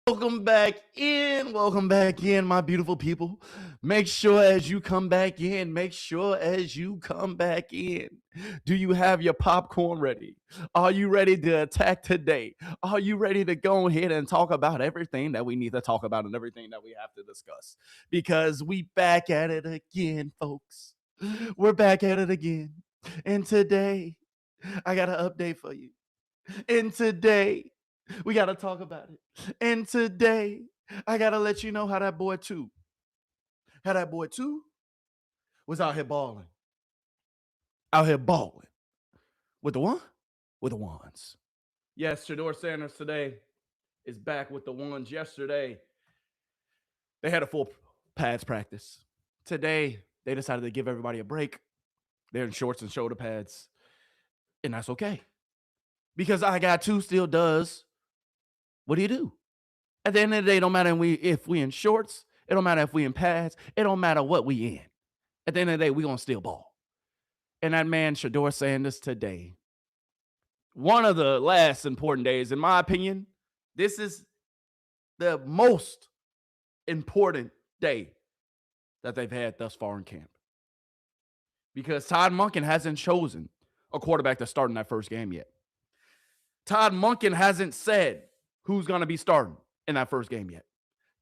Welcome back in. Welcome back in, my beautiful people. Make sure as you come back in, do you have your popcorn ready? Are you ready to attack today? Are you ready to go ahead and talk about everything that we need to talk about and everything that we have to discuss? Because we back at it again, folks. We're back at it again. And today, I got an update for you. And today, we got to talk about it. And today, I got to let you know how that boy two was out here balling. Out here balling. With the one? With the ones. Yes, Shedeur Sanders today is back with the ones. Yesterday, they had a full pads practice. Today, they decided to give everybody a break. They're in shorts and shoulder pads. And that's okay. Because I got two still does. What do you do? At the end of the day, it don't matter if we in shorts. It don't matter if we in pads. It don't matter what we in. At the end of the day, we going to still ball. And that man, Shedeur Sanders, today, one of the last important days, in my opinion, this is the most important day that they've had thus far in camp. Because Todd Monken hasn't chosen a quarterback to start in that first game yet. Todd Monken hasn't said who's going to be starting in that first game yet.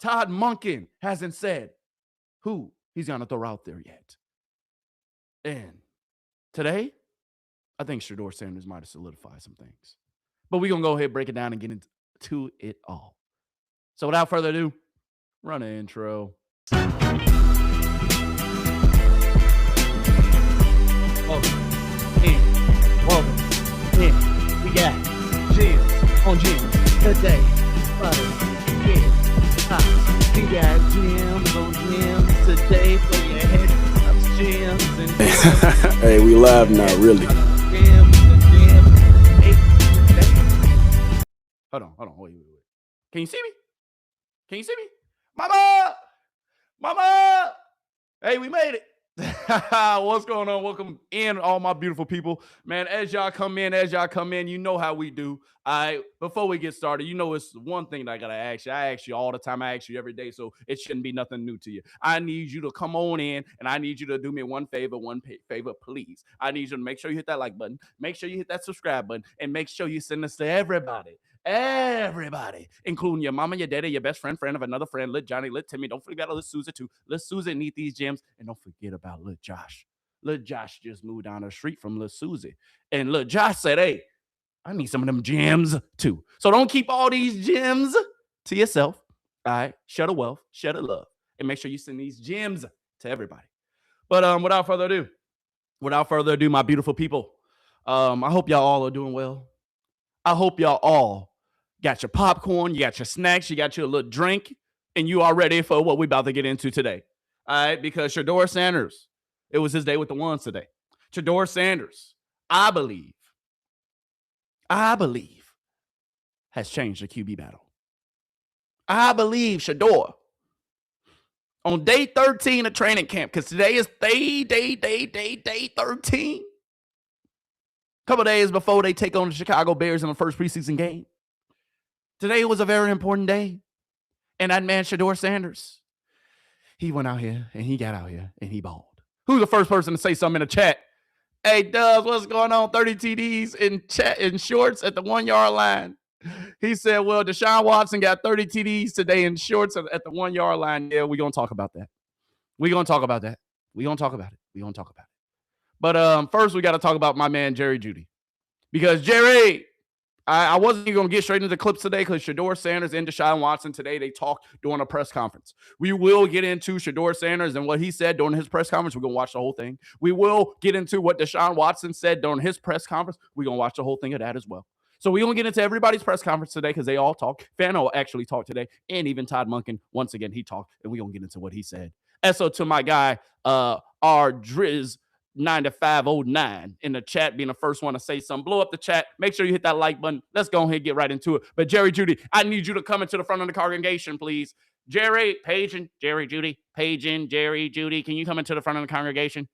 Todd Monken hasn't said who he's going to throw out there yet. And today, I think Shedeur Sanders might have solidified some things. But we're going to go ahead, break it down, and get into it all. So without further ado, run an intro. Welcome in. We got Gemz on Gemz today. We got Gemz on Gemz today for your head. Gemz and Gemz. Hey, we live now, really. Hold on. Wait. Can you see me? Mama! Hey, we made it. What's going on? Welcome in, all my beautiful people. Man, as y'all come in, you know how we do. Before we get started, you know it's one thing that I gotta ask you. I ask you all the time. I ask you every day, so it shouldn't be nothing new to you. I need you to come on in, and I need you to do me one favor, please. I need you to make sure you hit that like button, make sure you hit that subscribe button, and make sure you send this to everybody, including your mama, your daddy, your best friend of another friend, Lit Johnny, Lit Timmy. Don't forget about Lit Susan too. Lit Susan need these gems, and don't forget about Lit Josh. Lit Josh just moved down the street from Lit Susie, and Lit Josh said, "Hey, I need some of them gems too." So don't keep all these gems to yourself. All right, share the wealth, share the love, and make sure you send these gems to everybody. But without further ado, my beautiful people, I hope y'all all are doing well. I hope y'all all got your popcorn, you got your snacks, you got your little drink, and you are ready for what we're about to get into today. All right, because Shedeur Sanders, it was his day with the ones today. Shedeur Sanders, I believe, has changed the QB battle. I believe Shedeur, on day 13 of training camp, because today is day 13. Couple days before they take on the Chicago Bears in the first preseason game. Today was a very important day. And that man, Shedeur Sanders, he went out here and he got out here and he balled. Who's the first person to say something in the chat? Hey, Dubs, what's going on? 30 TDs in shorts at the 1 yard line. He said, well, Deshaun Watson got 30 TDs today in shorts at the 1 yard line. Yeah, we're going to talk about that. But first, we got to talk about my man, Jerry Jeudy. Because, Jerry, I wasn't even going to get straight into the clips today because Shedeur Sanders and Deshaun Watson today, they talked during a press conference. We will get into Shedeur Sanders and what he said during his press conference. We're going to watch the whole thing. We will get into what Deshaun Watson said during his press conference. We're going to watch the whole thing of that as well. So we're going to get into everybody's press conference today because they all talked. Fano actually talked today, and even Todd Monken, once again, he talked, and we're going to get into what he said. And so to my guy, our Driz, 9to509 in the chat, being the first one to say something. Blow up the chat. Make sure you hit that like button. Let's go ahead and get right into it. But Jerry Jeudy, I need you to come into the front of the congregation, please. Jerry, Paging, Jerry Jeudy, Paging, Jerry Jeudy. Can you come into the front of the congregation?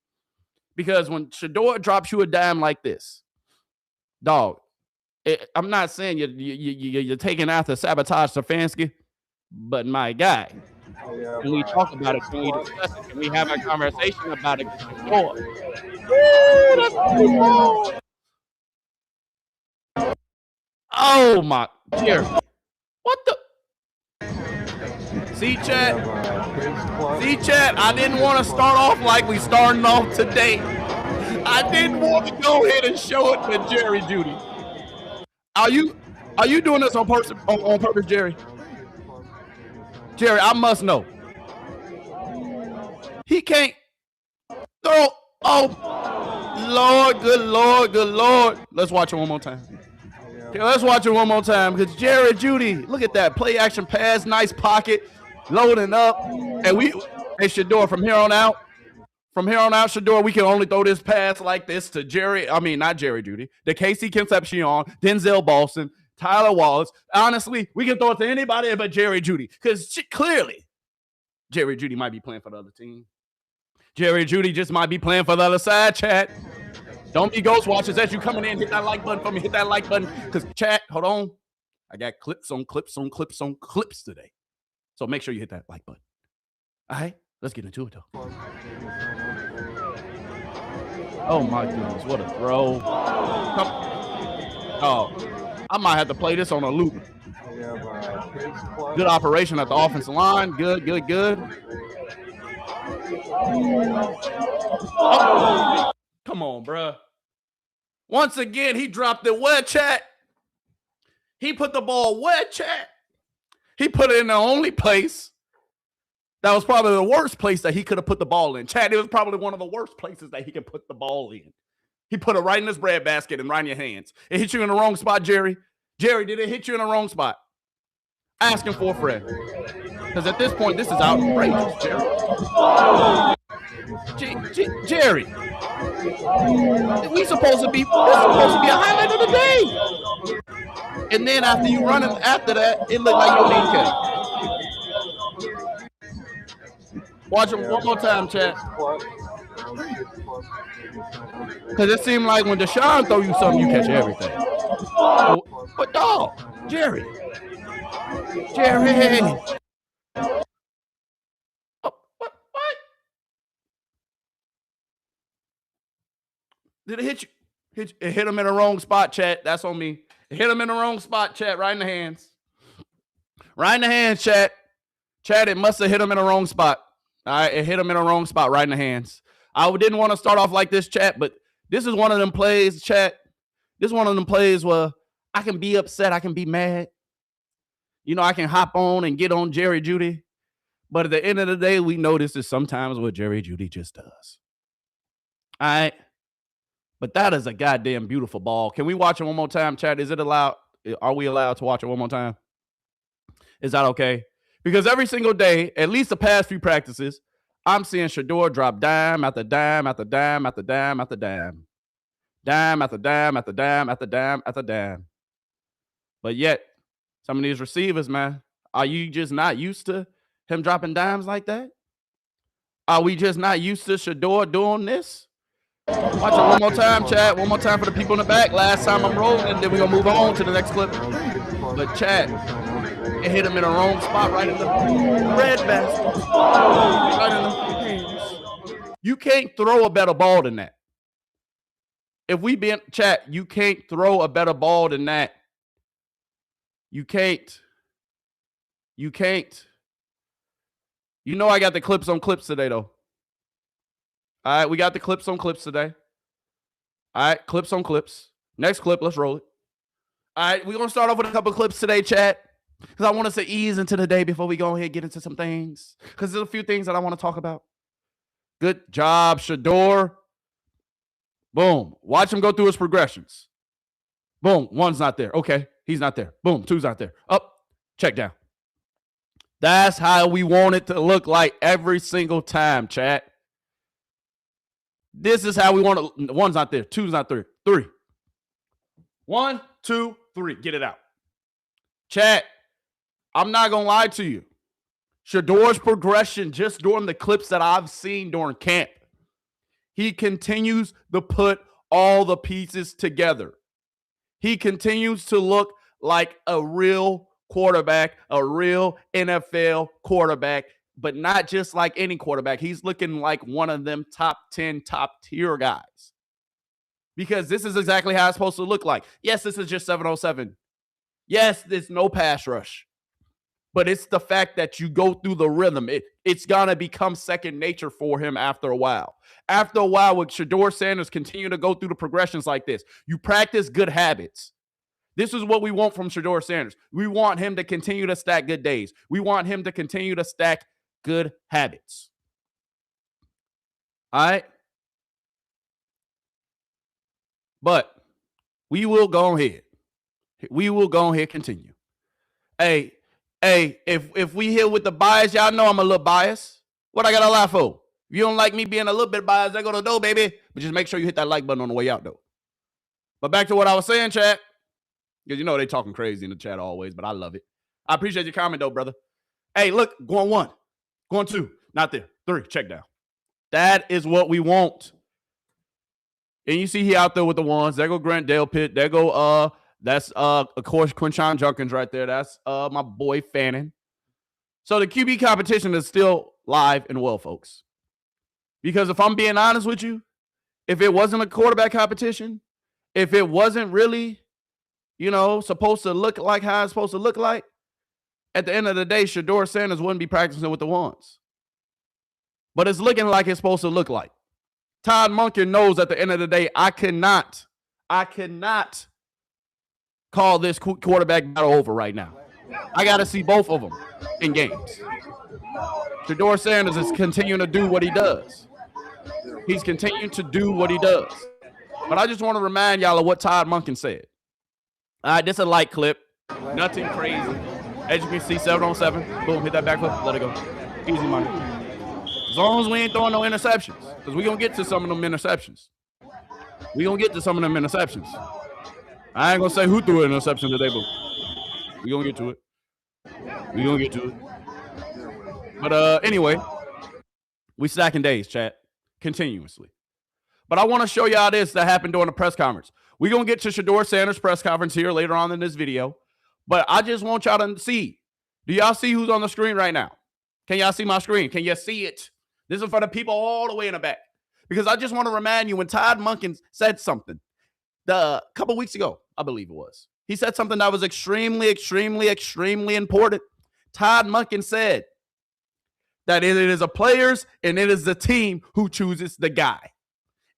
Because when Shedeur drops you a dime like this, dog, I'm not saying you're taking after Sabotage Stefanski, But my guy, can we talk about it? Can we discuss it? Can we have a conversation about it? Shedeur. Woo, that's a good ball. Oh my, Jerry. What the? See, chat. See, chat. I didn't want to start off like we starting off today. I didn't want to go ahead and show it to Jerry Judy. Are you doing this on purpose, Jerry? Jerry, I must know. He can't throw. Oh, Lord, good Lord, good Lord. Let's watch it one more time. Okay, let's watch it one more time because Jerry Judy, look at that play action pass, nice pocket, loading up, and Shedeur from here on out. From here on out, Shedeur, we can only throw this pass like this to Jerry. I mean, not Jerry Judy, to Casey Concepcion, Denzel Boston, Tyler Wallace. Honestly, we can throw it to anybody but Jerry Judy because clearly Jerry Judy might be playing for the other team. Jerry Judy just might be playing for the other side, chat. Don't be ghost watchers as you coming in. Hit that like button for me. Hit that like button because chat, hold on. I got clips on clips on clips on clips today. So make sure you hit that like button. All right, let's get into it though. Oh my goodness, what a throw. Oh, I might have to play this on a loop. Good operation at the offensive line. Good. Oh, come on, bruh. Once again, he dropped it where, chat? He put the ball where, chat? He put it in the only place that was probably the worst place that he could have put the ball in. Chat, it was probably one of the worst places that he could put the ball in. He put it right in his breadbasket and right in your hands. It hit you in the wrong spot, Jerry. Jerry, did it hit you in the wrong spot? Asking for a friend. Because at this point, this is outrageous, Jerry. Jerry. This is supposed to be a highlight of the day. And then after you run it after that, it looked like you didn't catch. Watch him one more time, chat. Because it seemed like when Deshaun throw you something, you catch everything. But dog, Jerry. What? Did it hit you? It hit him in the wrong spot, chat. That's on me. It hit him in the wrong spot, chat. Right in the hands. Right in the hands, chat. Chat, it must have hit him in the wrong spot. All right, it hit him in the wrong spot, right in the hands. I didn't want to start off like this, chat, but this is one of them plays, chat. This is one of them plays where I can be upset, I can be mad. You know, I can hop on and get on Jerry Judy. But at the end of the day, we know this is sometimes what Jerry Judy just does. All right. But that is a goddamn beautiful ball. Can we watch it one more time, chat? Is it allowed? Are we allowed to watch it one more time? Is that okay? Because every single day, at least the past few practices, I'm seeing Shedeur drop dime after dime after dime after dime after dime. Dime after dime after dime after dime after dime. But yet, some of these receivers, man, are you just not used to him dropping dimes like that? Are we just not used to Shedeur doing this? Watch it one more time, chat. One more time for the people in the back. Last time I'm rolling, and then we're going to move on to the next clip. But, chat, it hit him in the wrong spot, right in the red basket. Right in the hands. You can't throw a better ball than that. If we be in chat, you can't throw a better ball than that. You can't. You know I got the clips on clips today, though. All right, we got the clips on clips today. All right, clips on clips. Next clip, let's roll it. All right, we're going to start off with a couple of clips today, chat, because I want us to ease into the day before we go ahead and get into some things, because there's a few things that I want to talk about. Good job, Shedeur. Boom. Watch him go through his progressions. Boom. One's not there. Okay, he's not there. Boom. Two's not there. Up. Check down. That's how we want it to look like every single time, chat. This is how we want it. One's not there. Two's not there. Three. 1, 2, 3. Get it out. Chat, I'm not going to lie to you. Shedeur's progression just during the clips that I've seen during camp, he continues to put all the pieces together. He continues to look like a real quarterback, a real NFL quarterback, but not just like any quarterback. He's looking like one of them top 10, top tier guys. Because this is exactly how it's supposed to look like. Yes, this is just 7-on-7. Yes, there's no pass rush. But it's the fact that you go through the rhythm. It's going to become second nature for him after a while. After a while, with Shedeur Sanders continue to go through the progressions like this, you practice good habits. This is what we want from Shedeur Sanders. We want him to continue to stack good days. We want him to continue to stack good habits. All right? But we will go ahead. We will go ahead and continue. Hey, if we here with the bias, y'all know I'm a little biased. What I got to lie for? If you don't like me being a little bit biased, there go the door, baby. But just make sure you hit that like button on the way out, though. But back to what I was saying, chat. Because you know they talking crazy in the chat always, but I love it. I appreciate your comment, though, brother. Hey, look, going 1, going 2, not there. 3, check down. That is what we want. And you see he out there with the ones. There go Grant Dale Pitt. There go that's of course Quinshon Junkins right there. That's my boy Fannin. So the QB competition is still live and well, folks. Because if I'm being honest with you, if it wasn't a quarterback competition, if it wasn't really, supposed to look like how it's supposed to look like, at the end of the day, Shedeur Sanders wouldn't be practicing with the ones. But it's looking like it's supposed to look like. Todd Monken knows at the end of the day, I cannot call this quarterback battle over right now. I got to see both of them in games. Shedeur Sanders is continuing to do what he does. He's continuing to do what he does. But I just want to remind y'all of what Todd Monken said. All right, this is a light clip. Nothing crazy. As you can see, 7-on-7. Boom, hit that back foot, let it go. Easy money. As long as we ain't throwing no interceptions. Because we're going to get to some of them interceptions. I ain't going to say who threw an interception today, but we're going to get to it. But anyway, we stacking days, chat, continuously. But I want to show y'all this that happened during the press conference. We're going to get to Shedeur Sanders' press conference here later on in this video. But I just want y'all to see. Do y'all see who's on the screen right now? Can y'all see my screen? Can you see it? This is for the people all the way in the back. Because I just want to remind you when Todd Monken said something a couple weeks ago, I believe it was. He said something that was extremely, extremely, extremely important. Todd Monken said that it is the players and it is the team who chooses the guy.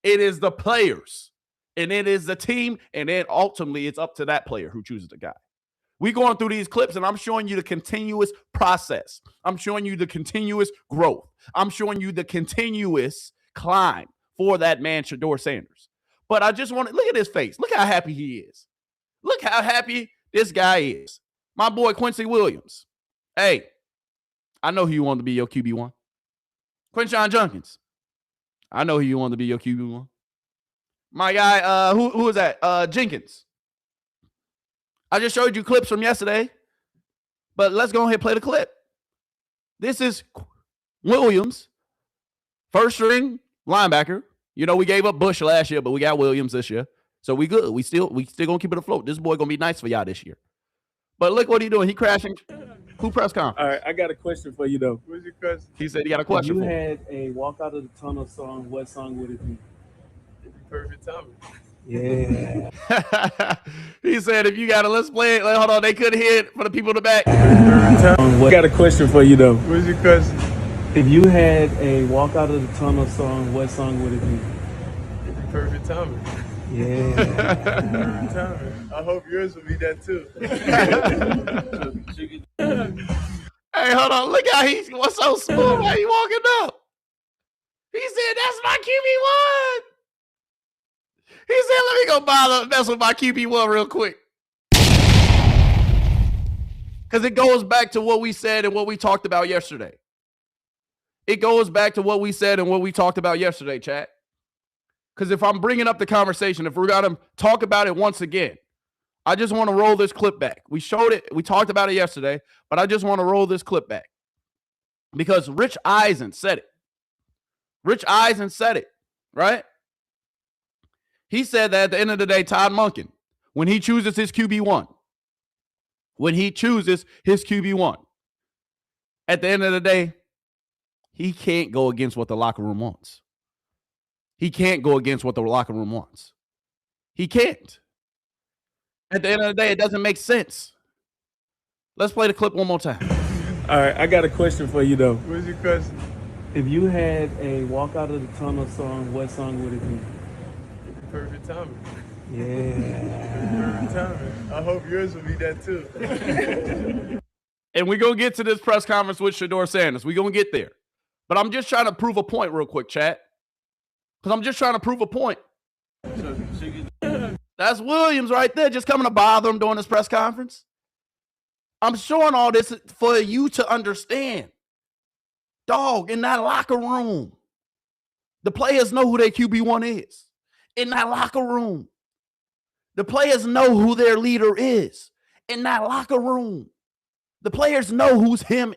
It is the players and it is the team, and then ultimately it's up to that player who chooses the guy. We're going through these clips, and I'm showing you the continuous process. I'm showing you the continuous growth. I'm showing you the continuous climb for that man, Shedeur Sanders. But I just want to look at his face. Look how happy he is. Look how happy this guy is. My boy Quincy Williams. Hey, I know who you want to be your QB1. Quinshon Junkins. I know who you want to be your QB1. My guy, who is that? Jenkins. I just showed you clips from yesterday, but let's go ahead and play the clip. This is Williams, first string linebacker. We gave up Bush last year, but we got Williams this year. So we good. We still gonna keep it afloat. This boy gonna be nice for y'all this year. But look what he doing. He crashing. Who press conference? All right, I got a question for you though. What's your question? He said he got a question. If you had a walk out of the tunnel song, what song would it be? Perfect timing. Yeah. He said if you got it, let's play it. Hold on, they couldn't hear it for the people in the back. I got a question for you though. What's your question? If you had a walk out of the tunnel song, what song would it be? Perfect timing. Yeah. Perfect timing. I hope yours will be that too. Hey, hold on. Look how he was so smooth while he walking up. He said, that's my QB1. He said, let me go mess with my QB1 real quick. Because it goes back to what we said and what we talked about yesterday. It goes back to what we said and what we talked about yesterday, chat. Because if I'm bringing up the conversation, if we're going to talk about it once again, I just want to roll this clip back. We showed it. We talked about it yesterday, but I just want to roll this clip back. Because Rich Eisen said it. Rich Eisen said it, right? He said that at the end of the day, Todd Monken, when he chooses his QB1, when he chooses his QB1. At the end of the day, he can't go against what the locker room wants. He can't go against what the locker room wants. He can't. At the end of the day, it doesn't make sense. Let's play the clip one more time. All right, I got a question for you, though. What's your question? If you had a walk out of the tunnel song, what song would it be? Perfect timing. Yeah. Perfect timing. I hope yours will be that too. And we're going to get to this press conference with Shedeur Sanders. We're going to get there. But I'm just trying to prove a point real quick, chat. Because I'm just trying to prove a point. That's Williams right there, just coming to bother him during this press conference. I'm showing all this for you to understand. Dog, in that locker room, the players know who their QB1 is. In that locker room, the players know who their leader is. In that locker room, the players know who's him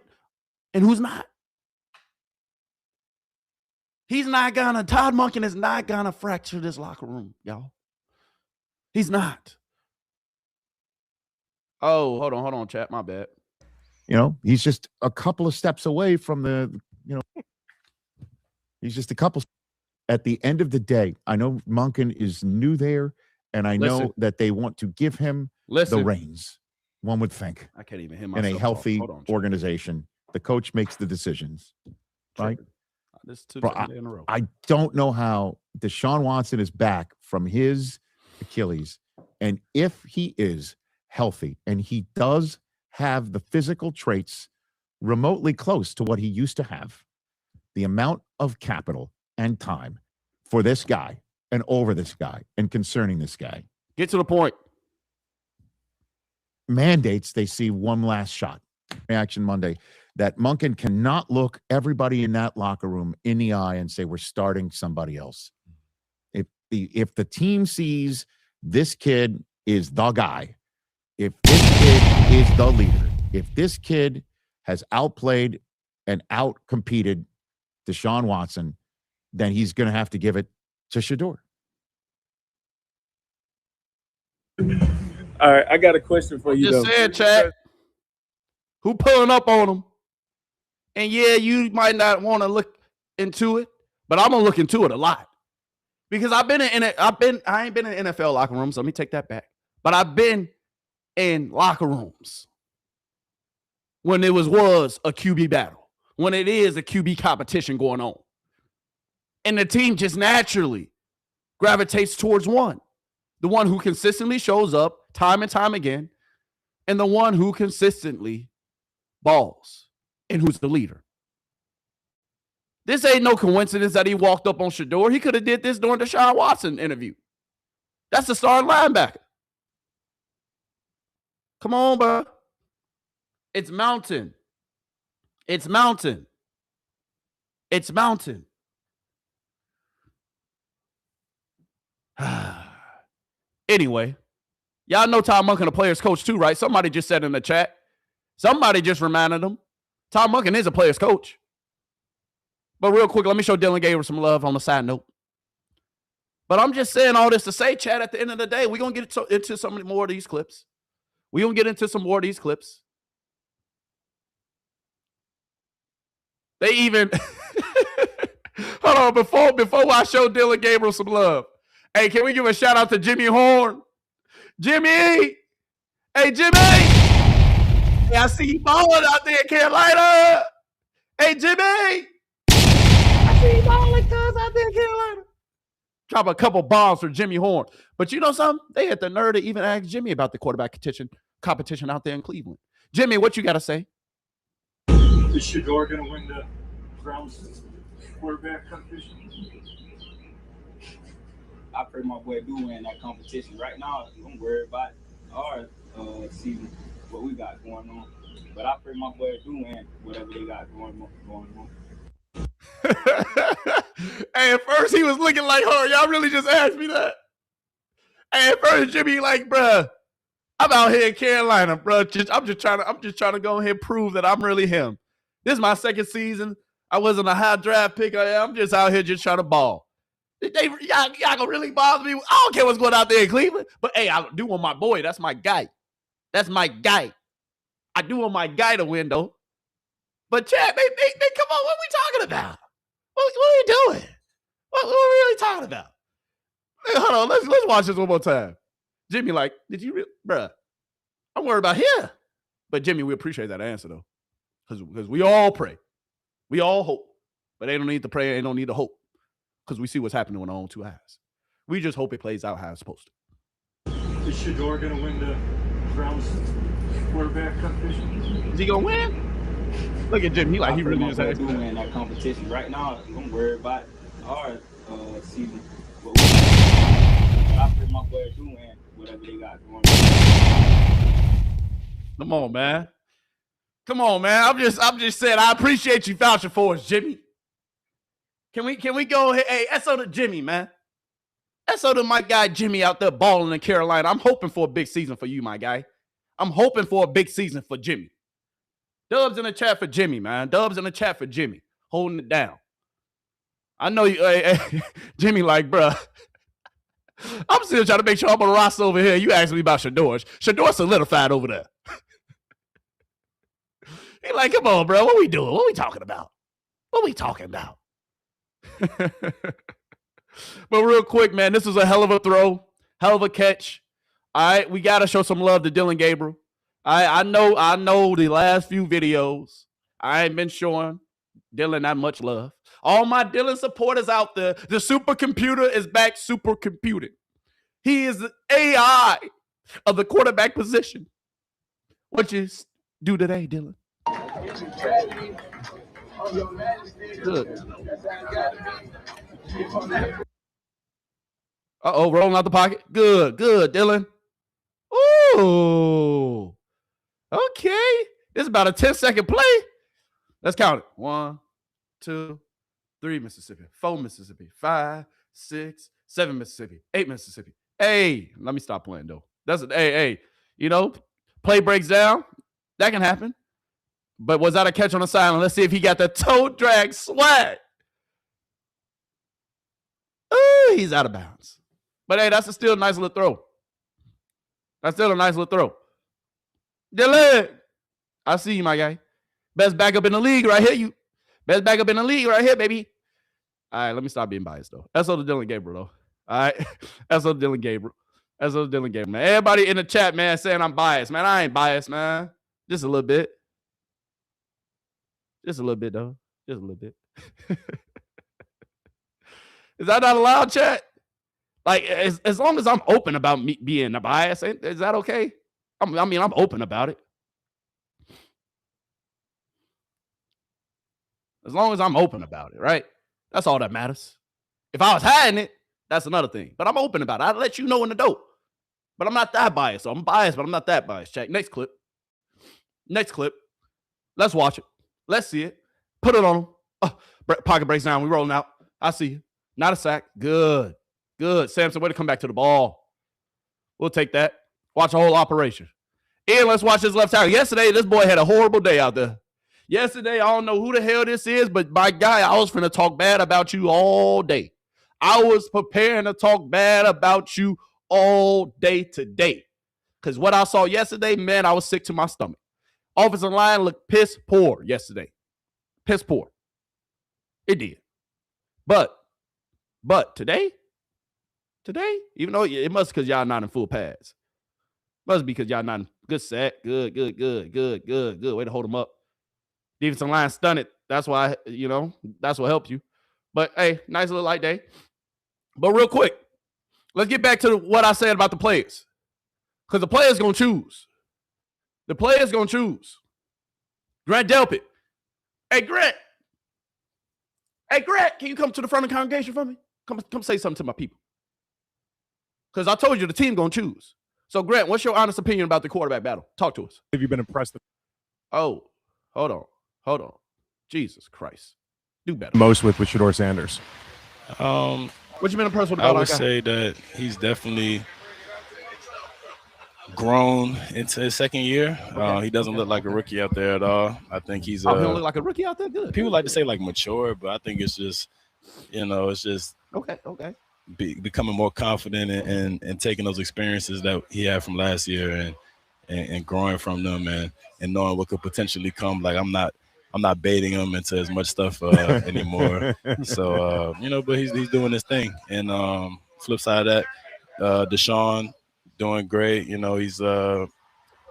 and who's not. Todd Monken is not gonna fracture this locker room, y'all. He's not. Oh, hold on, chat. My bad. He's just a couple of steps away from he's just a couple. At the end of the day, I know Monken is new there, and I know that they want to give him the reins. One would think. I can't even hear myself. In a healthy organization, the coach makes the decisions, right? This is Bro, in a row. I don't know how Deshaun Watson is back from his Achilles, and if he is healthy and he does have the physical traits remotely close to what he used to have, the amount of capital and time for this guy and over this guy and concerning this guy. Get to the point. Mandates they see one last shot. Reaction Monday. That Monken cannot look everybody in that locker room in the eye and say, we're starting somebody else. If the team sees this kid is the guy, if this kid is the leader, if this kid has outplayed and outcompeted Deshaun Watson, then he's going to have to give it to Shedeur. All right, I got a question for you, Just though. said, chat. Who pulling up on him? And yeah, you might not want to look into it, but I'm gonna look into it a lot because I ain't been in NFL locker rooms. So let me take that back. But I've been in locker rooms when there was a QB battle, when it is a QB competition going on, and the team just naturally gravitates towards the one who consistently shows up time and time again, and the one who consistently balls. And who's the leader. This ain't no coincidence that he walked up on Shedeur. He could have did this during the Deshaun Watson interview. That's the starting linebacker. Come on, bro. It's mountain. It's mountain. It's mountain. Anyway, y'all know Todd Monken, the player's coach too, right? Somebody just said in the chat. Somebody just reminded him. Todd Monken is a player's coach. But real quick, let me show Dillon Gabriel some love on the side note. But I'm just saying all this to say, Chad, at the end of the day, we're going to get into some more of these clips. We're going to get into some more of these clips. They even... Hold on, before I show Dillon Gabriel some love. Hey, can we give a shout out to Jimmy Horn? Jimmy! Hey, Jimmy! Hey, I see you balling out there in Carolina. Hey, Jimmy. I see you balling cuz out there in Carolina. Drop a couple bombs for Jimmy Horn. But you know something? They had the nerve to even ask Jimmy about the quarterback competition out there in Cleveland. Jimmy, what you got to say? Is Shedeur going to win the Browns quarterback competition? I pray my boy do win that competition. Right now, I'm worried about our season, what we got going on. But I pray my boy do win whatever they got going on. Hey, at first he was looking like her. Y'all really just asked me that. Hey, at first Jimmy like, bruh, I'm out here in Carolina, bruh. I'm just trying to go ahead and prove that I'm really him. This is my second season. I wasn't a high draft pick. I'm just out here just trying to ball. Y'all gonna really bother me? I don't care what's going out there in Cleveland. But hey, I do want my boy. That's my guy. That's my guy. I do want my guy to win, though. But, Chad, they come on. What are we talking about? What are you doing? What are we really talking about? Hey, hold on. Let's watch this one more time. Jimmy, like, did you bruh? I'm worried about here. But, Jimmy, we appreciate that answer, though. Because we all pray. We all hope. But they don't need to pray. They don't need to hope. Because we see what's happening with our own two eyes. We just hope it plays out how it's supposed to. Is Shedeur going to win the Browns quarterback competition? Is he going to win? Look at Jimmy. He really is going to win that competition. Right now, I'm worried about our season. But I pray my boys do win whatever they got going on. Come on, man. Come on, man. I'm just saying I appreciate you vouching for us, Jimmy. Can we go ahead? Hey, SO to Jimmy, man. SO to my guy Jimmy out there balling in Carolina. I'm hoping for a big season for you, my guy. I'm hoping for a big season for Jimmy. Dubs in the chat for Jimmy, man. Dubs in the chat for Jimmy. Holding it down. I know you, hey, Jimmy, like, bruh. I'm still trying to make sure I'm on the roster over here. You asked me about Shedeur. Shedeur solidified over there. He like, come on, bro. What we doing? What we talking about? What we talking about? But real quick, man, this was a hell of a throw, hell of a catch. All right, we got to show some love to Dillon Gabriel. I know the last few videos, I ain't been showing Dillon that much love. All my Dillon supporters out there, the supercomputer is back supercomputing. He is the AI of the quarterback position. What you do today, Dillon? Good. Uh-oh, rolling out the pocket. Good, Dillon. Ooh. Okay. This is about a 10-second play. Let's count it. 1, 2, 3 Mississippi, 4 Mississippi, 5, 6, 7 Mississippi, 8 Mississippi. Hey, let me stop playing, though. That's hey. You know, play breaks down. That can happen. But was that a catch on the sideline? Let's see if he got the toe drag swag. Ooh, he's out of bounds. But, hey, that's still a nice little throw. That's still a nice little throw. Dillon, I see you, my guy. Best backup in the league right here. You best backup in the league right here, baby. All right, let me stop being biased, though. That's all the Dillon Gabriel, though. All right, that's all the Dillon Gabriel. That's all the Dillon Gabriel, man. Everybody in the chat, man, saying I'm biased, man. I ain't biased, man. Just a little bit. Just a little bit, though. Just a little bit. Is that not allowed, chat? Like, as long as I'm open about me being a bias, is that okay? I'm open about it. As long as I'm open about it, right? That's all that matters. If I was hiding it, that's another thing. But I'm open about it. I'll let you know in the dope. But I'm not that biased. So I'm biased, but I'm not that biased. Check. Next clip. Next clip. Let's watch it. Let's see it. Put it on him. Oh, pocket breaks down. We rolling out. I see you. Not a sack. Good. Good. Samson, way to come back to the ball. We'll take that. Watch the whole operation. And let's watch his left tackle. Yesterday, this boy had a horrible day out there. Yesterday, I don't know who the hell this is, but my guy, I was finna talk bad about you all day. I was preparing to talk bad about you all day today. Because what I saw yesterday, man, I was sick to my stomach. Offensive line looked piss poor yesterday. Piss poor. It did. But today, even though it must because y'all not in full pads. Must be because y'all not in good set. Good. Way to hold them up. Defensive line stunned it. That's why, that's what helped you. But, hey, nice little light day. But real quick, let's get back to what I said about the players. Because the players going to choose. The players going to choose. Grant Delpit. Hey, Grant. Can you come to the front of the congregation for me? Come say something to my people. Because I told you the team going to choose. So, Grant, what's your honest opinion about the quarterback battle? Talk to us. Have you been impressed? Oh, hold on. Jesus Christ. Do better. Most with Shedeur Sanders. What you been impressed with? I would say that he's definitely grown into his second year. Okay. He doesn't look like a rookie out there at all. I think he's he don't look like a rookie out there? Good. People like to say like mature, but I think it's just, it's just okay. Becoming more confident and taking those experiences that he had from last year and growing from them and knowing what could potentially come. Like I'm not baiting him into as much stuff anymore. So but he's doing his thing. And flip side of that, Deshaun doing great. He's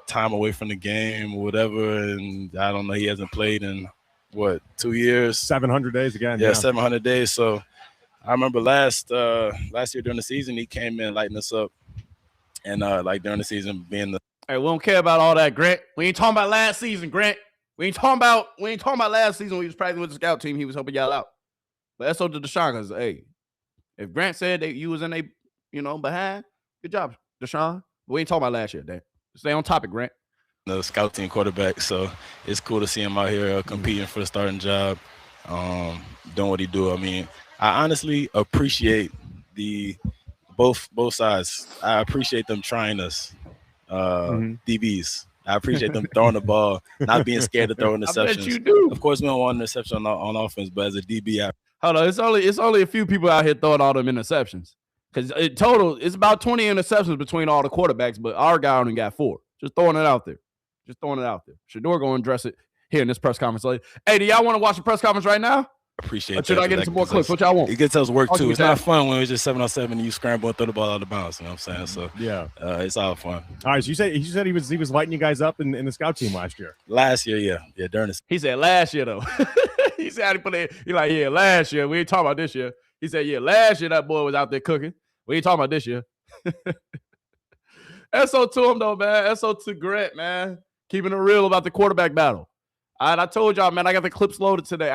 time away from the game or whatever, and I don't know, he hasn't played in 2 years, 700 days again. Yeah, 700 days. So I remember last year during the season, he came in lighting us up, and like during the season being the Hey, we don't care about all that, Grant. We ain't talking about last season, Grant. We ain't talking about last season when he was practicing with the scout team. He was helping y'all out. But that's so to Deshaun, because hey, if Grant said that you was in a behind, good job, Deshaun. But we ain't talking about last year, Dan. Stay on topic, Grant. The scout team quarterback, so it's cool to see him out here competing for the starting job, doing what he do. I mean, I honestly appreciate both sides. I appreciate them trying us, DBs. I appreciate them throwing the ball, not being scared to throw interceptions. I bet you do. Of course, we don't want an interception on offense, but as a DB, hold on, it's only a few people out here throwing all them interceptions. Because total, it's about 20 interceptions between all the quarterbacks, but our guy only got 4. Just throwing it out there. Shedeur going to address it here in this press conference. Like, hey, do y'all want to watch the press conference right now? Appreciate or should that. I get some more clips? What y'all want? It gets us work too. It's not fun when it's just 7-on-7 and you scramble and throw the ball out of bounds. You know what I'm saying? So yeah, it's all fun. All right. So he said he was lighting you guys up in the scout team last year. Last year, yeah, during the. He said last year though. He said he put it. He like last year. We ain't talking about this year. He said last year that boy was out there cooking. We ain't talking about this year. SO to him though, man. SO to Grant, man. Keeping it real about the quarterback battle. All right, I told y'all, man, I got the clips loaded today.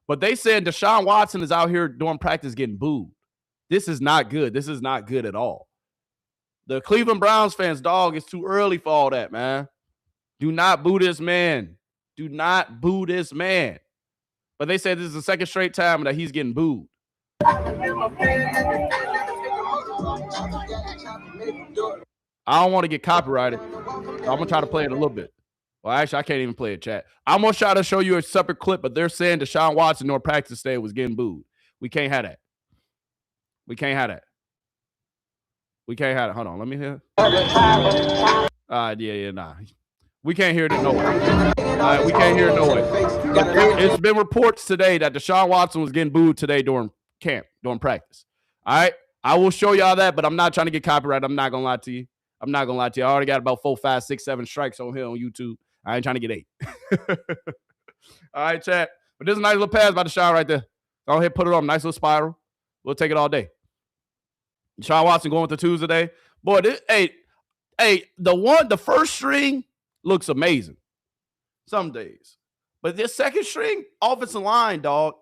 But they said Deshaun Watson is out here doing practice getting booed. This is not good. This is not good at all. The Cleveland Browns fans, dog, it's too early for all that, man. Do not boo this man. Do not boo this man. But they said this is the second straight time that he's getting booed. I don't want to get copyrighted. So I'm going to try to play it a little bit. Well, actually, I can't even play it, chat. I'm going to try to show you a separate clip, but they're saying Deshaun Watson during practice today was getting booed. We can't have that. Hold on, let me hear. Nah. We can't hear it no way. We can't hear it no way. It's been reports today that Deshaun Watson was getting booed today during practice. All right? I will show y'all that, but I'm not trying to get copyrighted. I'm not going to lie to you. I already got about 4, 5, 6, 7 strikes on here on YouTube. I ain't trying to get 8. All right, chat. But this is a nice little pass by Deshaun right there. Go ahead, put it on. Nice little spiral. We'll take it all day. Deshaun Watson going with the 2s today. Boy, the first string looks amazing some days. But this second string offensive line, dog,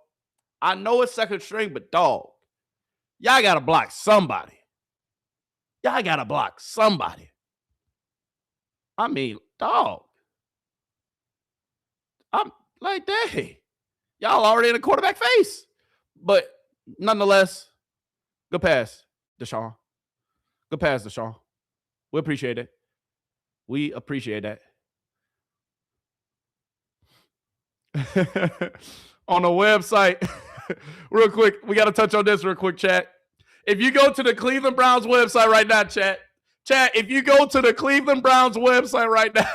I know it's second string, but dog, y'all got to block somebody. I mean, dog. I'm like, dang. Y'all already in the quarterback face. But nonetheless, good pass, Deshaun. We appreciate it. On the website, real quick, we got to touch on this real quick, chat. If you go to the Cleveland Browns website right now, chat, if you go to the Cleveland Browns website right now,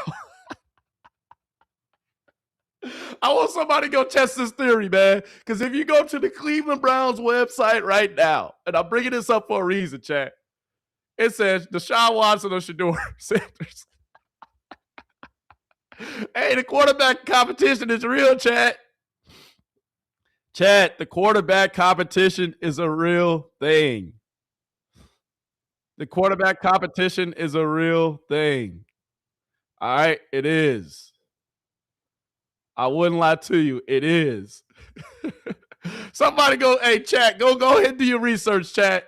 I want somebody to go test this theory, man. Because if you go to the Cleveland Browns website right now, and I'm bringing this up for a reason, chat, it says Deshaun Watson or Shedeur Sanders. Hey, the quarterback competition is real, chat. Chat, the quarterback competition is a real thing. All right, it is. I wouldn't lie to you. It is. Somebody hey, chat, go ahead and do your research, chat.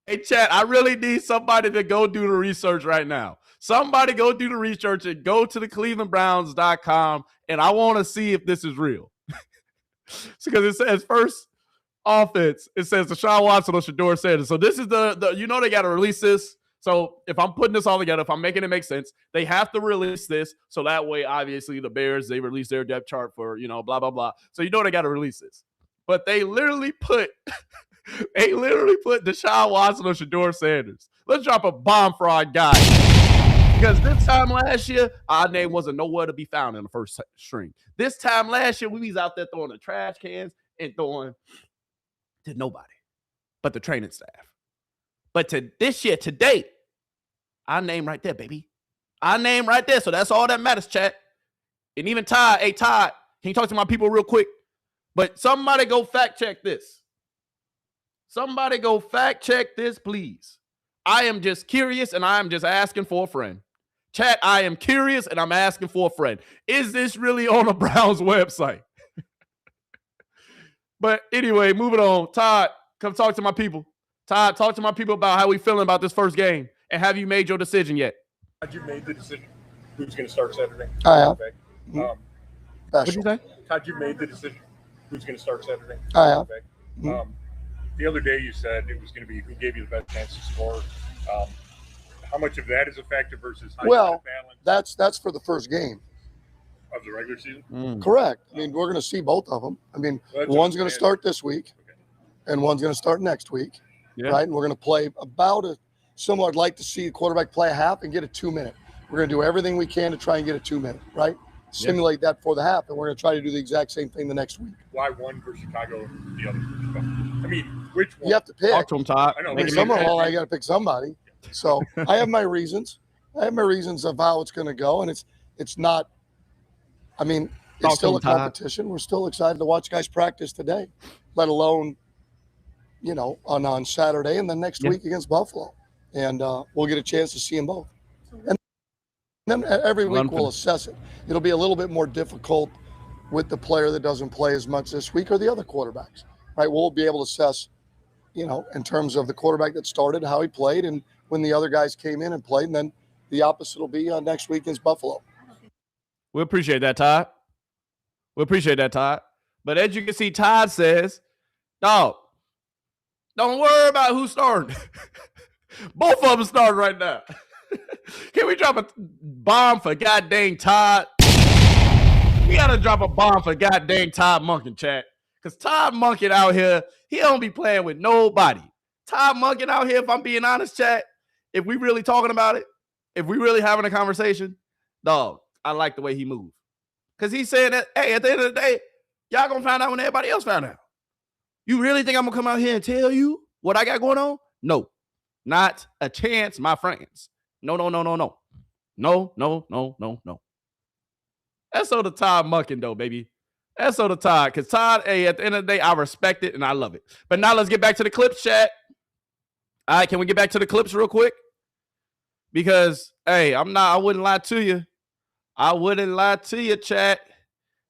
Hey, chat, I really need somebody to go do the research right now. Somebody go do the research and go to the clevelandbrowns.com, and I want to see if this is real. Because it says first offense, it says Deshaun Watson or Shedeur Sanders. So this is the they got to release this. So if I'm putting this all together, if I'm making it make sense, they have to release this. So that way, obviously, the Bears, they release their depth chart for, blah, blah, blah. So they got to release this. But they literally put Deshaun Watson or Shedeur Sanders. Let's drop a bomb fraud guy. Because this time last year, our name wasn't nowhere to be found in the first string. This time last year, we was out there throwing the trash cans and throwing to nobody but the training staff. But to this year, today, our name right there, baby. Our name right there. So that's all that matters, chat. And even Todd, hey, Todd, can you talk to my people real quick? But somebody go fact check this. Somebody go fact check this, please. I am just curious and I am just asking for a friend. Chat, I am curious and I'm asking for a friend. Is this really on the Browns website? But anyway, moving on. Todd, come talk to my people. Todd, talk to my people about how we feeling about this first game. And have you made your decision yet? Had you made the decision who's going to start Saturday? I have. What did you say? Had you made the decision who's going to start Saturday? I have. The other day you said it was going to be who gave you the best chance to score. How much of that is a factor versus how Well, you balance that's for the first game. of the regular season? Correct. I mean, we're going to see both of them. I mean, Well, that's one's going to understandable. start this week, and one's going to start next week, Yeah. right? And we're going to play about a similar. I'd like to see the quarterback play a half and get a 2-minute. We're going to do everything we can to try and get a 2-minute, right? Simulate that for the half, and we're going to try to do the exact same thing the next week. Why one for Chicago, the other for Chicago? I mean, which one? You have to pick. Talk to him, Todd. I know. I mean, but somehow I got to pick somebody. So I have my reasons. I have my reasons of how it's going to go, and it's not. I mean, it's Talk to still him, a Todd. competition. We're still excited to watch guys practice today, let alone, on Saturday and then next week against Buffalo, and we'll get a chance to see them both. And then every week we'll assess it. It'll be a little bit more difficult with the player that doesn't play as much this week or the other quarterbacks, right? We'll be able to assess, in terms of the quarterback that started, how he played, and when the other guys came in and played, and then the opposite will be next week against Buffalo. We appreciate that, Todd. We appreciate that, Todd. But as you can see, Todd says, dog, don't worry about who's starting. Both of them starting right now. Can we drop a bomb for goddamn Todd? We got to drop a bomb for goddamn Todd Monken, chat. Because Todd Monken out here, he don't be playing with nobody. Todd Monken out here, if I'm being honest, chat, if we really talking about it, if we really having a conversation, dog, I like the way he moves. Because he's saying that, hey, at the end of the day, y'all going to find out when everybody else found out. You really think I'm going to come out here and tell you what I got going on? No. Not a chance, my friends. No. No. That's so the Todd Monken, though, baby. That's so the Todd. Because Todd, hey, at the end of the day, I respect it and I love it. But now let's get back to the clips, chat. All right, can we get back to the clips real quick? Because, hey, I wouldn't lie to you. I wouldn't lie to you, chat.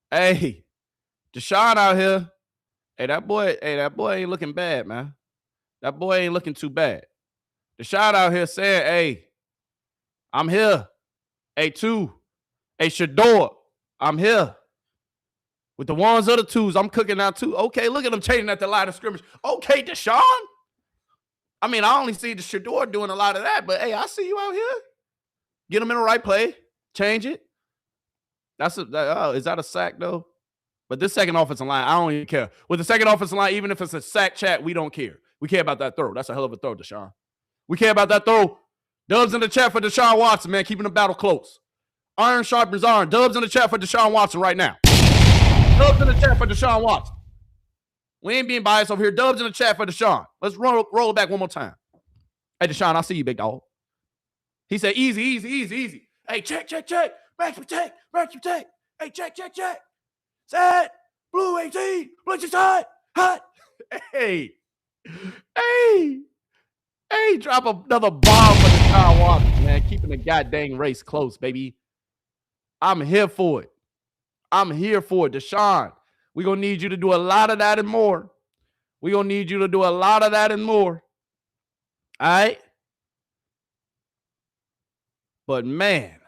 Hey, Deshaun out here. Hey, that boy ain't looking bad, man. That boy ain't looking too bad. Deshaun out here saying, hey, I'm here. Hey, Shedeur, I'm here. With the ones or the twos, I'm cooking out too. Okay, look at him changing at the line of scrimmage. Okay, Deshaun. I mean, I only see the Shedeur doing a lot of that, but hey, I see you out here. Get him in the right play. Change it. Is that a sack, though? But this second offensive line, I don't even care. With the second offensive line, even if it's a sack, chat, we don't care. We care about that throw. That's a hell of a throw, Deshaun. We care about that throw. Dubs in the chat for Deshaun Watson, man, keeping the battle close. Iron sharpens iron. Dubs in the chat for Deshaun Watson right now. Dubs in the chat for Deshaun Watson. We ain't being biased over here. Dubs in the chat for Deshaun. Let's roll it back one more time. Hey, Deshaun, I see you, big dog. He said, easy. Hey, check. Max protect. Hey, check. Set. Blue 18. Blitz is hot. Hey, drop another bomb for Deshaun Watson, man. Keeping the goddamn race close, baby. I'm here for it. Deshaun, we're going to need you to do a lot of that and more. All right? But man,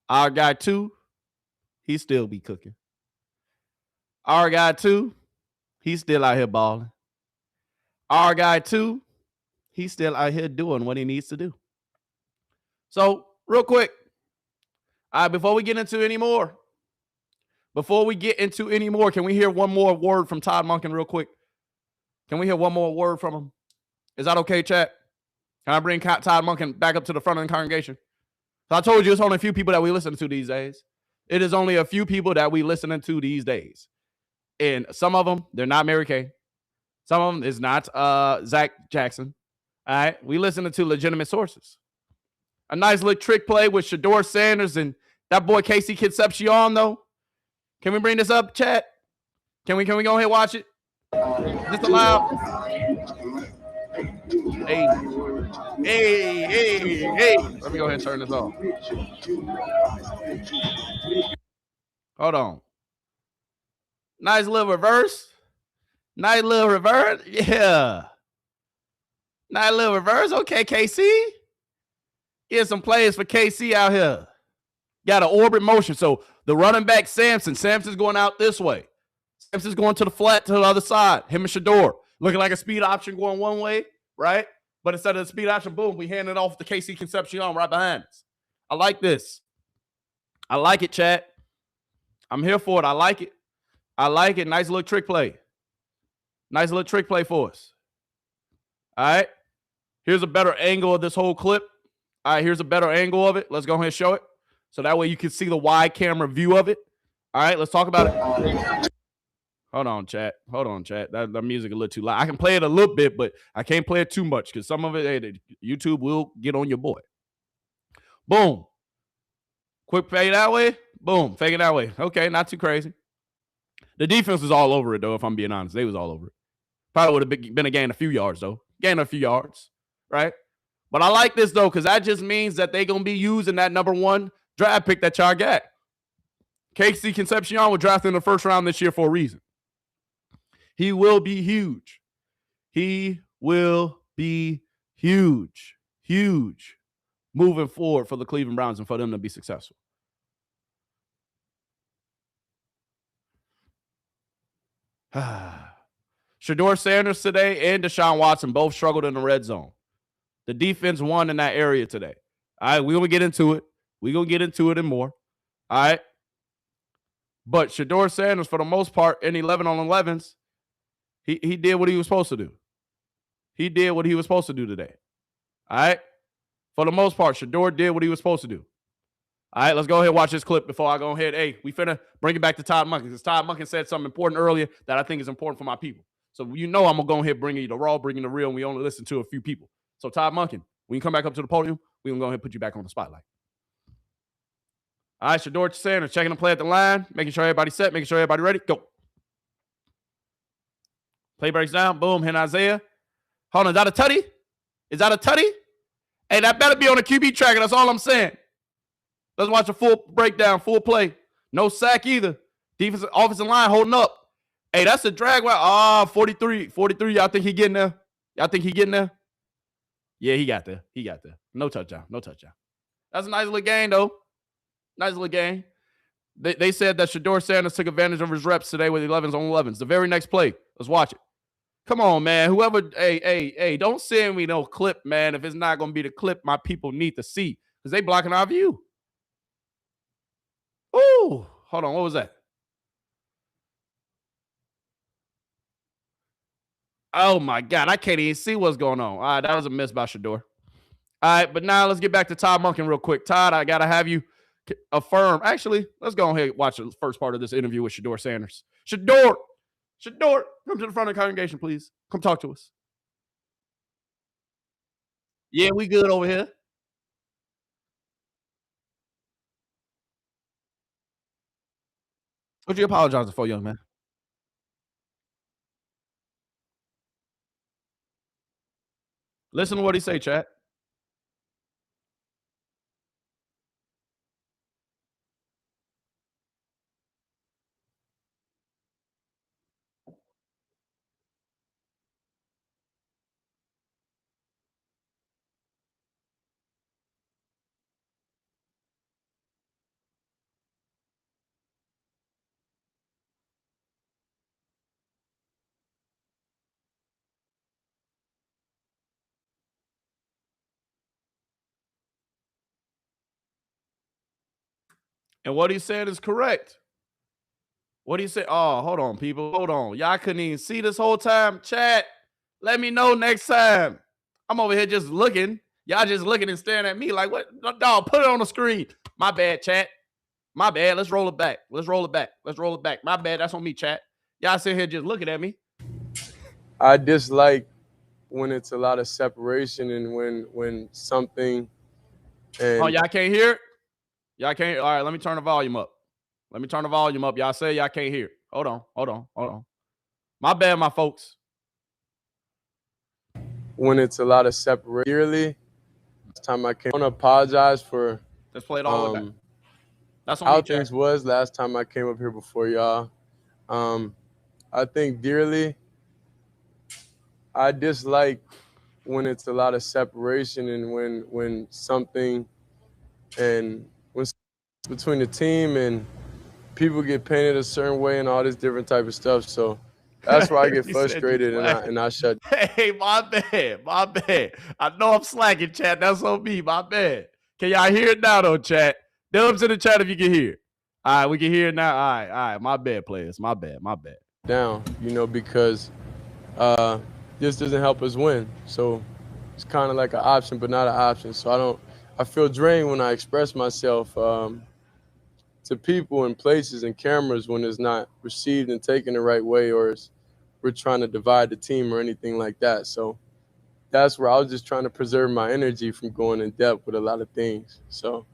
our guy too, he still be cooking. Our guy too, he's still out here balling. Our guy too, he's still out here doing what he needs to do. So, real quick, all right, before we get into any more, can we hear one more word from Todd Monken real quick? Can we hear one more word from him? Is that okay, chat? Can I bring Todd Monken back up to the front of the congregation? So I told you it's only a few people that we listen to these days. It is only a few people that we listening to these days. And some of them, they're not Mary Kay. Some of them is not Zach Jackson. All right. We listening to legitimate sources. A nice little trick play with Shedeur Sanders and that boy Casey Concepcion, though. Can we bring this up, chat? Can we go ahead and watch it? Is this allowed? Hey. Let me go ahead and turn this off. Hold on. Nice little reverse. Yeah. Nice little reverse. Okay, KC. Get some plays for KC out here. Got an orbit motion. So the running back, Samson's going out this way. Samson's going to the flat to the other side. Him and Shedeur. Looking like a speed option going one way, right? But instead of the speed option, boom, we hand it off to KC Concepcion right behind us. I like this. I like it, chat. I'm here for it. I like it. Nice little trick play. Nice little trick play for us. All right. Here's a better angle of this whole clip. All right, here's a better angle of it. Let's go ahead and show it. So that way you can see the wide camera view of it. All right, let's talk about it. Hold on, chat. That music a little too loud. I can play it a little bit, but I can't play it too much because some of it, YouTube will get on your boy. Boom. Quick fade that way. Boom. Fake it that way. Okay, not too crazy. The defense was all over it, though, if I'm being honest. They was all over it. Probably would have been a gain a few yards, though. Gain a few yards, right? But I like this, though, because that just means that they're going to be using that number 1 draft pick that y'all got. KC Concepcion was drafted in the first round this year for a reason. He will be huge. He will be huge. Huge moving forward for the Cleveland Browns and for them to be successful. Shedeur Sanders today and Deshaun Watson both struggled in the red zone. The defense won in that area today. All right, we're going to get into it. We're going to get into it and more. All right. But Shedeur Sanders, for the most part, in 11 on 11s, he did what he was supposed to do. He did what he was supposed to do today. All right. For the most part, Shedeur did what he was supposed to do. All right, let's go ahead and watch this clip before I go ahead. Hey, we finna bring it back to Todd Monken because Todd Monken said something important earlier that I think is important for my people. So you know I'm going to go ahead and bring you the raw, bring you the real, and we only listen to a few people. So Todd Monken, when you come back up to the podium, we're going to go ahead and put you back on the spotlight. All right, Shedeur Sanders checking the play at the line, making sure everybody's set, making sure everybody ready. Go. Play breaks down. Boom, hit Isaiah. Hold on, is that a tutty? Is that a tutty? Hey, that better be on the QB tracker. That's all I'm saying. Let's watch a full breakdown, full play. No sack either. Defensive offensive line holding up. Hey, that's a drag route. 43. Y'all think he getting there? Yeah, he got there. No touchdown. That's a nice little game, though. They said that Shedeur Sanders took advantage of his reps today with 11s on 11s. The very next play. Let's watch it. Come on, man. Whoever, hey, don't send me no clip, man, if it's not going to be the clip my people need to see because they blocking our view. Ooh, hold on. What was that? Oh, my God. I can't even see what's going on. All right, that was a miss by Shedeur. All right, but now let's get back to Todd Monken real quick. Todd, I got to have you affirm. Actually, let's go ahead and watch the first part of this interview with Shedeur Sanders. Shedeur, come to the front of the congregation, please. Come talk to us. Yeah, we good over here. What you apologizing for, young man? Listen to what he say, chat. And what he said is correct. What he said, oh, hold on, people. Hold on. Y'all couldn't even see this whole time. Chat, Let me know next time. I'm over here just looking. Y'all just looking and staring at me like, what? Dog, put it on the screen. My bad, chat. My bad. Let's roll it back. Let's roll it back. Let's roll it back. My bad. That's on me, chat. Y'all sit here just looking at me. I dislike when it's a lot of separation and when something. And oh, y'all can't hear it? Y'all can't. All right, let me turn the volume up. Let me turn the volume up. Y'all say y'all can't hear it. Hold on. My bad, my folks. When it's a lot of separation, yearly, last time I came, I want to apologize for. Let's play it all the way back. That's on how me, things chat. was last time I came up here before y'all. I think dearly. I dislike when it's a lot of separation and when something and when between the team and people get painted a certain way and all this different type of stuff. So that's where I get frustrated and I shut. Hey, my bad. I know I'm slacking, chat. That's on me. My bad. Can y'all hear it now, though, chat? Dubs in the chat if you can hear. All right, we can hear it now. All right. My bad, players. My bad. Down, because this doesn't help us win. So it's kind of like an option, but not an option. So I feel drained when I express myself to people and places and cameras when it's not received and taken the right way, or we're trying to divide the team or anything like that. So that's where I was just trying to preserve my energy from going in depth with a lot of things. So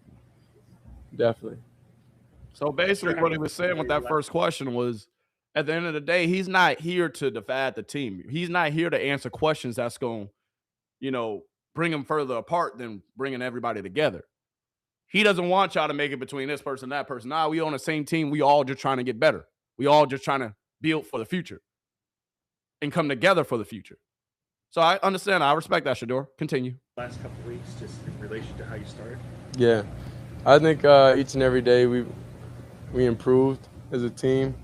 definitely. So basically what he was saying with that first question was, at the end of the day, he's not here to divide the team. He's not here to answer questions that's going to, bring them further apart than bringing everybody together. He doesn't want y'all to make it between this person and that person. Nah, we on the same team. We all just trying to get better. We all just trying to build for the future and come together for the future. So I understand. I respect that, Shedeur. Continue. Last couple of weeks, just in relation to how you started. Yeah, I think each and every day we improved as a team.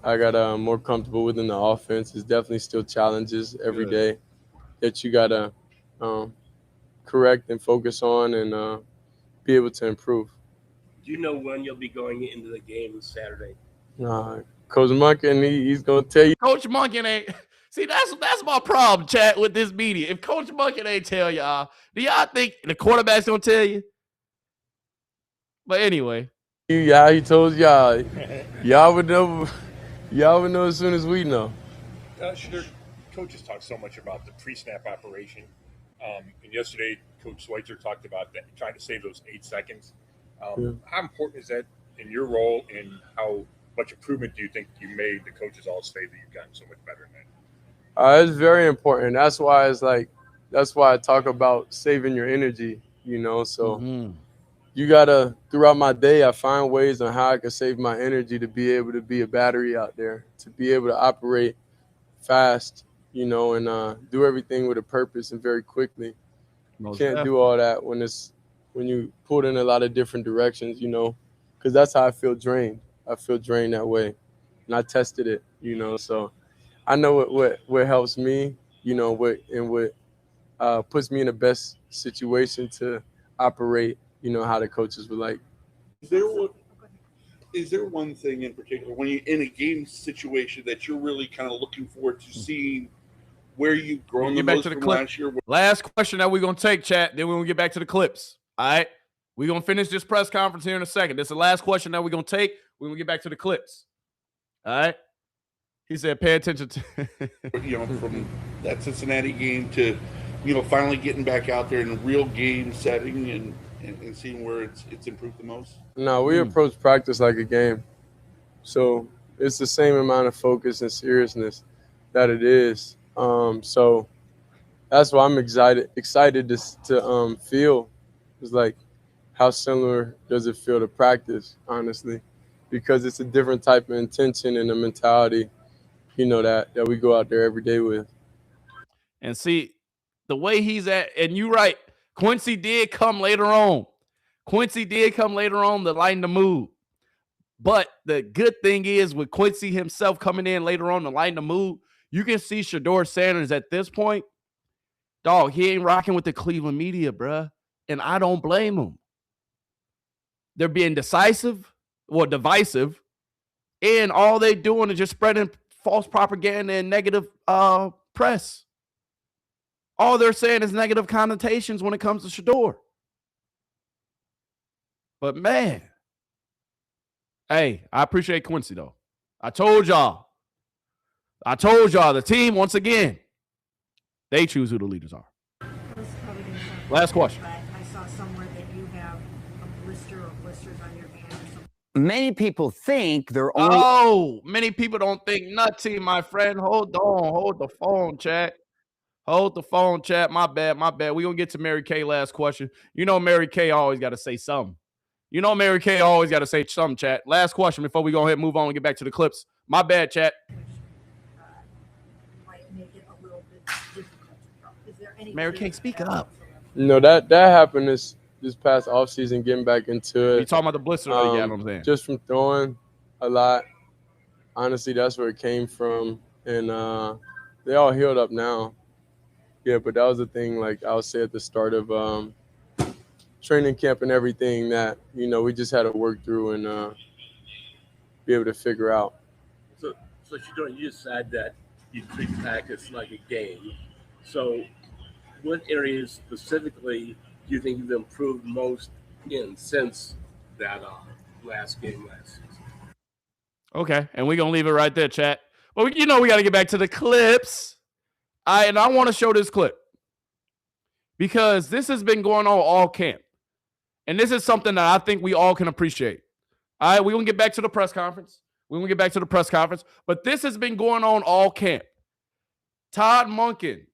I got more comfortable within the offense. There's definitely still challenges every day that you got to correct and focus on and be able to improve. Do you know when you'll be going into the game Saturday? Coach Monken, he's going to tell you. Coach Monken ain't. See, that's my problem, chat, with this media. If Coach Monken ain't tell y'all, do y'all think the quarterback's going to tell you? But anyway. Yeah, he told y'all. Y'all would know. Y'all would know as soon as we know. Shedeur, coaches talk so much about the pre-snap operation. And yesterday, Coach Schweitzer talked about that, trying to save those 8 seconds. How important is that in your role, and how much improvement do you think you made the coaches all say that you've gotten so much better in that? It's very important. That's why I talk about saving your energy, So you got to, throughout my day, I find ways on how I can save my energy to be able to be a battery out there, to be able to operate fast, and do everything with a purpose and very quickly. You can't do all that when you pulled in a lot of different directions, because that's how I feel drained. I feel drained that way. And I tested it, so I know what helps me, what puts me in the best situation to operate, how the coaches would like. Is there one thing in particular when you're in a game situation that you're really kind of looking forward to seeing where you've grown the most from last year? Last question that we're going to take, chat. Then we're going to get back to the clips. All right. We're going to finish this press conference here in a second. This is the last question that we're going to take. We're going to get back to the clips. All right. He said, pay attention to, from that Cincinnati game to, finally getting back out there in a real game setting and seeing where it's improved the most? No, we approach practice like a game. So it's the same amount of focus and seriousness that it is. So that's why I'm excited to feel. It's like, how similar does it feel to practice, honestly? Because it's a different type of intention and a mentality, that we go out there every day with. And see, the way he's at, and you're right, Quincy did come later on. To lighten the mood. But the good thing is, with Quincy himself coming in later on to lighten the mood, you can see Shedeur Sanders at this point. Dog, he ain't rocking with the Cleveland media, bruh. And I don't blame him. They're being divisive, and all they doing is just spreading false propaganda and negative press. All they're saying is negative connotations when it comes to Shedeur. But man, hey, I appreciate Quincy though. I told y'all the team, once again, they choose who the leaders are. Last question. I saw somewhere that you have a blister or blisters on your hand or something. Many people think they're only. Oh, many people don't think nothing, my friend. Hold on. Hold the phone, chat. Hold the phone, chat. My bad. We're going to get to Mary Kay last question. You know Mary Kay always got to say something. Chat. Last question before we go ahead and move on and get back to the clips. My bad, chat. Might make it a little bit difficult. Is there any Mary Kay, speak up. No, that happened this past offseason, getting back into it. You talking about the blister? Yeah, I'm saying. Just from throwing a lot. Honestly, that's where it came from. And they all healed up now. Yeah, but that was the thing, like I would say at the start of training camp and everything that, we just had to work through and be able to figure out. So Shedeur, you just said that you treat practice like a game. So what areas specifically do you think you've improved most in since that last game last season? Okay, and we're going to leave it right there, chat. But we got to get back to the clips. And I want to show this clip because this has been going on all camp. And this is something that I think we all can appreciate. All right, we're going to get back to the press conference. But this has been going on all camp. Todd Monken,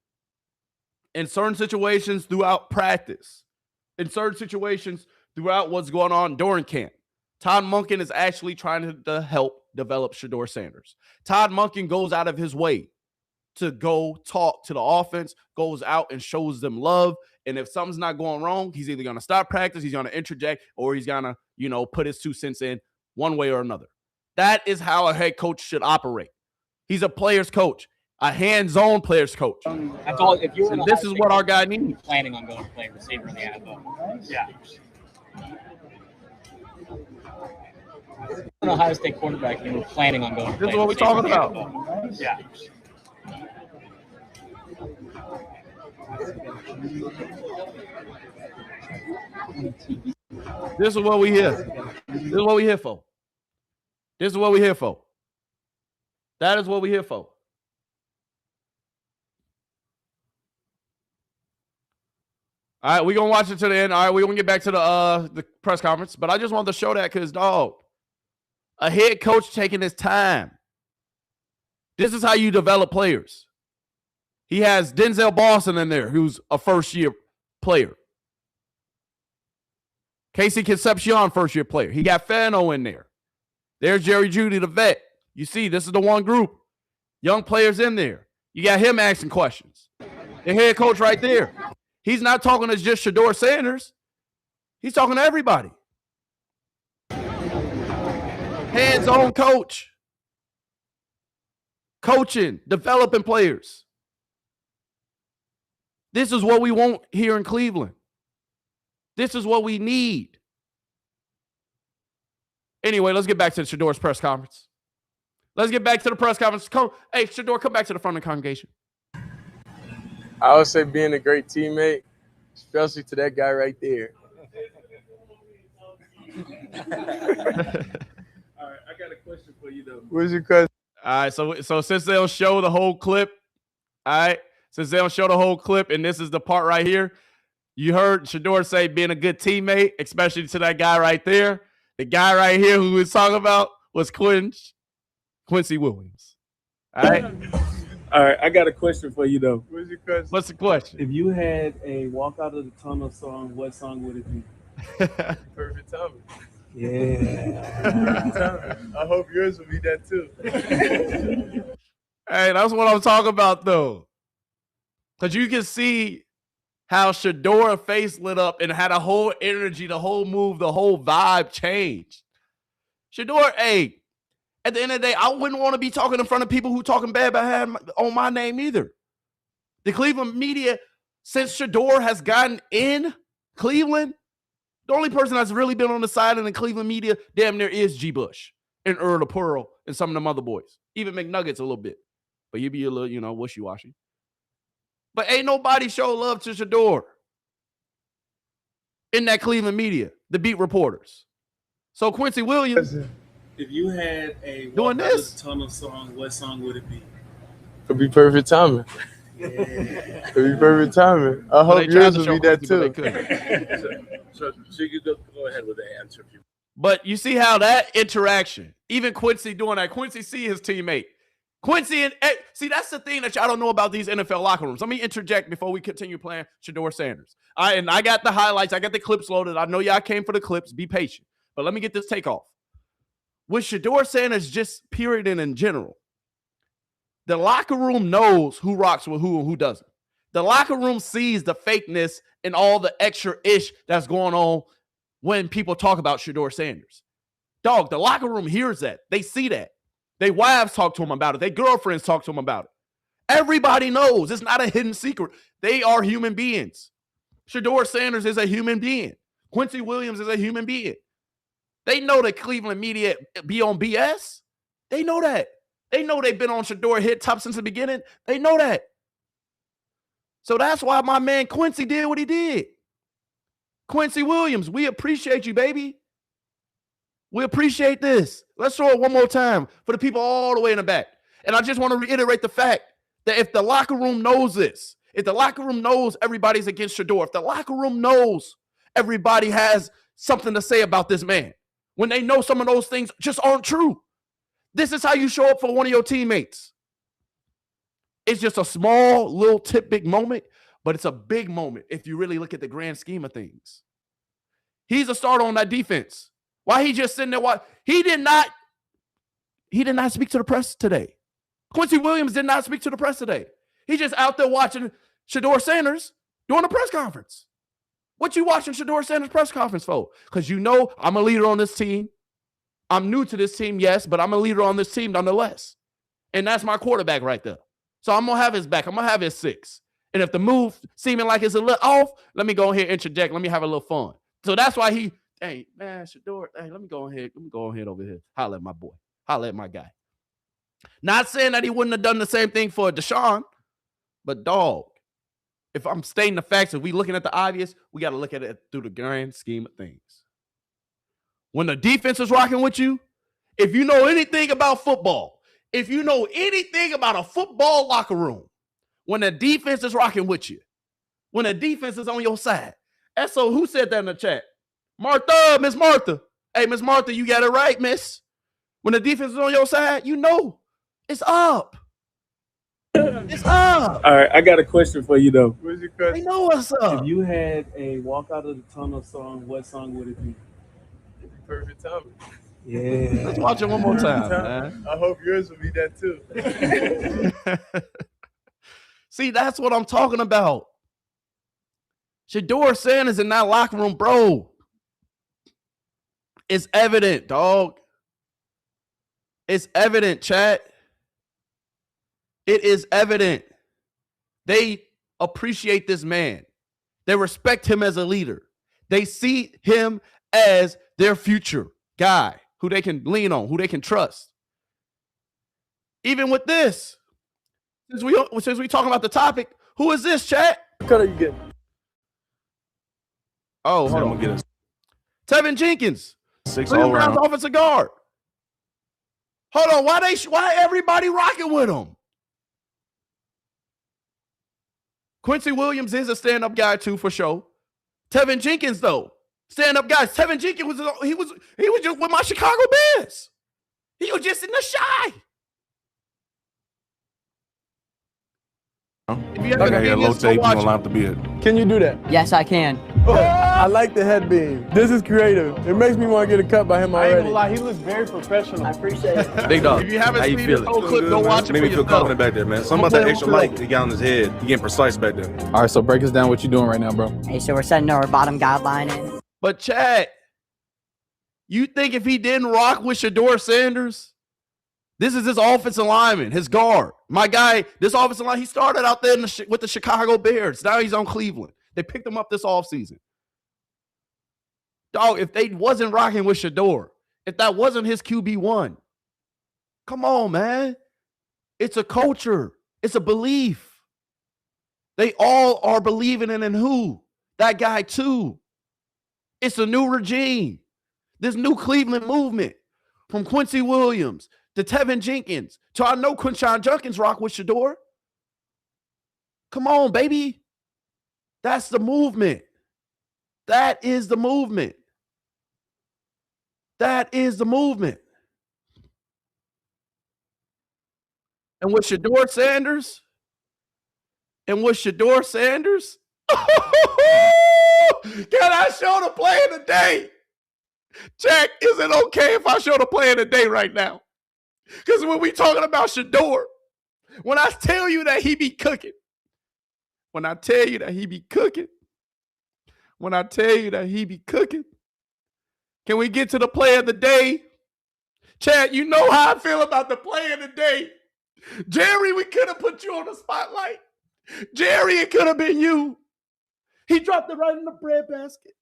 in certain situations throughout practice, in certain situations throughout what's going on during camp, Todd Monken is actually trying to help develop Shedeur Sanders. Todd Monken goes out of his way to go talk to the offense, goes out and shows them love. And if something's not going wrong, he's either going to stop practice, he's going to interject, or he's going to, put his 2 cents in one way or another. That is how a head coach should operate. He's a player's coach, a hands-on player's coach. That's all. If you were and this is what our guy needs. Planning on going to play receiver in the NFL. Yeah. An Ohio State quarterback, you were planning on going to play. This is what we're talking about. Yeah. This is what we here. This is what we here for. This is what we here for. That is what we here for. All right, we're going to watch it to the end. All right, we're going to get back to the press conference. But I just wanted to show that because, dog, a head coach taking his time. This is how you develop players. He has Denzel Boston in there, who's a first-year player. Casey Concepcion, first-year player. He got Fano in there. There's Jerry Jeudy, the vet. You see, this is the one group. Young players in there. You got him asking questions. The head coach right there. He's not talking to just Shedeur Sanders. He's talking to everybody. Hands-on coach. Coaching, developing players. This is what we want here in Cleveland. This is what we need. Anyway, let's get back to Shedeur's press conference. Let's get back to the press conference. Hey, Shedeur, come back to the front of the congregation. I would say being a great teammate, especially to that guy right there. All right, I got a question for you, though. What's your question? All right, so since they'll show the whole clip, and this is the part right here, you heard Shedeur say being a good teammate, especially to that guy right there. The guy right here who we was talking about was Quincy Williams. All right. All right, I got a question for you, though. What's your question? What's the question? If you had a walk out of the tunnel song, what song would it be? Perfect timing. Yeah. I hope yours will be that too. Hey, that's what I'm talking about, though. Because you can see how Shedeur face lit up and had a whole energy, the whole move, the whole vibe changed. Shedeur, hey, at the end of the day, I wouldn't want to be talking in front of people who talking bad on my name either. The Cleveland media, since Shedeur has gotten in Cleveland, the only person that's really been on the side of the Cleveland media damn near is G. Bush and Earl Pearl and some of them other boys. Even McNuggets a little bit. But you be a little, wishy-washy. But ain't nobody show love to Shedeur in that Cleveland media, the beat reporters. So Quincy Williams, If you had a doing walk out this? of the tunnel song, what song would it be? It'd be perfect timing. Yeah. It'd be perfect timing. I Well, hope they tried yours to would show be that Quincy, but too. they couldn't. So you go ahead with the answer. If you But you see how that interaction, even Quincy doing that, Quincy see his teammate. Quincy and see, that's the thing that y'all don't know about these NFL locker rooms. Let me interject before we continue playing Shedeur Sanders. I got the highlights, I got the clips loaded. I know y'all came for the clips. Be patient. But let me get this takeoff. With Shedeur Sanders, just period and in general, the locker room knows who rocks with who and who doesn't. The locker room sees the fakeness and all the extra ish that's going on when people talk about Shedeur Sanders. Dog, the locker room hears that. They see that. They wives talk to him about it. Their girlfriends talk to him about it. Everybody knows. It's not a hidden secret. They are human beings. Shedeur Sanders is a human being. Quincy Williams is a human being. They know the Cleveland media be on BS. They know that. They know they've been on Shedeur hit top since the beginning. They know that. So that's why my man Quincy did what he did. Quincy Williams, we appreciate you, baby. We appreciate this. Let's throw it one more time for the people all the way in the back. And I just want to reiterate the fact that if the locker room knows this, if the locker room knows everybody's against Shedeur, if the locker room knows everybody has something to say about this man, when they know some of those things just aren't true, this is how you show up for one of your teammates. It's just a small little big moment, but it's a big moment if you really look at the grand scheme of things. He's a starter on that defense. Why he just sitting there? Why he did not speak to the press today. Quincy Williams did not speak to the press today. He's just out there watching Shedeur Sanders doing a press conference. What you watching Shedeur Sanders press conference for? Because you know I'm a leader on this team. I'm new to this team, yes, but I'm a leader on this team nonetheless. And that's my quarterback right there. So I'm going to have his back. I'm going to have his 6. And if the move seeming like it's a little off, let me go ahead and interject. Let me have a little fun. So that's why hey, man, Shedeur, hey, let me go ahead over here. Holla at my boy. Holla at my guy. Not saying that he wouldn't have done the same thing for Deshaun, but dog, if I'm stating the facts, if we looking at the obvious, we got to look at it through the grand scheme of things. When the defense is rocking with you, if you know anything about football, if you know anything about a football locker room, when the defense is rocking with you, when the defense is on your side. So who said that in the chat? Martha, Miss Martha. Hey, Miss Martha, you got it right, miss. When the defense is on your side, you know it's up. It's up. All right, I got a question for you though. What's your question? They know what's up. If you had a walk out of the tunnel song, what song would it be? Perfect timing. Yeah. Let's watch it one more time, man. I hope yours would be that too. See, that's what I'm talking about. Shedeur Sanders in that locker room, bro. It's evident, dog. It's evident, chat. It is evident. They appreciate this man. They respect him as a leader. They see him as their future guy who they can lean on, who they can trust. Even with this, since we talking about the topic, who is this, chat? What color you get? Oh, hold on. Get Tevin Jenkins, 6 all-round offensive guard. Hold on, why everybody rocking with him? Quincy Williams is a stand-up guy too, for sure. Tevin Jenkins, though, stand-up guy. Tevin Jenkins was just with my Chicago Bears. He was just in the shy. If you have a low tape, you gonna line up the beard. Can you do that? Yes, I can. I like the head beam. This is creative. It makes me want to get a cut by him I ain't already. gonna lie, he looks very professional. I appreciate it. Big dog. If you haven't seen this whole clip, go watch it. Made me feel confident back there, man. Something about that extra light he got on his head. He getting precise back there. All right, so break us down what you're doing right now, bro. Hey, so we're setting our bottom guideline in. But Chad, you think if he didn't rock with Shedeur Sanders, this is his offensive lineman, his guard. My guy, this offensive line, he started out there with the Chicago Bears. Now he's on Cleveland. They picked him up this offseason. Dog, if they wasn't rocking with Shedeur, if that wasn't his QB1, come on, man. It's a culture. It's a belief. They all are believing in who? That guy too. It's a new regime. This new Cleveland movement from Quincy Williams to Tevin Jenkins to I know Quinshon Judkins rock with Shedeur. Come on, baby. That's the movement. That is the movement. That is the movement. And with Shedeur Sanders, can I show the play of the day? Jack, is it okay if I show the play of the day right now? Because when we talking about Shedeur, when I tell you that he be cooking, can we get to the play of the day? Chad, you know how I feel about the play of the day. Jerry, we could have put you on the spotlight. Jerry, it could have been you. He dropped it right in the breadbasket.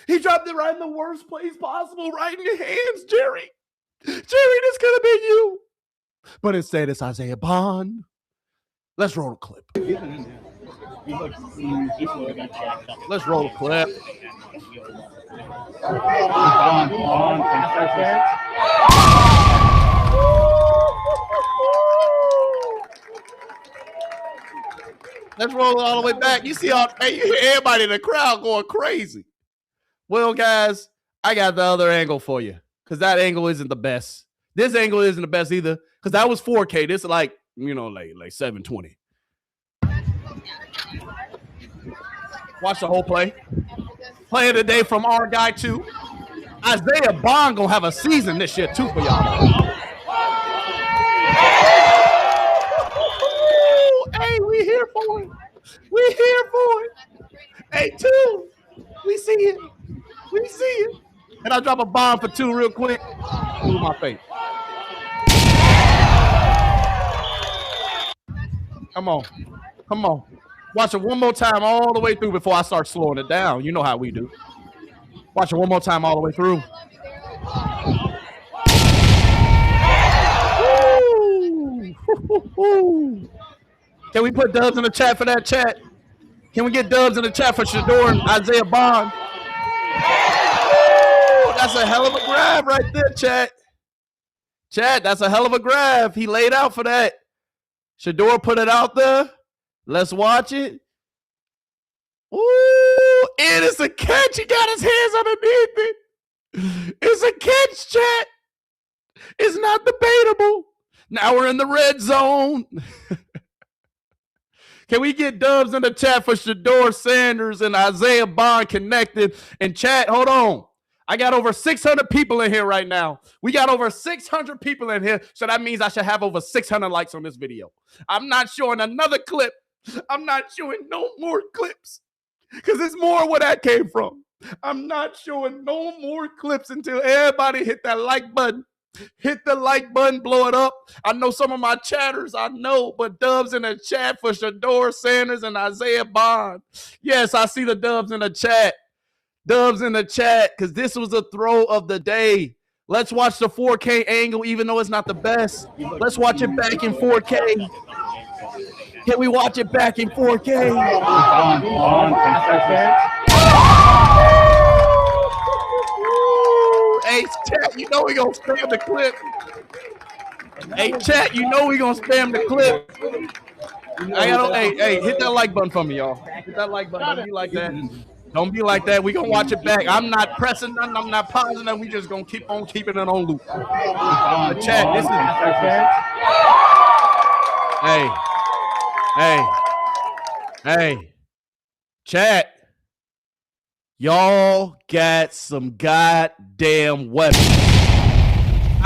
He dropped it right in the worst place possible, right in your hands, Jerry. Jerry, this could have been you. But instead, it's Isaiah Bond. Let's roll the clip. Let's roll the clip. Let's roll it all the way back. You see you hear everybody in the crowd going crazy. Well, guys, I got the other angle for you because that angle isn't the best. This angle isn't the best either because that was 4K. This is like 720. Watch the whole play. Play of the day from our guy too. Isaiah Bond gonna have a season this year too for y'all. Hey, we here for it. Hey, 2. We see it. And I drop a bomb for 2 real quick. Move my face. Come on. Watch it one more time all the way through before I start slowing it down. You know how we do. Watch it one more time all the way through. Woo. Can we put dubs in the chat for that chat? Can we get dubs in the chat for Shedeur and Isaiah Bond? Woo, that's a hell of a grab right there, chat. Chat, that's a hell of a grab. He laid out for that. Shedeur put it out there. Let's watch it. Ooh, and it's a catch. He got his hands underneath it. It's a catch, chat. It's not debatable. Now we're in the red zone. Can we get dubs in the chat for Shedeur Sanders and Isaiah Bond connected? And chat, hold on. I got over 600 people in here right now. We got over 600 people in here, so that means I should have over 600 likes on this video. I'm not showing another clip. I'm not showing no more clips because it's more where that came from. I'm not showing no more clips until everybody hit that like button. Hit the like button, blow it up. I know some of my chatters, but dubs in the chat for Shedeur Sanders and Isaiah Bond. Yes, I see the dubs in the chat. Dubs in the chat, because this was a throw of the day. Let's watch the 4K angle, even though it's not the best. Let's watch it back in 4K. Can we watch it back in 4K? Hey, chat, you know we gonna spam the clip. Hey, chat, you know we gonna spam the clip. Hey, hit that like button for me, y'all. Hit that like button. Don't be like that. Don't be like that. We gonna watch it back. I'm not pressing nothing. I'm not pausing nothing. We just gonna keep on keeping it on loop. The chat, this is. Hey, chat. Y'all got some goddamn weapons.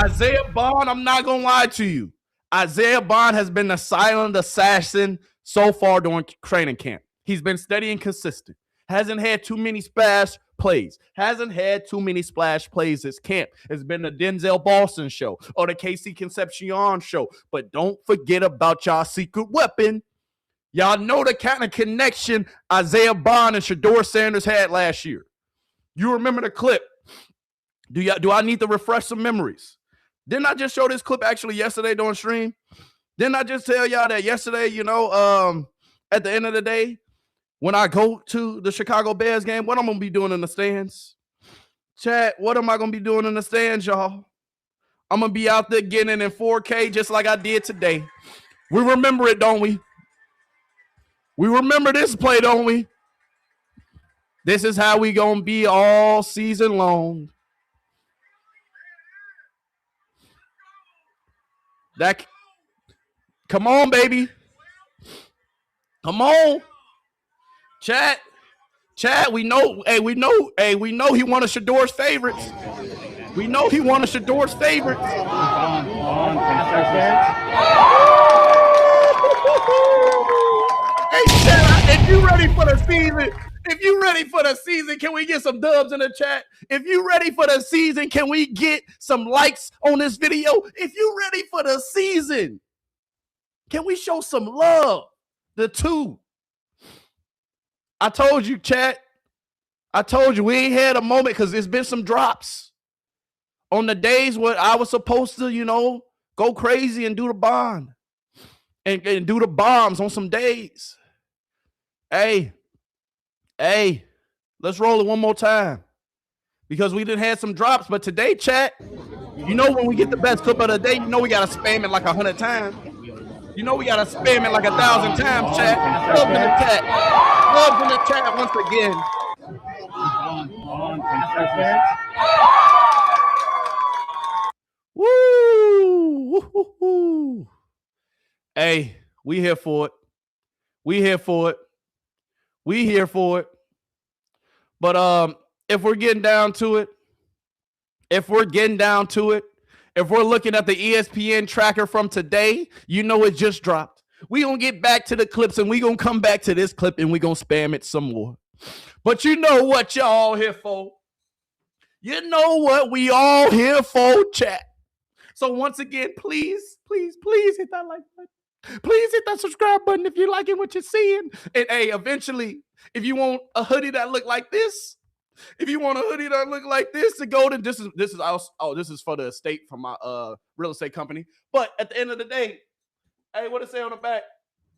Isaiah Bond, I'm not going to lie to you. Isaiah Bond has been a silent assassin so far during training camp. He's been steady and consistent. Hasn't had too many splash plays. This camp. It's been the Denzel Boston show or the KC Concepcion show. But don't forget about y'all secret weapon. Y'all know the kind of connection Isaiah Bond and Shedeur Sanders had last year. You remember the clip. Do I need to refresh some memories? Didn't I just show this clip actually yesterday during stream? Didn't I just tell y'all that yesterday, at the end of the day, when I go to the Chicago Bears game, what I'm going to be doing in the stands? Chat, what am I going to be doing in the stands, y'all? I'm going to be out there getting it in 4K just like I did today. We remember it, don't we? We remember this play, don't we? This is how we going to be all season long. Come on, baby. Come on. Chat, we know he one of Shedeur's favorites. We know he one of Shedeur's favorites. Hey, chat, if you ready for the season, can we get some dubs in the chat? If you ready for the season, can we get some likes on this video? If you ready for the season, can we show some love? The two. I told you, chat. I told you we ain't had a moment because there's been some drops on the days where I was supposed to, go crazy and do the bond and do the bombs on some days. Hey, let's roll it one more time because we didn't have some drops. But today, chat, when we get the best clip of the day, we got to spam it like 100 times. We got to spam it like 1,000 times, chat. Love in the chat. Love in the chat once again. Woo! Hey, we here for it. We here for it. But if we're getting down to it, if we're looking at the ESPN tracker from today, it just dropped. We gonna get back to the clips and we gonna come back to this clip and we gonna spam it some more. But you know what y'all here for? You know what we all here for, chat. So once again, please hit that like button. Please hit that subscribe button if you're liking what you're seeing. And hey, eventually, if you want a hoodie that look like this, to go to this is for the estate from my real estate company. But at the end of the day, hey, what it say on the back?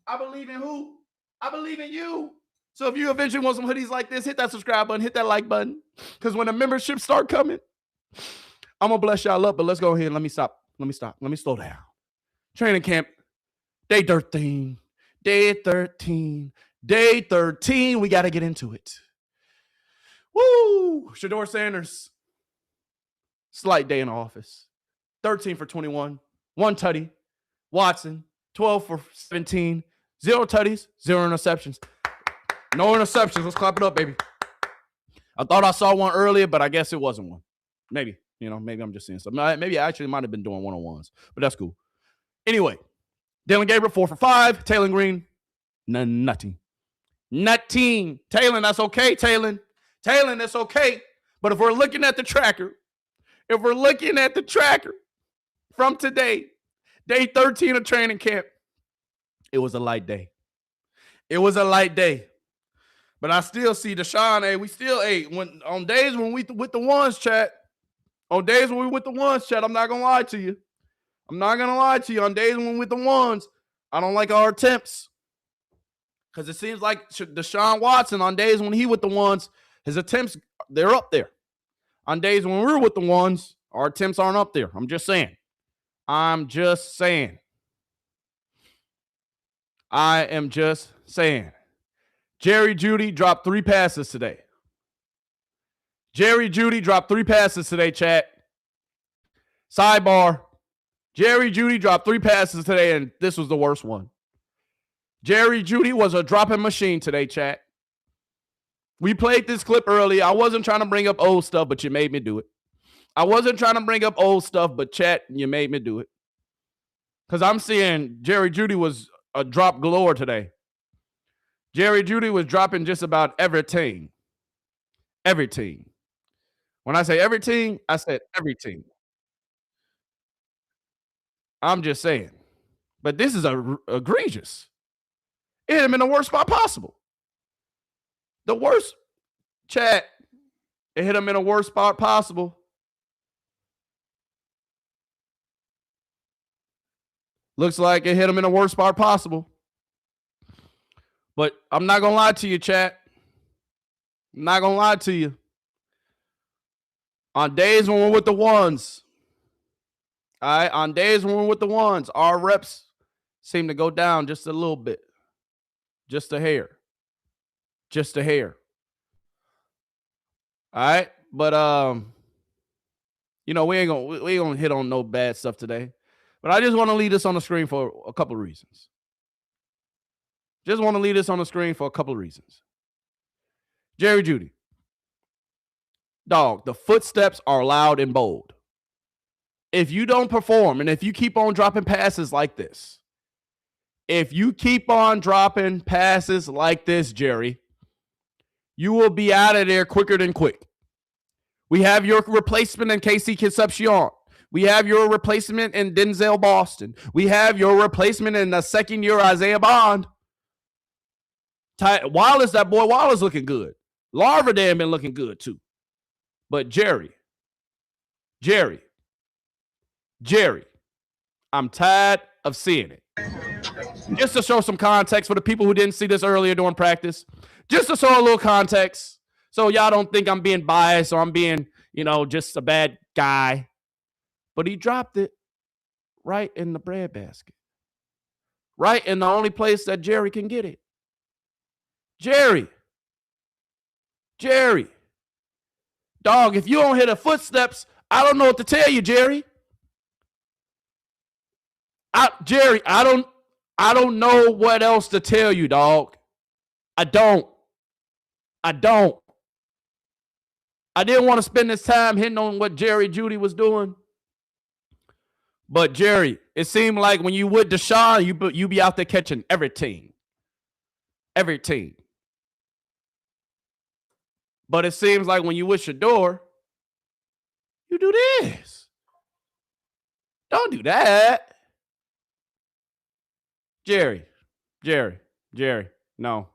I believe in who? I believe in you. So if you eventually want some hoodies like this, hit that subscribe button, hit that like button. Because when the memberships start coming, I'm gonna bless y'all up. But let's go ahead and let me stop. Let me slow down. Training camp, day 13. We got to get into it. Woo! Shedeur Sanders, slight day in the office. 13 for 21, 1 tutty. Watson, 12 for 17, 0 tutties, 0 interceptions. No interceptions. Let's clap it up, baby. I thought I saw one earlier, but I guess it wasn't one. Maybe, maybe I'm just seeing something. Maybe I actually might have been doing one-on-ones, but that's cool. Anyway, Dillon Gabriel, 4 for 5. Taylor Green, nothing. Taylor, that's okay, Taylor, that's okay. But if we're looking at the tracker, from today, day 13 of training camp, it was a light day. But I still see Deshaun, when on days when we with the ones, chat, I'm not going to lie to you. On days when we're with the ones, I don't like our attempts. Because it seems like Deshaun Watson, on days when he with the ones, his attempts, they're up there. On days when we're with the ones, our attempts aren't up there. I'm just saying. I am just saying. Jerry Jeudy dropped 3 passes today. Chat. Sidebar. Jerry Jeudy dropped 3 passes today, and this was the worst one. Jerry Jeudy was a dropping machine today, chat. We played this clip earlier. I wasn't trying to bring up old stuff, but you made me do it. Chat, you made me do it. Because I'm seeing Jerry Jeudy was a drop galore today. Jerry Jeudy was dropping just about everything. Everything. When I say everything, I said everything. I'm just saying. But this is egregious. It hit him in the worst spot possible. The worst, chat. It hit him in the worst spot possible. Looks like it hit him in the worst spot possible. But I'm not going to lie to you, chat. I'm not going to lie to you. On days when we're with the ones, all right, on days when we're with the ones, our reps seem to go down just a little bit. Just a hair. Just a hair. All right. But you know, we ain't gonna hit on no bad stuff today. But I just want to leave this on the screen for a couple of reasons. Just want to leave this on the screen for a couple of reasons. Jerry Jeudy. Dog, the footsteps are loud and bold. If you don't perform and if you keep on dropping passes like this, Jerry, you will be out of there quicker than quick. We have your replacement in Casey Concepcion. We have your replacement in Denzel Boston. We have your replacement in the second year Isaiah Bond. Wallace, that boy Wallace looking good. Larverdale been looking good too. But Jerry, I'm tired of seeing it. Just to show some context for the people who didn't see this earlier during practice, just to show a little context so y'all don't think I'm being biased or I'm being, you know, just a bad guy. But he dropped it right in the breadbasket. Right in the only place that Jerry can get it. Jerry. Dog, if you don't hear the footsteps, I don't know what to tell you, Jerry. Jerry, I don't know what else to tell you, dog. I don't. I didn't want to spend this time hitting on what Jerry Jeudy was doing. But Jerry, it seemed like when you with Deshaun, you be out there catching every team. Every team. But it seems like when you with Shedeur, you do this. Don't do that. Jerry, no,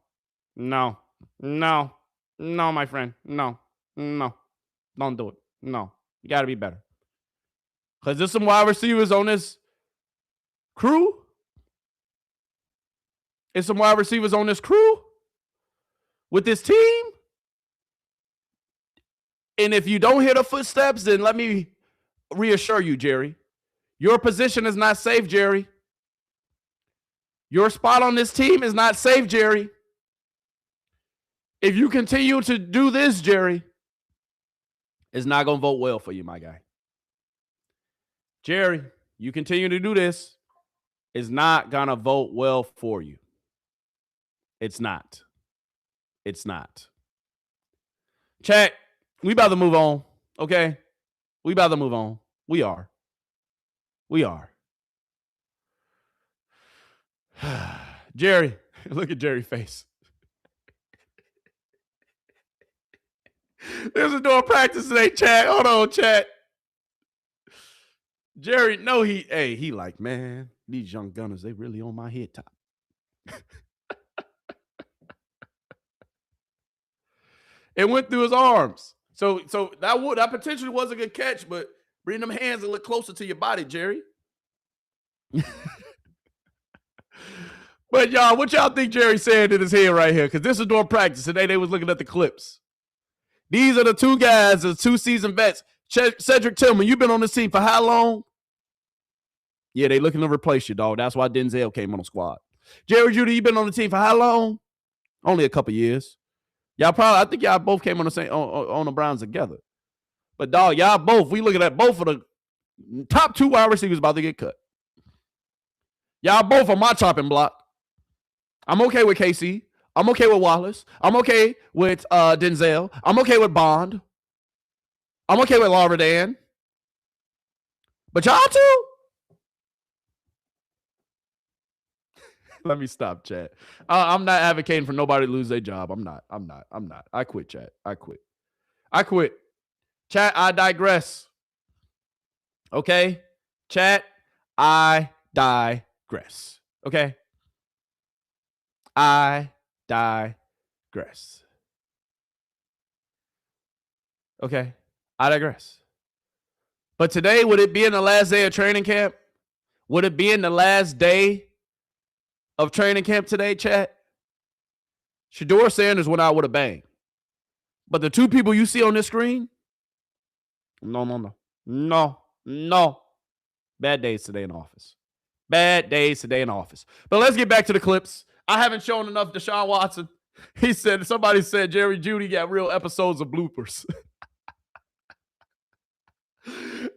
my friend, no, don't do it. No, you got to be better. Because there's some wide receivers on this crew. There's some wide receivers on this crew with this team. And if you don't hear the footsteps, then let me reassure you, Jerry, your position is not safe, Jerry. Your spot on this team is not safe, Jerry. If you continue to do this, Jerry, it's not going to vote well for you, my guy. Jerry, you continue to do this, it's not going to vote well for you. It's not. Chat, we about to move on, okay? We about to move on. We are. Jerry, look at Jerry's face. There's a door practice today, chat. Hold on, chat. Jerry, no, he like, man, these young gunners, they really on my head top. It went through his arms. So that potentially was a good catch, but bring them hands a little closer to your body, Jerry. But y'all, what y'all think Jerry said in his head right here? Because this is during practice. Today they was looking at the clips. These are the two guys, the two seasoned vets. Cedric Tillman, you've been on this team for how long? Yeah, they looking to replace you, dog. That's why Denzel came on the squad. Jerry Jeudy, you've been on the team for how long? Only a couple years. I think y'all both came on the same on the Browns together. But dog, y'all both, we looking at both of the top two wide receivers about to get cut. Y'all both on my chopping block. I'm okay with KC. I'm okay with Wallace. I'm okay with Denzel. I'm okay with Bond. I'm okay with Larverdale. But y'all too? Let me stop, chat. I'm not advocating for nobody to lose their job. I'm not. I quit, chat. I quit. Chat, I digress. Okay? Chat, I digress. Okay? I digress. Okay? I digress. But today, would it be in the last day of training camp? Would it be in the last day of training camp today, chat? Shedeur Sanders went out with a bang. But the two people you see on this screen, no. Bad days today in office. Bad days today in office. But let's get back to the clips. I haven't shown enough Deshaun Watson. Somebody said Jerry Jeudy got real episodes of bloopers.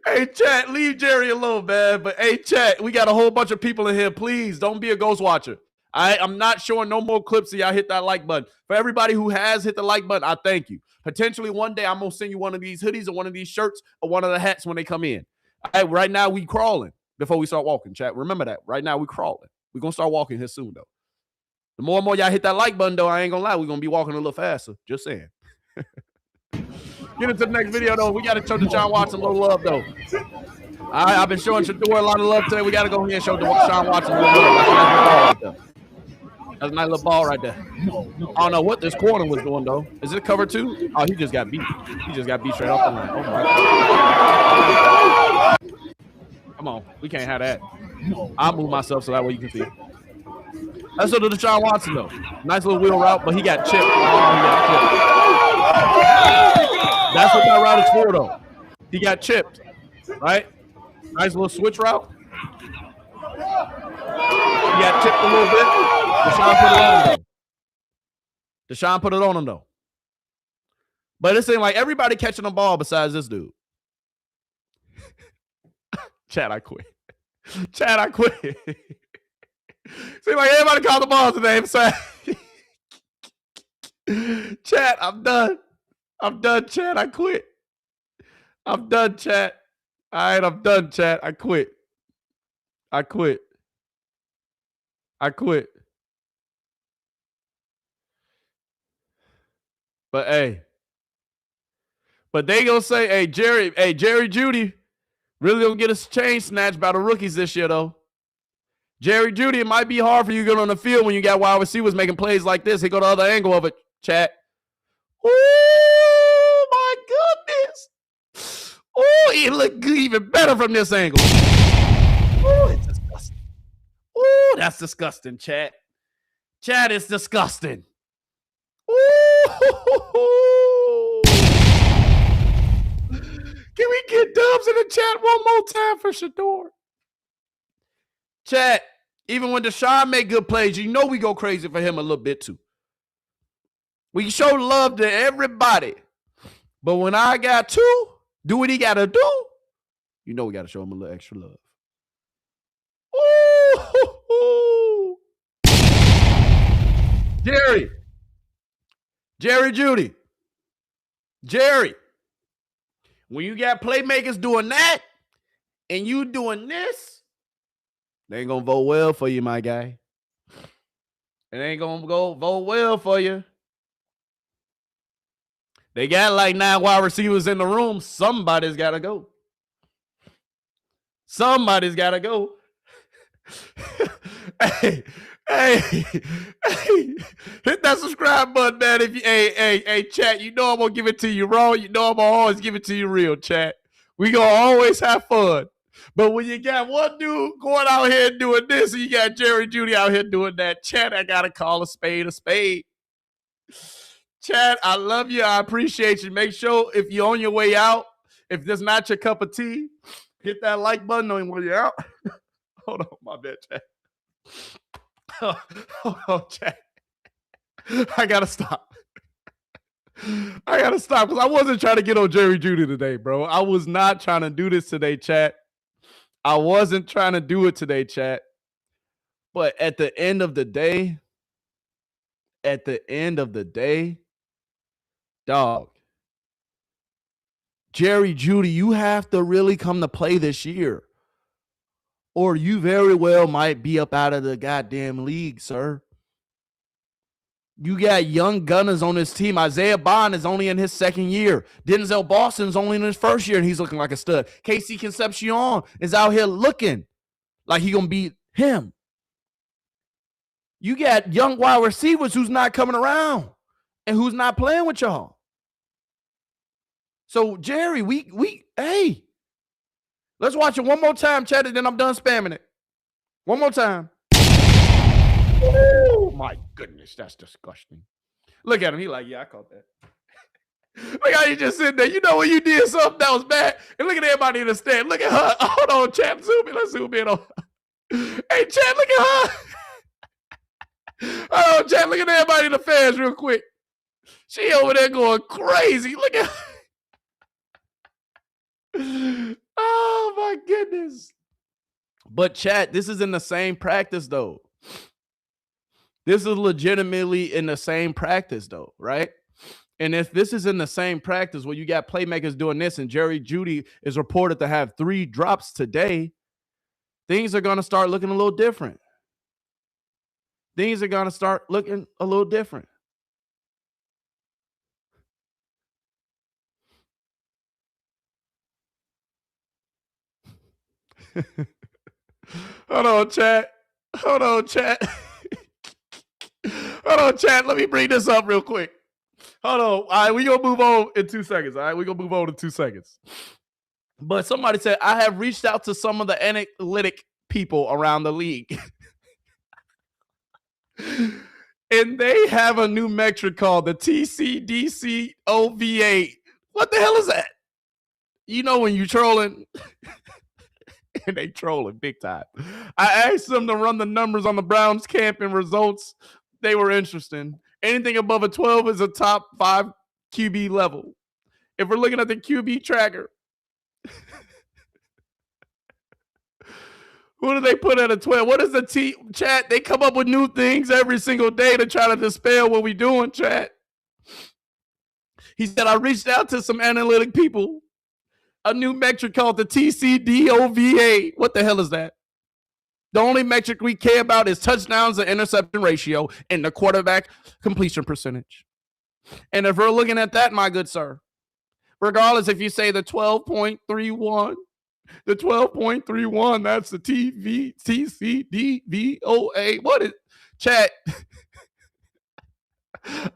Hey, chat, leave Jerry alone, man. But hey, chat, we got a whole bunch of people in here. Please don't be a ghost watcher. I'm not showing no more clips of y'all hit that like button. For everybody who has hit the like button, I thank you. Potentially one day I'm going to send you one of these hoodies or one of these shirts or one of the hats when they come in. All right, right now we crawling before we start walking, chat. Remember that. Right now we crawling. We're going to start walking here soon, though. The more and more y'all hit that like button, though, I ain't going to lie. We're going to be walking a little faster. Just saying. Get into the next video, though. We got to show Deshaun Watson a little love, though. All right, I've been showing Shedeur a lot of love today. We got to go here and show Deshaun Watson a little love. That's a nice little ball right there. I don't know what this corner was doing, though. Is it cover 2? Oh, he just got beat. He just got beat straight off the line. Oh, my God. Come on. We can't have that. I'll move myself so that way you can see. Let's go to Deshaun Watson, though. Nice little wheel route, but he got chipped. Oh, he got chipped. That's what that route is for, though. He got chipped, right? Nice little switch route. He got chipped a little bit. Deshaun put it on him, though. But it seemed like everybody catching the ball besides this dude. Chad, I quit. Chad, I quit. Seems like everybody caught the ball today besides. Chad, I'm done. I'm done, Chad. I quit. I'm done, Chad. All right, I'm done, Chad. I quit. I quit. I quit. But hey, but they gonna say, hey, Jerry Jeudy really gonna get his chain snatched by the rookies this year, though. Jerry Jeudy, it might be hard for you to get on the field when you got wide receivers making plays like this. Here go the other angle of it, chat. Oh my goodness! Oh, he looked even better from this angle. Oh, it's disgusting. Oh, that's disgusting, chat. Chat is disgusting. Ooh. Can we get Dubs in the chat one more time for Shedeur? Chat, even when Deshaun make good plays, you know we go crazy for him a little bit too. We show love to everybody. But when I got to do what he got to do, you know we got to show him a little extra love. Ooh. Jerry Jeudy. Jerry. When you got playmakers doing that and you doing this, they ain't going to vote well for you, my guy. It ain't going to go vote well for you. They got like 9 wide receivers in the room. Somebody's got to go. Somebody's got to go. Hey, hit that subscribe button, man. If you, hey, chat, you know I'm going to give it to you raw. You know I'm going to always give it to you real, chat. We going to always have fun. But when you got one dude going out here and doing this, and you got Jerry Jeudy out here doing that, chat, I got to call a spade a spade. Chat, I love you. I appreciate you. Make sure if you're on your way out, if this not your cup of tea, hit that like button on when you're out. Hold on, my bad, chat. Hold on, chat. I got to stop. I got to stop because I wasn't trying to get on Jerry Jeudy today, bro. I was not trying to do this today, chat. I wasn't trying to do it today, chat. But at the end of the day, dog, Jerry Jeudy, you have to really come to play this year. Or you very well might be up out of the goddamn league, sir. You got young gunners on this team. Isaiah Bond is only in his 2nd year. Denzel Boston's only in his 1st year, and he's looking like a stud. Casey Concepcion is out here looking like he's going to beat him. You got young wide receivers who's not coming around and who's not playing with y'all. So, Jerry, hey, let's watch it one more time, chat, and then I'm done spamming it. One more time. Oh, my goodness, that's disgusting. Look at him. He like, yeah, I caught that. Look how you just sitting there. You know when you did something that was bad. And look at everybody in the stand. Look at her. Hold on, chat. Zoom in. Let's zoom in on. Hey, chat, look at her. Oh, chat, look at everybody in the fans real quick. She over there going crazy. Look at her. Oh, my goodness. But chat, this is in the same practice, though. This is legitimately in the same practice, though, right? And if this is in the same practice where you got playmakers doing this and Jerry Jeudy is reported to have 3 drops today, things are going to start looking a little different. Things are going to start looking a little different. Hold on, chat. Hold on, chat. Hold on, chat. Let me bring this up real quick. Hold on. All right, we're going to move on in 2 seconds. All right, we're going to move on in 2 seconds. But somebody said, I have reached out to some of the analytic people around the league. And they have a new metric called the TCDCOVA. What the hell is that? You know when you're trolling, and they trolling big time. I asked them to run the numbers on the Browns camp and results. They were interesting. Anything above a 12 is a top 5 QB level. If we're looking at the QB tracker, who do they put at a 12? What is the chat? They come up with new things every single day to try to dispel what we doing, chat. He said, I reached out to some analytic people. A new metric called the TCDOVA. What the hell is that? The only metric we care about is touchdowns to interception ratio and the quarterback completion percentage. And if we're looking at that, my good sir, regardless if you say the 12.31, the 12.31, that's the TCDVOA. What is chat?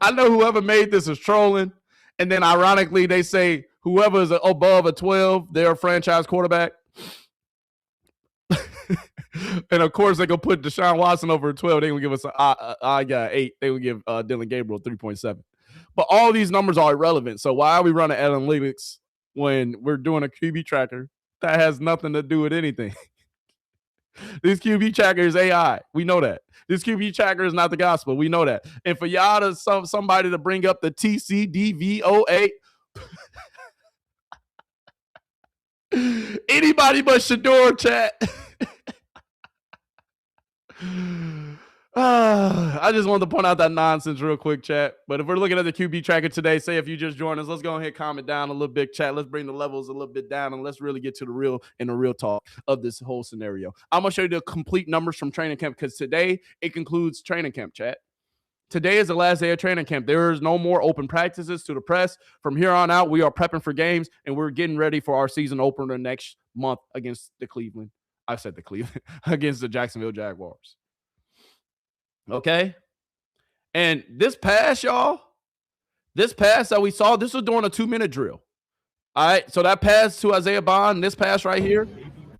I know whoever made this is trolling. And then ironically, they say whoever is above a 12, they're a franchise quarterback. And of course, they gonna put Deshaun Watson over a 12. They gonna give us I got 8. They will give Dillon Gabriel 3.7. But all these numbers are irrelevant. So why are we running analytics when we're doing a QB tracker that has nothing to do with anything? This QB tracker is AI. We know that. This QB tracker is not the gospel. We know that. And for y'all to somebody to bring up the TCDVOA, anybody but Shedeur, chat. I just wanted to point out that nonsense real quick, chat. But if we're looking at the QB tracker today, say if you just joined us, let's go ahead and comment down a little bit, chat. Let's bring the levels a little bit down and let's really get to the real talk of this whole scenario. I'm going to show you the complete numbers from training camp because today it concludes training camp, chat. Today is the last day of training camp. There is no more open practices to the press. From here on out, we are prepping for games and we're getting ready for our season opener next month against the Cleveland. I said the Cleveland against the Jacksonville Jaguars. Okay. And this pass, y'all, this pass that we saw, this was during a 2-minute drill. All right. So that pass to Isaiah Bond, this pass right here,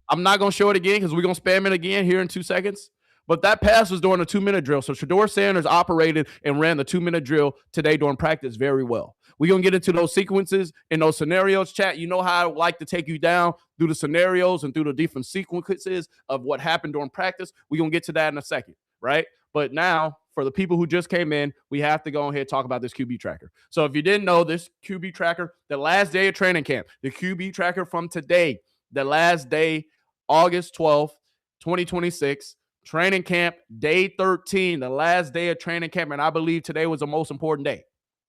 I'm not going to show it again because we're going to spam it again here in 2 seconds. But that pass was during a 2-minute drill. So Shedeur Sanders operated and ran the 2-minute drill today during practice very well. We're going to get into those sequences and those scenarios, chat. You know how I like to take you down through the scenarios and through the different sequences of what happened during practice. We're going to get to that in a second, right? But now, for the people who just came in, we have to go ahead and talk about this QB tracker. So if you didn't know, this QB tracker, the last day of training camp, the QB tracker from today, the last day, August 12th, 2026, training camp, day 13, the last day of training camp, and I believe today was the most important day.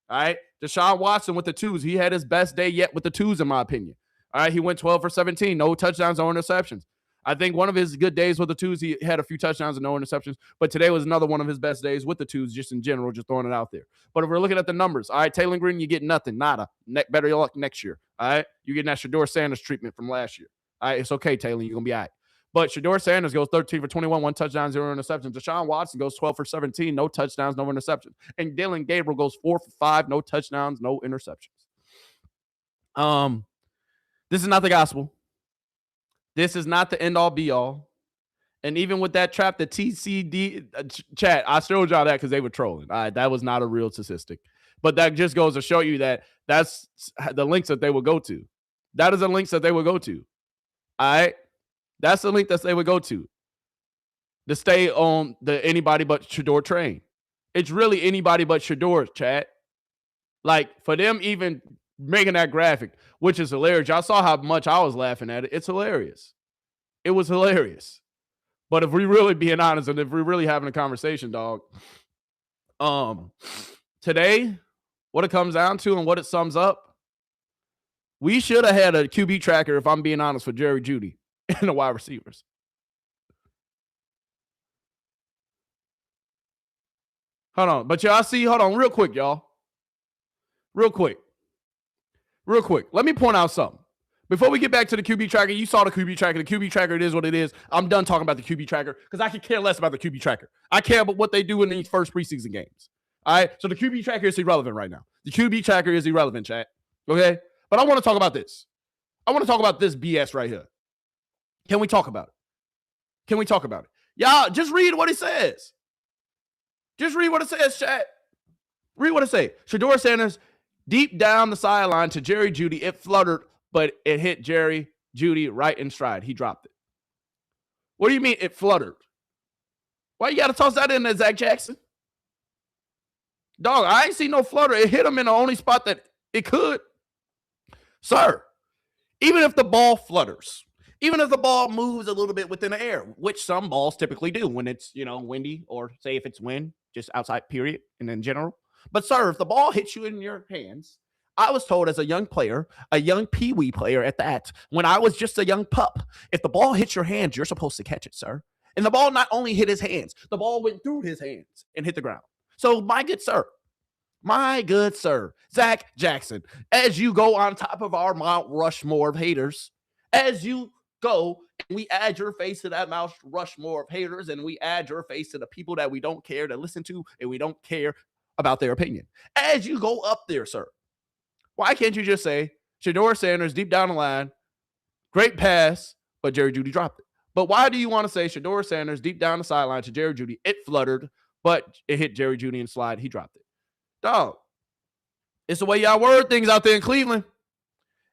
All right? Deshaun Watson with the 2s. He had his best day yet with the 2s, in my opinion. All right? He went 12 for 17, no touchdowns, no interceptions. I think one of his good days with the 2s, he had a few touchdowns and no interceptions, but today was another one of his best days with the 2s, just in general, just throwing it out there. But if we're looking at the numbers, all right, Taylor Green, you get nothing, nada. Better luck next year, all right? You're getting that Shedeur Sanders treatment from last year. All right, it's okay, Taylor, you're going to be all right. But Shedeur Sanders goes 13 for 21, 1 touchdown, 0 interceptions. Deshaun Watson goes 12 for 17, no touchdowns, no interceptions. And Dillon Gabriel goes 4 for 5, no touchdowns, no interceptions. This is not the gospel. This is not the end-all, be-all. And even with that trap, the TCD chat, I showed y'all that because they were trolling. All right, that was not a real statistic. But that just goes to show you that that's the links that they would go to. That is the links that they would go to. All right? That's the link that they would go to stay on the anybody but Shedeur train. It's really anybody but Shedeur, chat. Like, for them even making that graphic, which is hilarious. Y'all saw how much I was laughing at it. It's hilarious. It was hilarious. But if we really being honest and if we're really having a conversation, dog, today, what it comes down to and what it sums up, we should have had a QB tracker, if I'm being honest, for Jerry Jeudy and the wide receivers. Hold on. But y'all see, hold on real quick, y'all. Real quick. Let me point out something. Before we get back to the QB tracker, you saw the QB tracker. The QB tracker, it is what it is. I'm done talking about the QB tracker because I could care less about the QB tracker. I care about what they do in these first preseason games. All right? So the QB tracker is irrelevant right now. The QB tracker is irrelevant, chat. Okay? But I want to talk about this. I want to talk about this BS right here. Can we talk about it? Y'all, just read what it says. Just read what it says, chat. Read what it says. Shedeur Sanders, deep down the sideline to Jerry Jeudy. It fluttered, but it hit Jerry Jeudy right in stride. He dropped it. What do you mean it fluttered? Why you got to toss that in there, Zach Jackson? Dog, I ain't see no flutter. It hit him in the only spot that it could. Sir, even if the ball flutters, even if the ball moves a little bit within the air, which some balls typically do when it's, windy, or say if it's wind, just outside, period, and in general. But sir, if the ball hits you in your hands, I was told as a young player, a young peewee player at that, when I was just a young pup, if the ball hits your hands, you're supposed to catch it, sir. And the ball not only hit his hands, the ball went through his hands and hit the ground. So my good sir, Zach Jackson, as you go on top of our Mount Rushmore of haters, as you go, we add your face to that Mount Rushmore of haters, and we add your face to the people that we don't care to listen to, and we don't care about their opinion. As you go up there, sir, why can't you just say, Shedeur Sanders, deep down the line, great pass, but Jerry Jeudy dropped it? But why do you want to say Shedeur Sanders, deep down the sideline to Jerry Jeudy, it fluttered, but it hit Jerry Jeudy and slide, he dropped it? Dog, it's the way y'all word things out there in Cleveland.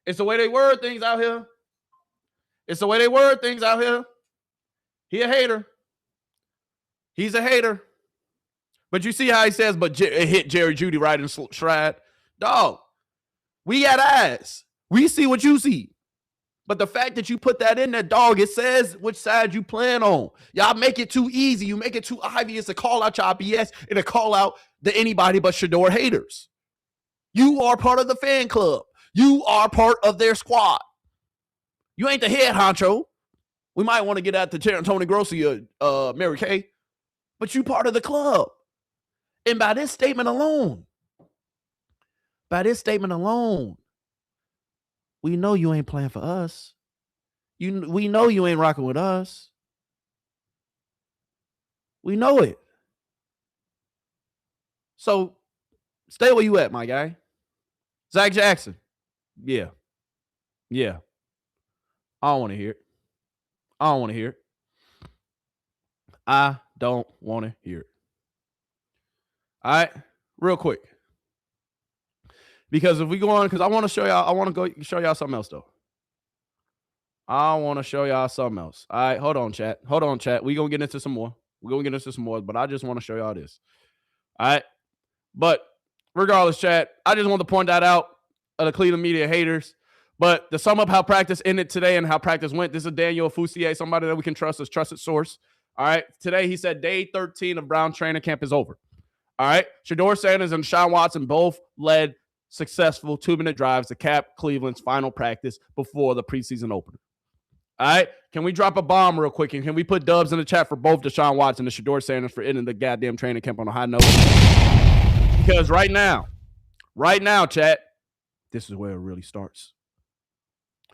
It's the way they word things out here. He a hater. He's a hater. But you see how he says, but it hit Jerry Jeudy right in stride. Dog, we got eyes. We see what you see. But the fact that you put that in there, dog, it says which side you plan on. Y'all make it too easy. You make it too obvious to call out y'all BS and to call out the anybody but Shedeur haters. You are part of the fan club. You are part of their squad. You ain't the head honcho. We might want to get at the Tony Grossi or Mary Kay, but you part of the club. And by this statement alone, we know you ain't playing for us. We know you ain't rocking with us. We know it. So stay where you at, my guy. Zach Jackson. Yeah. I don't want to hear it. I don't want to hear it. All right, real quick. Because if we go on, because I want to show y'all, I want to go show y'all something else, though. I want to show y'all something else. All right, hold on, chat. We're going to get into some more. But I just want to show y'all this. All right. But regardless, chat, I just want to point that out of the Cleveland media haters. But to sum up how practice ended today and how practice went, this is Daniel Fusier, somebody that we can trust as trusted source. All right. Today, he said day 13 of Brown training camp is over. All right. Shedeur Sanders and Deshaun Watson both led successful 2-minute drives to cap Cleveland's final practice before the preseason opener. All right. Can we drop a bomb real quick? And can we put dubs in the chat for both Deshaun Watson and Shedeur Sanders for ending the goddamn training camp on a high note? Because right now, chat, this is where it really starts.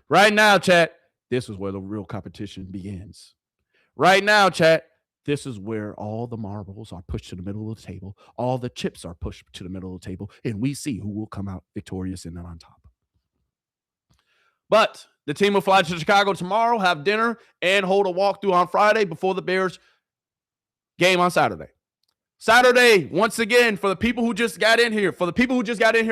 Right now, chat, this is where the real competition begins. Right now, chat, this is where all the marbles are pushed to the middle of the table. All the chips are pushed to the middle of the table. And we see who will come out victorious and on top. But the team will fly to Chicago tomorrow, have dinner, and hold a walkthrough on Friday before the Bears game on Saturday. Saturday, once again, for the people who just got in here,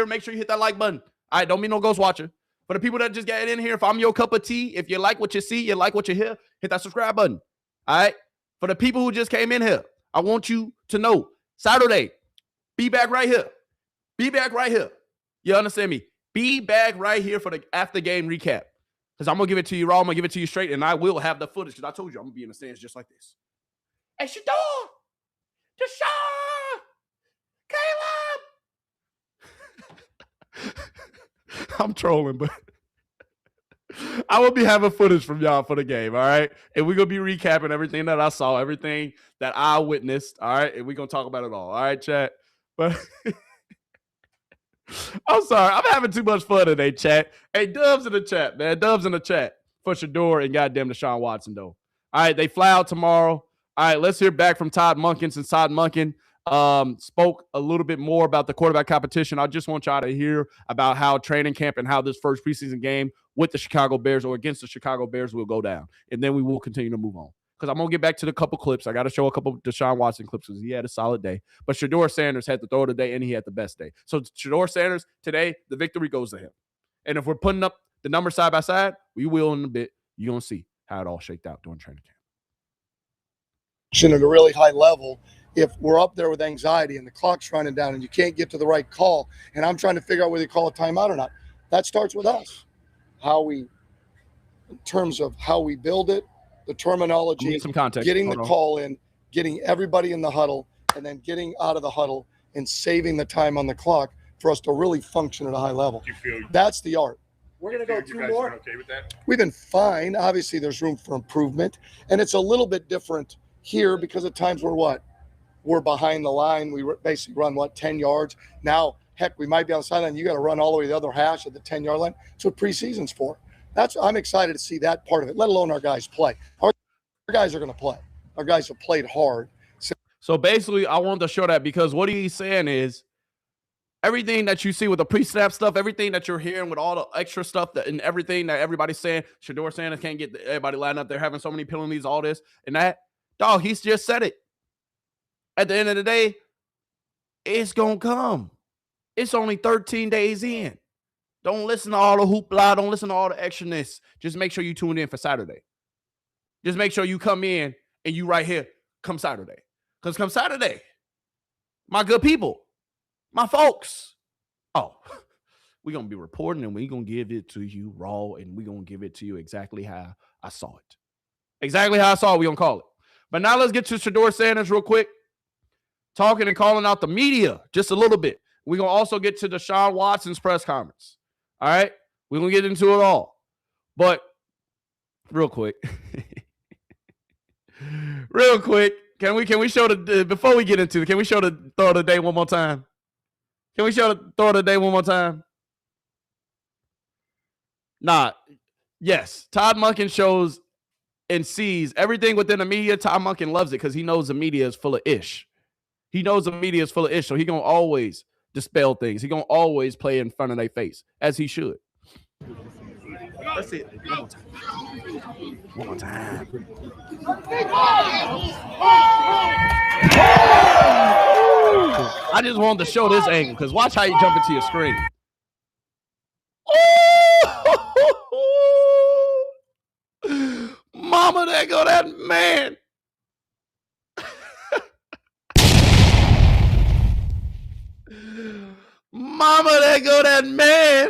make sure you hit that like button. All right, don't be no ghost watcher. For the people that just got in here, if I'm your cup of tea, if you like what you see, you like what you hear, hit that subscribe button. All right? For the people who just came in here, I want you to know, Saturday, be back right here. Be back right here. You understand me? Be back right here for the after-game recap. Because I'm going to give it to you raw, I'm going to give it to you straight, and I will have the footage because I told you I'm going to be in the stands just like this. Hey, Shedeur! Deshaun! Caleb! I'm trolling, but I will be having footage from y'all for the game, all right? And we're going to be recapping everything that I saw, everything that I witnessed, all right? And we're going to talk about it all right, chat? But I'm sorry. I'm having too much fun today, chat. Hey, Dubs in the chat, man. Dubs in the chat for Shedeur and goddamn Deshaun Watson, though. All right, they fly out tomorrow. All right, let's hear back from Todd Monken. Since Todd Monken spoke a little bit more about the quarterback competition, I just want y'all to hear about how training camp and how this first preseason game with the Chicago Bears or against the Chicago Bears will go down. And then we will continue to move on. Because I'm going to get back to the couple clips. I got to show a couple of Deshaun Watson clips because he had a solid day. But Shedeur Sanders had the throw of the day, and he had the best day. So Shedeur Sanders, today, the victory goes to him. And if we're putting up the numbers side by side, we will in a bit. You're going to see how it all shaked out during training camp. At a really high level, if we're up there with anxiety and the clock's running down and you can't get to the right call, and I'm trying to figure out whether you call a timeout or not, that starts with us. In terms of how we build it, the terminology, some context. getting the call in, getting everybody in the huddle, and then getting out of the huddle and saving the time on the clock for us to really function at a high level. That's the art. We're going to go 2 more. Okay with that? We've been fine. Obviously, there's room for improvement. And it's a little bit different here because at times we're behind the line. We basically run, 10 yards. Now, heck, we might be on the sideline. You got to run all the way to the other hash at the 10-yard line. That's what preseason's for. I'm excited to see that part of it, let alone our guys play. Our guys are going to play. Our guys have played hard. So basically, I wanted to show that because what he's saying is everything that you see with the pre-snap stuff, everything that you're hearing with all the extra stuff and everything that everybody's saying, Shedeur Sanders can't get everybody lined up. They're having so many penalties, all this and that. Dog, he's just said it. At the end of the day, it's going to come. It's only 13 days in. Don't listen to all the hoopla. Don't listen to all the extraness. Just make sure you tune in for Saturday. Just make sure you come in and you right here come Saturday. Because come Saturday, my good people, my folks, we're going to be reporting and we're going to give it to you raw and we're going to give it to you exactly how I saw it. Exactly how I saw it, we're going to call it. But now let's get to Shedeur Sanders real quick. Talking and calling out the media just a little bit. We're going to also get to Deshaun Watson's press conference. All right? We're going to get into it all. But real quick. Can we show before we get into it, can we show the throw of the day one more time? Can we show the throw of the day one more time? Yes. Todd Monken shows and sees everything within the media. Todd Monken loves it because he knows the media is full of ish. He knows the media is full of ish, so he's going to always dispel things. He's going to always play in front of their face, as he should. Let's see it one more time. One more time. I just wanted to show this angle because watch how you jump into your screen. Mama, there go that man. Mama, there go that man.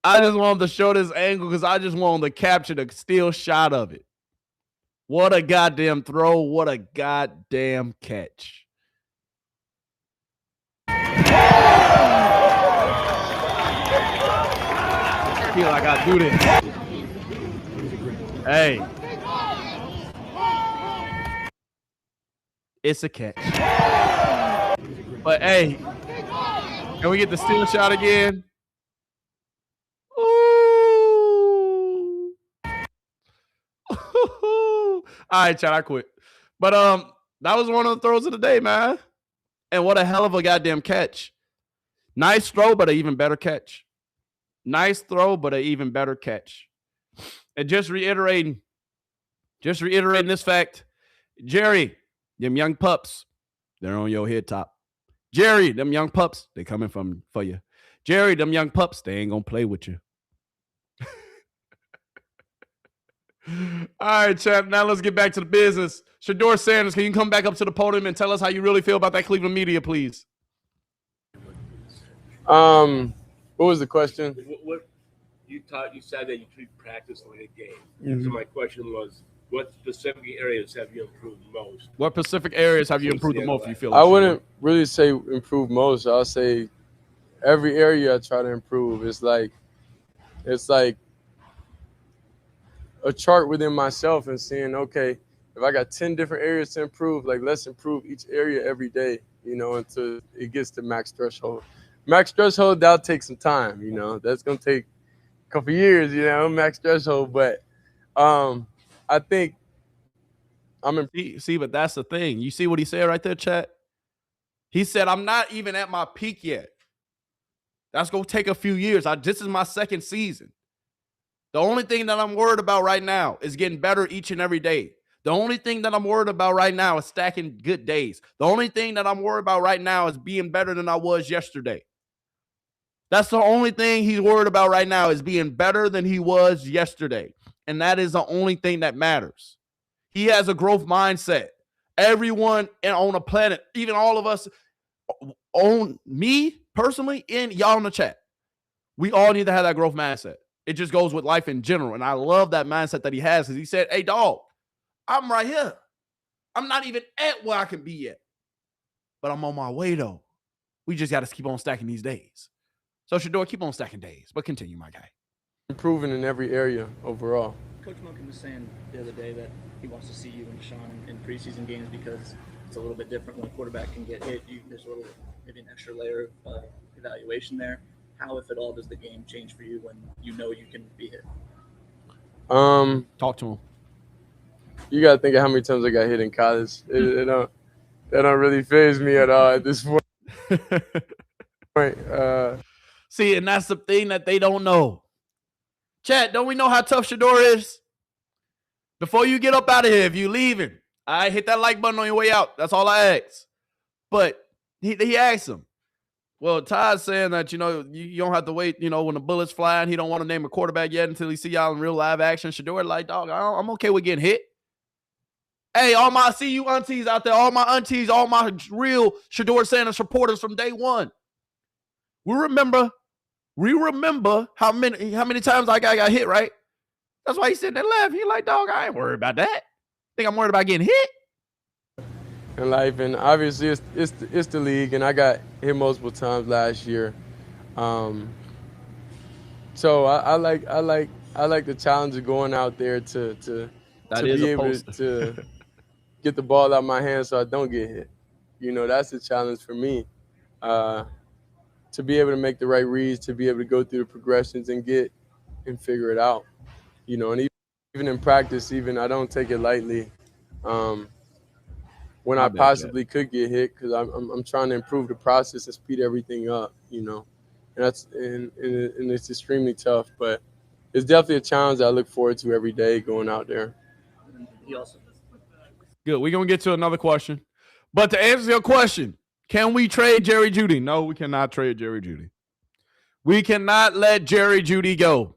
I just wanted to show this angle because I just wanted to capture the still shot of it. What a goddamn throw. What a goddamn catch. I feel like I do this. Hey. It's a catch. But hey, can we get the steal shot again? Ooh. All right, chat, I quit. But that was one of the throws of the day, man. And what a hell of a goddamn catch. Nice throw, but an even better catch. Nice throw, but an even better catch. And just reiterating this fact, Jerry, them young pups, they're on your head top. Jerry, them young pups, they coming for you. Jerry, them young pups, they ain't gonna play with you. All right, champ. Now let's get back to the business. Shedeur Sanders, can you come back up to the podium and tell us how you really feel about that Cleveland media, please? What was the question? What you said that you treat practice like a game. Mhm. So my question was, what specific areas have you improved most? What specific areas have you improved the most? You feel? I wouldn't really say improve most. I'll say every area I try to improve. It's like a chart within myself and seeing, okay, if I got 10 different areas to improve, like let's improve each area every day, until it gets to max threshold. Max threshold, that'll take some time, that's going to take a couple years, max threshold. But I think I'm see, but that's the thing. You see what he said right there, chat? He said, I'm not even at my peak yet. That's going to take a few years. This is my second season. The only thing that I'm worried about right now is getting better each and every day. The only thing that I'm worried about right now is stacking good days. The only thing that I'm worried about right now is being better than I was yesterday. That's the only thing he's worried about right now, is being better than he was yesterday. And that is the only thing that matters. He has a growth mindset. Everyone on the planet, even all of us, on me personally, and y'all in the chat, we all need to have that growth mindset. It just goes with life in general. And I love that mindset that he has, because he said, hey, dog, I'm right here. I'm not even at where I can be yet. But I'm on my way, though. We just got to keep on stacking these days. So, Shedeur, keep on stacking days. But continue, my guy. improving in every area overall. Coach Monken was saying the other day that he wants to see you and Deshaun in preseason games because it's a little bit different when a quarterback can get hit. There's a little, maybe an extra layer of evaluation there. How, if at all, does the game change for you when you know you can be hit? Talk to him. You got to think of how many times I got hit in college. It don't really faze me at all at this point. See, and that's the thing that they don't know. Chat, don't we know how tough Shedeur is? Before you get up out of here, if you leaving, I hit that like button on your way out. That's all I ask. But he asked him. Well, Todd's saying that, you don't have to wait, when the bullets fly, and he don't want to name a quarterback yet until he see y'all in real live action. Shedeur like, dog, I'm okay with getting hit. Hey, all my CU aunties out there, all my aunties, all my real Shedeur Sanders supporters from day one. We remember how many times I got hit, right? That's why he said that laugh. He like, dog, I ain't worried about that. Think I'm worried about getting hit? In life, and obviously it's the league, and I got hit multiple times last year. So I like the challenge of going out there to be able to get the ball out of my hands so I don't get hit. That's the challenge for me. To be able to make the right reads, to be able to go through the progressions and figure it out. And even in practice, I don't take it lightly. When I possibly could get hit, because I'm trying to improve the process and speed everything up, and it's extremely tough, but it's definitely a challenge that I look forward to every day going out there. Good. We're going to get to another question. But to answer your question, can we trade Jerry Jeudy? No, we cannot trade Jerry Jeudy. We cannot let Jerry Jeudy go.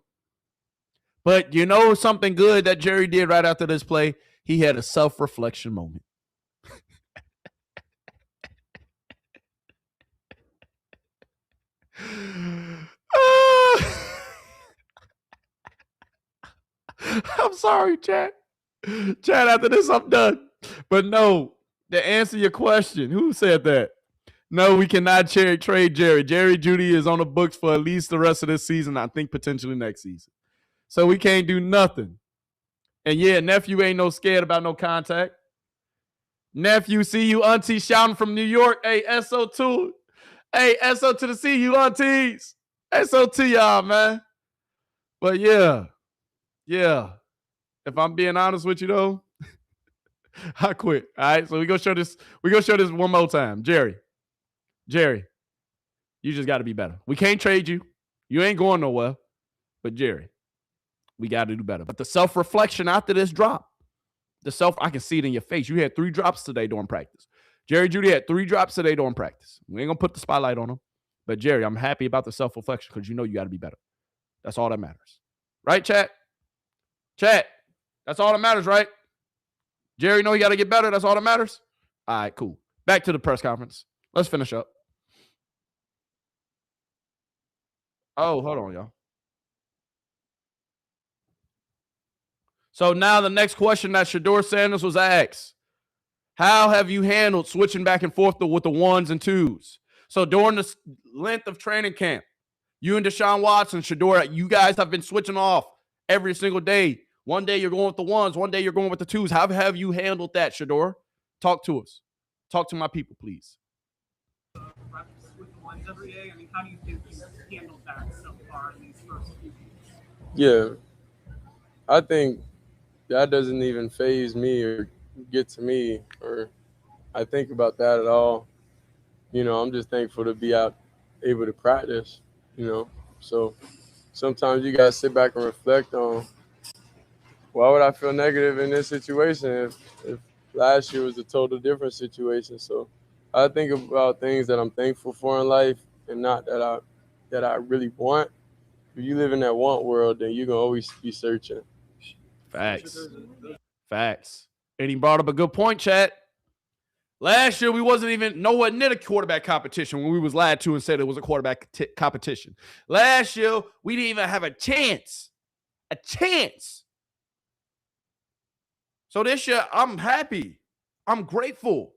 But you know something good that Jerry did right after this play? He had a self-reflection moment. I'm sorry, Chad. Chad, after this, I'm done. But no, to answer your question, who said that? No, we cannot trade Jerry. Jerry Jeudy is on the books for at least the rest of this season. I think potentially next season. So we can't do nothing. And yeah, nephew ain't no scared about no contact. Nephew, see you auntie shouting from New York. Hey, SO2. Hey, SO to the see you aunties. SO to y'all, man. But yeah. If I'm being honest with you though, I quit. All right, so we go show this one more time. Jerry, You just got to be better. We can't trade you. You ain't going nowhere. But, Jerry, we got to do better. But the self-reflection after this drop, I can see it in your face. You had 3 drops today during practice. Jerry Jeudy had 3 drops today during practice. We ain't going to put the spotlight on him. But, Jerry, I'm happy about the self-reflection because you know you got to be better. That's all that matters. Right, chat? Chat, that's all that matters, right? Jerry, know you got to get better. That's all that matters? All right, cool. Back to the press conference. Let's finish up. Oh, hold on, y'all. So now the next question that Shedeur Sanders was asked, how have you handled switching back and forth with the 1s and 2s? So during the length of training camp, you and Deshaun Watson, Shedeur, you guys have been switching off every single day. One day you're going with the 1s, one day you're going with the 2s. How have you handled that, Shedeur? Talk to us. Talk to my people, please. Practice with the 1s every day. I mean, how do you think you handled that so far in these first few weeks? Yeah, I think that doesn't even faze me or get to me, or I think about that at all. You know, I'm just thankful to be out able to practice, you know. So sometimes you got to sit back and reflect on, why would I feel negative in this situation if last year was a total different situation? So I think about things that I'm thankful for in life and not that I really want. If you live in that want world, then you're going to always be searching. Facts. Facts. And he brought up a good point, chat. Last year, we wasn't even nowhere near the quarterback competition when we was lied to and said it was a quarterback competition. Last year, we didn't even have a chance. A chance. So this year, I'm happy. I'm grateful.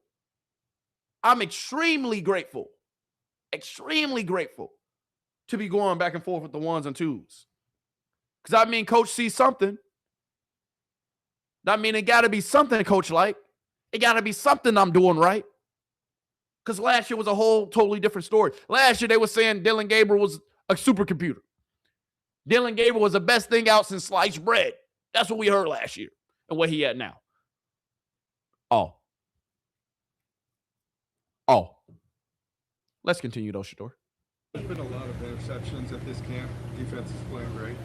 I'm extremely grateful. Extremely grateful to be going back and forth with the 1s and 2s. Because I mean, coach sees something. That mean it got to be something coach like. It got to be something I'm doing right. Because last year was a whole totally different story. Last year they were saying Dillon Gabriel was a supercomputer. Dillon Gabriel was the best thing out since sliced bread. That's what we heard last year and what he had now. Oh. Let's continue though, Shedeur. There's been a lot of interceptions at this camp. Defense is playing great.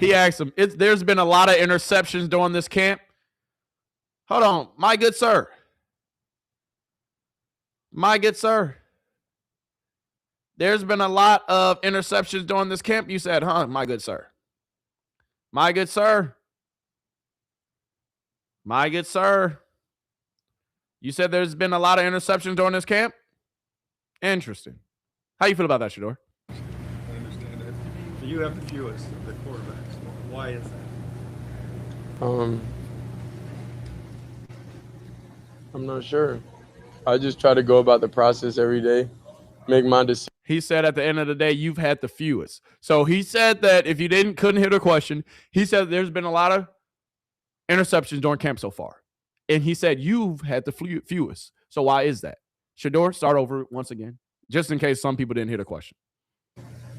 He asked him, there's been a lot of interceptions during this camp. Hold on, my good sir. My good sir. There's been a lot of interceptions during this camp. You said, huh, my good sir. My good sir. My good sir. You said there's been a lot of interceptions during this camp? Interesting. How you feel about that, Shedeur? I understand that. You have the fewest of the quarterbacks. Why is that? I'm not sure. I just try to go about the process every day, make my decision. He said at the end of the day, you've had the fewest. So he said that if you couldn't hear the question, he said there's been a lot of interceptions during camp so far. And he said you've had the fewest. So why is that? Shedeur, start over once again, just in case some people didn't hear the question.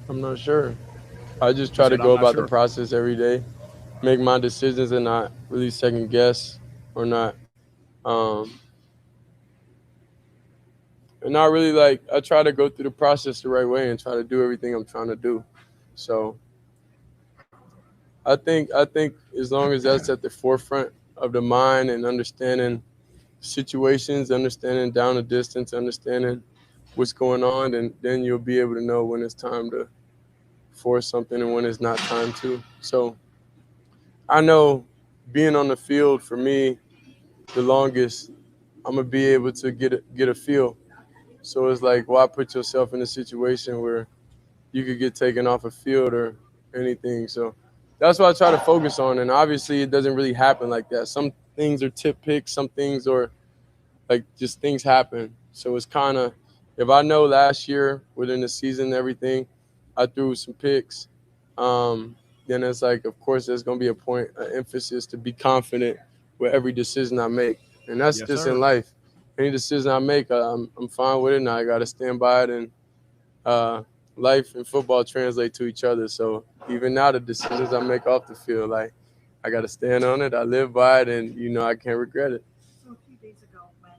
I'm not sure. I just try to go about the process every day, make my decisions and not really second guess or not. And not really I try to go through the process the right way and try to do everything I'm trying to do. So I think as long as that's at the forefront of the mind and understanding situations, understanding down the distance, understanding what's going on, and then you'll be able to know when it's time to force something and when it's not time to. So I know being on the field for me, the longest, I'm gonna be able to get a feel. So it's like, why put yourself in a situation where you could get taken off a field or anything? So that's what I try to focus on. And obviously it doesn't really happen like that. Some things are tip picks, some things are just things happen. So it's kind of, if I know last year within the season, everything, I threw some picks, then it's like, of course, there's going to be a point, an emphasis to be confident with every decision I make. And that's just in life. Any decision I make, I'm fine with it, and I got to stand by it. And life and football translate to each other. So even now, the decisions I make off the field, I got to stand on it. I live by it, and, I can't regret it. So a few days ago when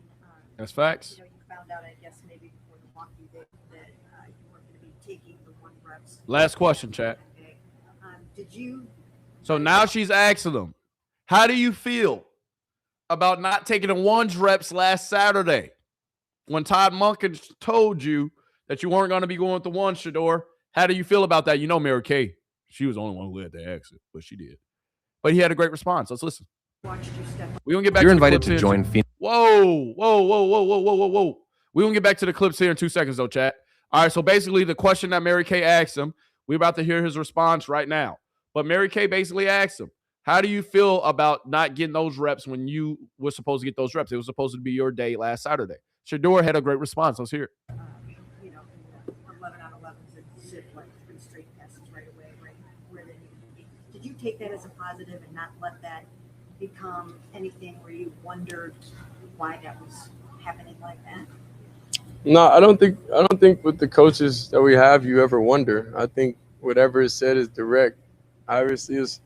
that's facts. you found out, I guess, maybe before the walk you did that you weren't going to be reps. Last question, chat. Okay. Did you? So now she's asking them, how do you feel about not taking the ones reps last Saturday when Todd Monken told you that you weren't going to be going with the ones, Shedeur? How do you feel about that? You know, Mary Kay, she was the only one who had to ask it, but she did. But he had a great response. Let's listen. Watched you step up. We're going to get back You're to the invited clips to here. join Phoenix. Whoa. We're going to get back to the clips here in 2 seconds, though, chat. All right, so basically the question that Mary Kay asked him, we're about to hear his response right now. But Mary Kay basically asked him, how do you feel about not getting those reps when you were supposed to get those reps? It was supposed to be your day last Saturday. Shedeur had a great response. Let's hear it. You know, 11 on 11s and sit like 3 straight passes right away, right where they need to be. Did you take that as a positive and not let that become anything where you wondered why that was happening like that? No, I don't think with the coaches that we have you ever wonder. I think whatever is said is direct. Obviously, it's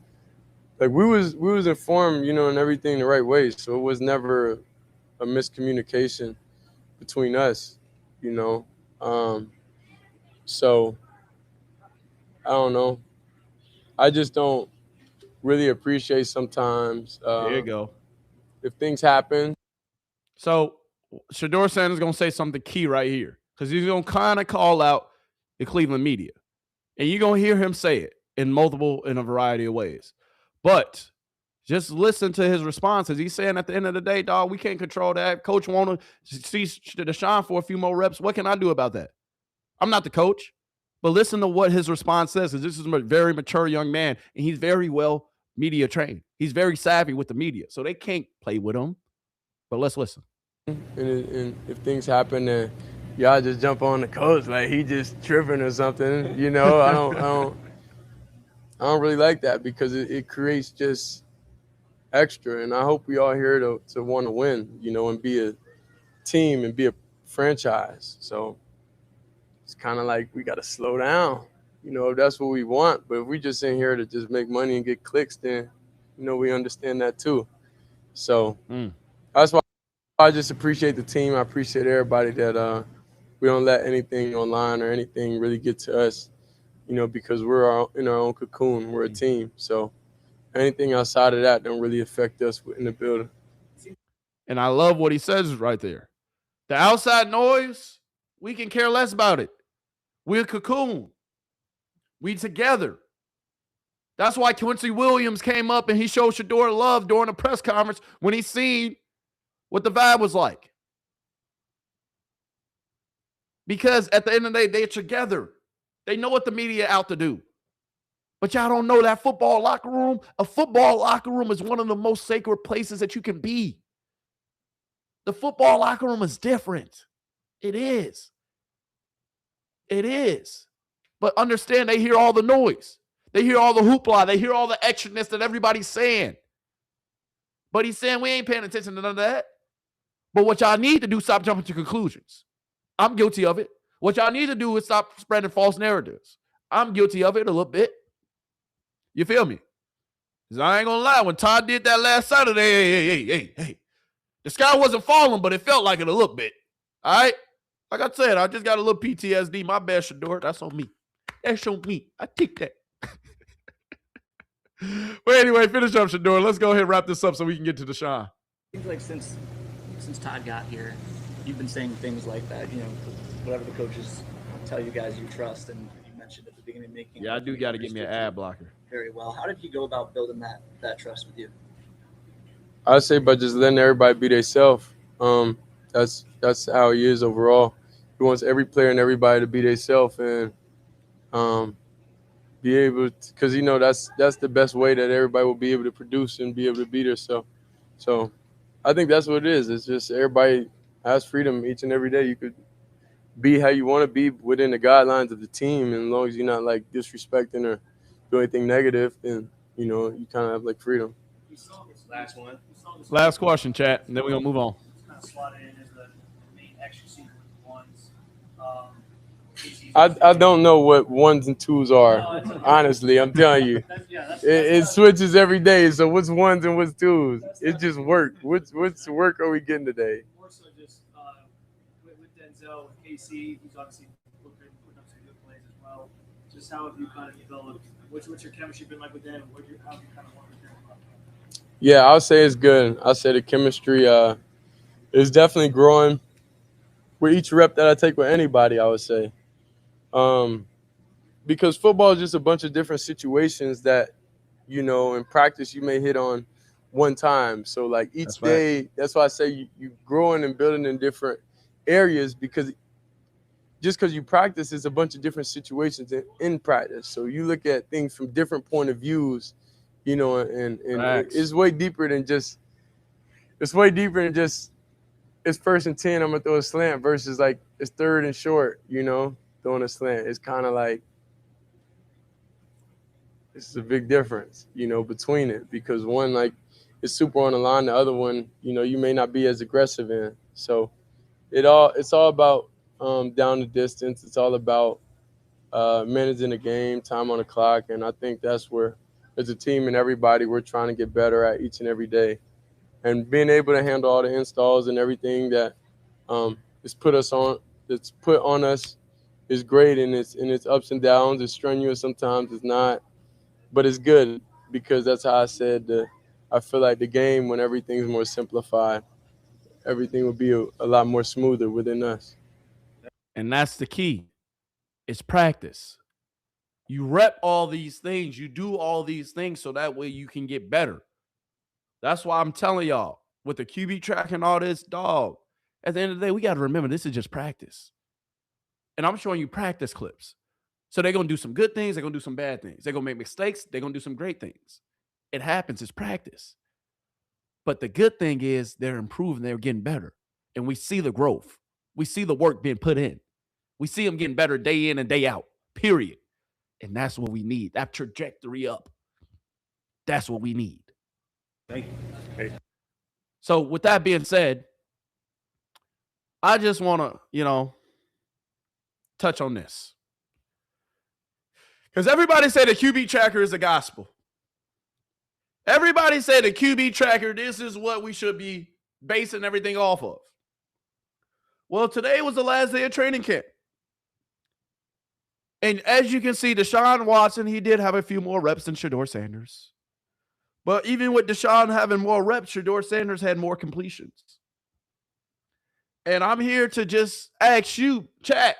like we was informed, you know, and everything the right way. So it was never a miscommunication between us, you know. So I don't know. I just don't really appreciate sometimes. There you go. If things happen. So Shedeur Sanders is going to say something key right here because he's going to kind of call out the Cleveland media. And you're going to hear him say it in a variety of ways. But just listen to his responses. He's saying at the end of the day, dog, we can't control that. Coach want to see Deshaun for a few more reps. What can I do about that? I'm not the coach. But listen to what his response says, because this is a very mature young man, and he's very well media trained. He's very savvy with the media, so they can't play with him. But let's listen. And if things happen and y'all just jump on the coach like he just tripping or something, you know, I don't really like that because it creates just extra. And I hope we all here to want to win, you know, and be a team and be a franchise. So it's kind of like we got to slow down, you know, if that's what we want. But if we just in here to just make money and get clicks, then, you know, we understand that too. So that's why I just appreciate the team. I appreciate everybody that we don't let anything online or anything really get to us, you know, because we're in our own cocoon. We're a team. So anything outside of that don't really affect us in the building. And I love what he says right there. The outside noise, we can care less about it. We're a cocoon. We together. That's why Quincy Williams came up and he showed Shedeur love during a press conference when he seen what the vibe was like. Because at the end of the day, they're together. They know what the media out to do. But y'all don't know that football locker room. A football locker room is one of the most sacred places that you can be. The football locker room is different. It is. It is. But understand, they hear all the noise. They hear all the hoopla. They hear all the extraness that everybody's saying. But he's saying we ain't paying attention to none of that. But what y'all need to do, stop jumping to conclusions. I'm guilty of it. What y'all need to do is stop spreading false narratives. I'm guilty of it a little bit. You feel me? Because I ain't going to lie. When Todd did that last Saturday, hey. The sky wasn't falling, but it felt like it a little bit. All right? Like I said, I just got a little PTSD. My bad, Shedeur. That's on me. That's on me. I take that. But anyway, finish up, Shedeur. Let's go ahead and wrap this up so we can get to Deshaun. Seems like since Todd got here, you've been saying things like that, you know, whatever the coaches tell you guys you trust, and you mentioned at the beginning of making. Yeah, I do got to get me an ad blocker. Very well. How did he go about building that trust with you? I say by just letting everybody be themselves. That's how he is overall. He wants every player and everybody to be themselves and be able to, because you know that's the best way that everybody will be able to produce and be able to be themselves. So I think that's what it is. It's just everybody has freedom each and every day. You could be how you want to be within the guidelines of the team, and as long as you're not like disrespecting or do anything negative, then you know you kind of have like freedom. Last one. Last question, chat, and then we're going to move on. Kind of slotted in as the main extra season with the ones. I don't know what ones and twos are. Honestly, I'm telling you, it switches every day. So what's ones and what's twos? It's just work. What's work are we getting today? More so just with Denzel, with KC, who's obviously putting up some good plays as well. Just how have you kind of developed? What's your chemistry been like with them? How have you kind of worked with them? Yeah, I'll say it's good. I'll say the chemistry is definitely growing with each rep that I take with anybody, I would say. Because football is just a bunch of different situations that, in practice you may hit on one time. So, like, each day, that's why I say you growing and building in different areas, because just because you practice, it's a bunch of different situations in practice. So you look at things from different point of views, and it's way deeper than just it's 1st and 10, I'm gonna throw a slant versus like it's 3rd and short, throwing a slant. It's kind of like it's a big difference, between it, because one, like, is super on the line, the other one, you may not be as aggressive in. So it's all about down the distance. It's all about managing the game, time on the clock, and I think that's where, as a team and everybody, we're trying to get better at each and every day. And being able to handle all the installs and everything that is put on us is great, and it's ups and downs. It's strenuous sometimes. It's not, but it's good, because that's how I said I feel like the game, when everything's more simplified, everything will be a lot more smoother within us. And that's the key. It's practice. You rep all these things. You do all these things so that way you can get better. That's why I'm telling y'all, with the QB track and all this, dog, at the end of the day, we got to remember this is just practice. And I'm showing you practice clips. So they're going to do some good things. They're going to do some bad things. They're going to make mistakes. They're going to do some great things. It happens. It's practice. But the good thing is they're improving. They're getting better. And we see the growth. We see the work being put in. We see them getting better day in and day out, period. And that's what we need, that trajectory up. That's what we need. Thank you. Hey. So with that being said, I just want to, touch on this. Because everybody say the QB tracker is the gospel. Everybody say the QB tracker, this is what we should be basing everything off of. Well, today was the last day of training camp. And as you can see, Deshaun Watson, he did have a few more reps than Shedeur Sanders. But even with Deshaun having more reps, Shedeur Sanders had more completions. And I'm here to just ask you, chat,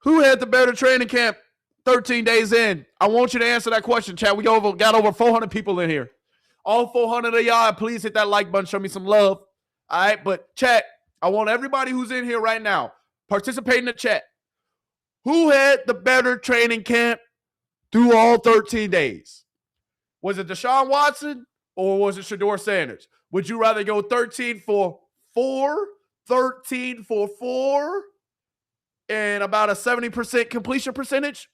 who had the better training camp 13 days in? I want you to answer that question, chat. We got over 400 people in here. All 400 of y'all, please hit that like button. Show me some love. All right, but chat, I want everybody who's in here right now, participate in the chat. Who had the better training camp through all 13 days? Was it Deshaun Watson or was it Shedeur Sanders? Would you rather go 13 for 4, and about a 70% completion percentage?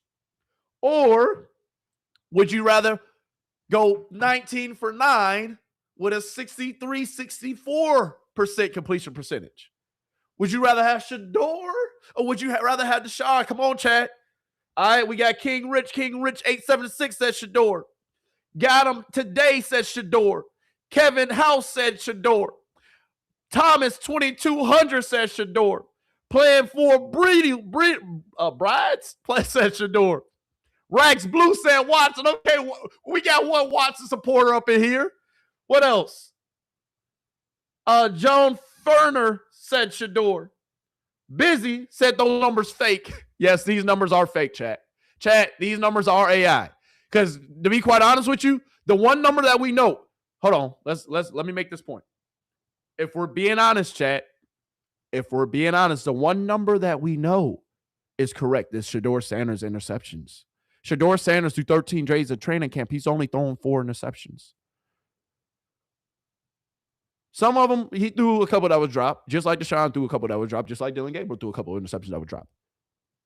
Or would you rather go 19 for 9 with a 64% completion percentage? Would you rather have Shedeur or would you rather have Deshaun? Come on, chat. All right, we got King Rich 876 says Shedeur. Got him today says Shedeur. Kevin House said Shedeur. Thomas 2200 says Shedeur. Playing for Brides said Shedeur. Rax Blue said Watson. Okay, we got one Watson supporter up in here. What else? John Ferner said Shedeur. Busy said those numbers fake. Yes, these numbers are fake, chat. Chat, these numbers are AI. Because to be quite honest with you, the one number that we know, hold on, let me make this point. If we're being honest, chat, the one number that we know is correct is Shedeur Sanders interceptions. Shedeur Sanders through 13 days of training camp, he's only thrown 4 interceptions. Some of them, he threw a couple that was dropped, just like Deshaun threw a couple that was dropped, just like Dillon Gabriel threw a couple of interceptions that were dropped.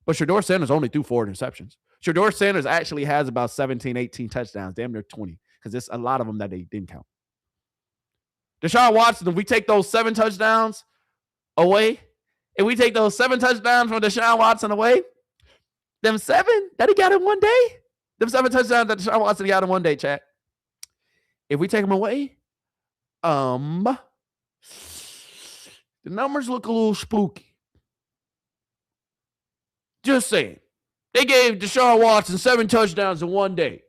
But Shedeur Sanders only threw 4 interceptions. Shedeur Sanders actually has about 17, 18 touchdowns, damn near 20, because there's a lot of them that they didn't count. Deshaun Watson, if we take those 7 touchdowns away, if we take those 7 touchdowns from Deshaun Watson away, them 7 that he got in one day, them 7 touchdowns that Deshaun Watson got in one day, chat. If we take them away, the numbers look a little spooky. Just saying. They gave Deshaun Watson 7 touchdowns in one day.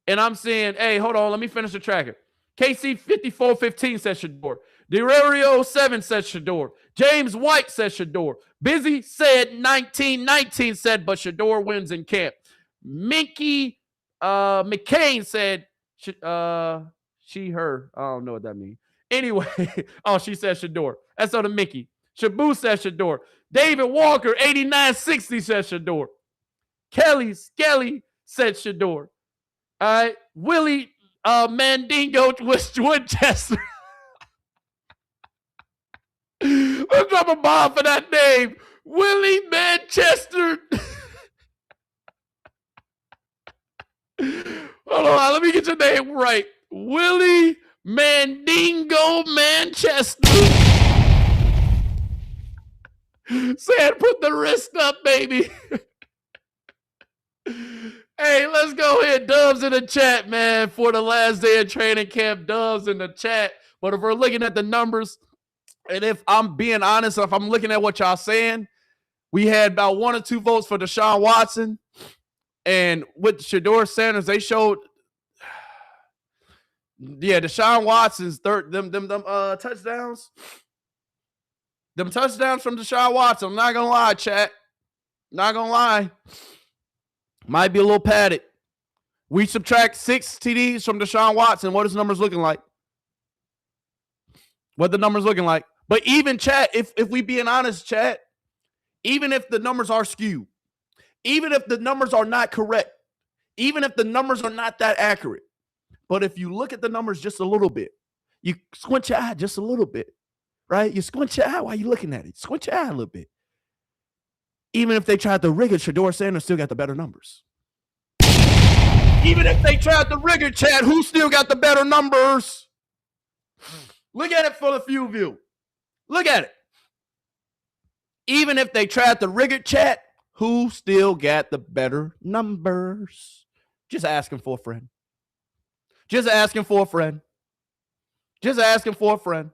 And I'm saying, hey, hold on, let me finish the tracker. KC 54-15 said Shedeur. Derario 7 said Shedeur. James White said Shedeur. Busy said 19-19 said, but Shedeur wins in camp. Minky McCain said she, her. I don't know what that means. Anyway, she said Shedeur. That's on the Mickey. Shabu said Shedeur. David Walker 89-60 said Shedeur. Kelly Skelly said Shedeur. All right. Willie Mandingo Winchester. Let's drop a bomb for that name. Willie Manchester. Hold on, let me get your name right. Willie Mandingo Manchester. Said put the wrist up, baby. Hey, let's go ahead. Dubs in the chat, man, for the last day of training camp. Dubs in the chat. But if we're looking at the numbers, and if I'm being honest, if I'm looking at what y'all saying, we had about 1 or 2 votes for Deshaun Watson. And with Shedeur Sanders, they showed, Deshaun Watson's touchdowns. Them touchdowns from Deshaun Watson. I'm not going to lie, chat. Not going to lie. Might be a little padded. We subtract 6 TDs from Deshaun Watson. What is the numbers looking like? What the numbers looking like? But even, chat, if we being honest, chat, even if the numbers are skewed, even if the numbers are not correct, even if the numbers are not that accurate, but if you look at the numbers just a little bit, you squint your eye just a little bit, right? You squint your eye while you're looking at it. Squint your eye a little bit. Even if they tried to rig it, Shedeur Sanders still got the better numbers. Even if they tried to rig it, chat, who still got the better numbers? Look at it for the few view. Look at it. Even if they tried to rig it, chat, who still got the better numbers? Just asking for a friend. Just asking for a friend. Just asking for a friend.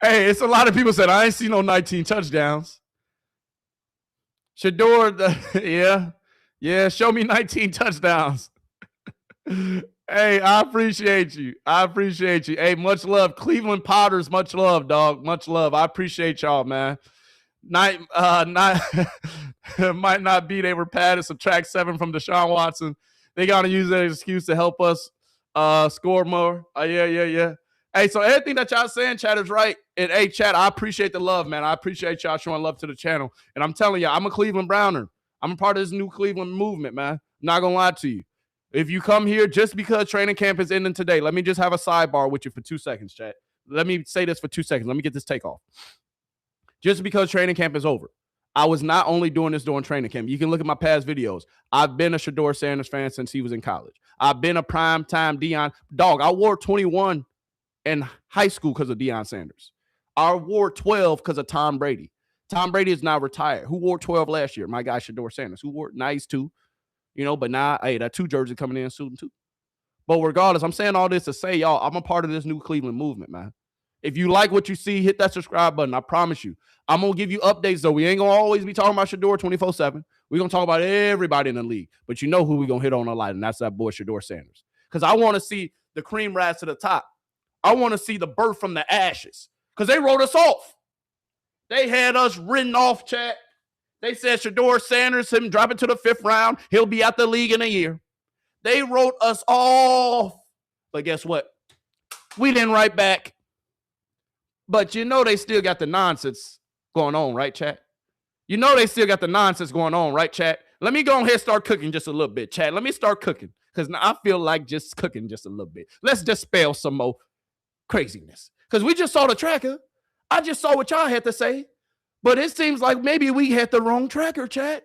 Hey, it's a lot of people said, I ain't seen no 19 touchdowns. Shedeur, yeah, show me 19 touchdowns. Hey, I appreciate you. Hey, much love. Cleveland Potters, much love, dog. Much love. I appreciate y'all, man. Might not be they were padded, subtract 7 from Deshaun Watson. They got to use that excuse to help us score more. Yeah. Hey, so everything that y'all saying, chat, is right. And hey, chat, I appreciate the love, man. I appreciate y'all showing love to the channel. And I'm telling you, I'm a Cleveland Browner. I'm a part of this new Cleveland movement, man. I'm not going to lie to you. If you come here just because training camp is ending today, let me just have a sidebar with you for 2 seconds, chat. Let me say this for 2 seconds. Let me get this take off. Just because training camp is over, I was not only doing this during training camp. You can look at my past videos. I've been a Shedeur Sanders fan since he was in college. I've been a primetime Deion. Dog, I wore 21 in high school because of Deion Sanders. I wore 12 because of Tom Brady. Tom Brady is now retired. Who wore 12 last year? My guy, Shedeur Sanders. Who wore nice too? But now, hey, that 2 jersey coming in soon too. But regardless, I'm saying all this to say, y'all, I'm a part of this new Cleveland movement, man. If you like what you see, hit that subscribe button. I promise you. I'm going to give you updates, though. We ain't going to always be talking about Shedeur 24/7. We're going to talk about everybody in the league. But you know who we're going to hit on a lot, and that's that boy Shedeur Sanders. Because I want to see the cream rise to the top. I want to see the birth from the ashes. Because they wrote us off. They had us written off, chat. They said Shedeur Sanders, him dropping to the 5th round. He'll be out the league in a year. They wrote us off. But guess what? We didn't write back. But they still got the nonsense going on, right, chat? They still got the nonsense going on, right, chat? Let me go ahead and start cooking just a little bit, chat. Let me start cooking because now I feel like just cooking just a little bit. Let's dispel some more craziness because we just saw the tracker. I just saw what y'all had to say, but it seems like maybe we had the wrong tracker, chat.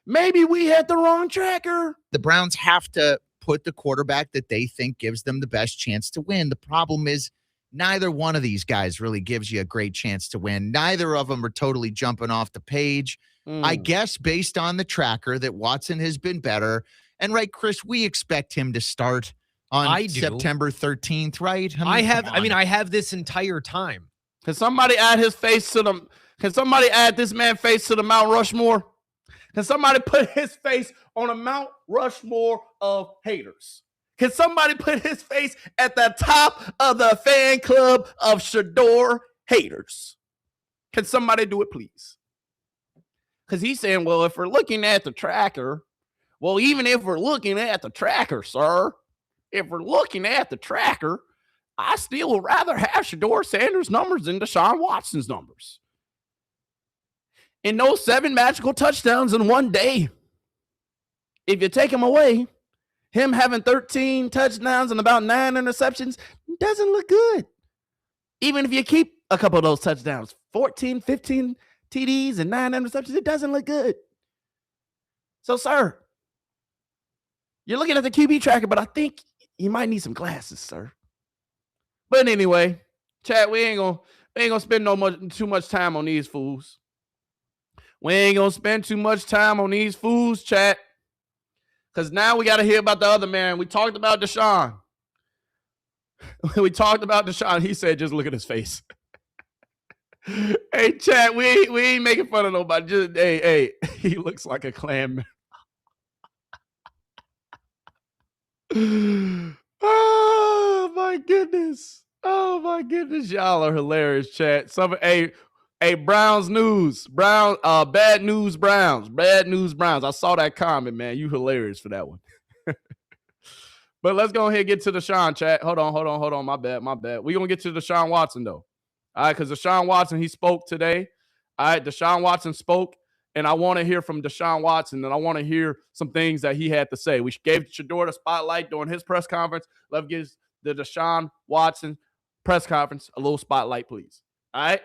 Maybe we had the wrong tracker. The Browns have to put the quarterback that they think gives them the best chance to win. The problem is neither one of these guys really gives you a great chance to win. Neither of them are totally jumping off the page. I guess based on the tracker that Watson has been better. And right, Chris, we expect him to start on September 13th, right? I have this entire time. Can somebody add his face to Can somebody add this man's face to the Mount Rushmore? Can somebody put his face on a Mount Rushmore of haters? Can somebody put his face at the top of the fan club of Shedeur haters? Can somebody do it, please? Because he's saying, well, if we're looking at the tracker, well, even if we're looking at the tracker, sir, if we're looking at the tracker, I still would rather have Shedeur Sanders' numbers than Deshaun Watson's numbers. In those 7 magical touchdowns in one day, if you take him away, him having 13 touchdowns and about 9 interceptions doesn't look good. Even if you keep a couple of those touchdowns, 14, 15 TDs and 9 interceptions, it doesn't look good. So, sir, you're looking at the QB tracker, but I think you might need some glasses, sir. But anyway, chat, we ain't gonna spend too much time on these fools. We ain't gonna spend too much time on these fools, chat. Because now we got to hear about the other man. We talked about Deshaun. We talked about Deshaun. He said, just look at his face. Hey, chat, we ain't making fun of nobody. Just hey, he looks like a clam. Oh my goodness. Oh my goodness. Y'all are hilarious, chat. Hey, Browns news. Bad news Browns. Bad news Browns. I saw that comment, man. You hilarious for that one. But let's go ahead and get to Deshaun, chat. Hold on. My bad. We're going to get to Deshaun Watson, though. All right, because Deshaun Watson, he spoke today. All right, Deshaun Watson spoke, and I want to hear from Deshaun Watson, and I want to hear some things that he had to say. We gave Shedeur the spotlight during his press conference. Let's give the Deshaun Watson press conference a little spotlight, please. All right?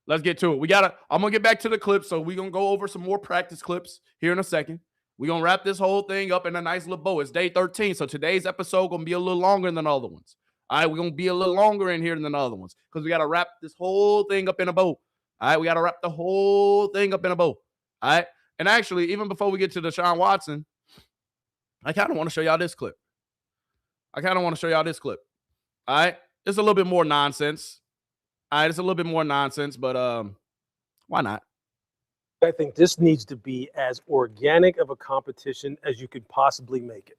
Let's get to it. I'm going to get back to the clips, so we're going to go over some more practice clips here in a second. We're going to wrap this whole thing up in a nice little bow. It's day 13, so today's episode going to be a little longer than the other ones. All right, we're going to be a little longer in here than the other ones because we got to wrap this whole thing up in a bow. All right, we got to wrap the whole thing up in a bow. All right, and actually, even before we get to Deshaun Watson, I kind of want to show y'all this clip. All right, it's a little bit more nonsense. All right, it's a little bit more nonsense, but why not? I think this needs to be as organic of a competition as you could possibly make it.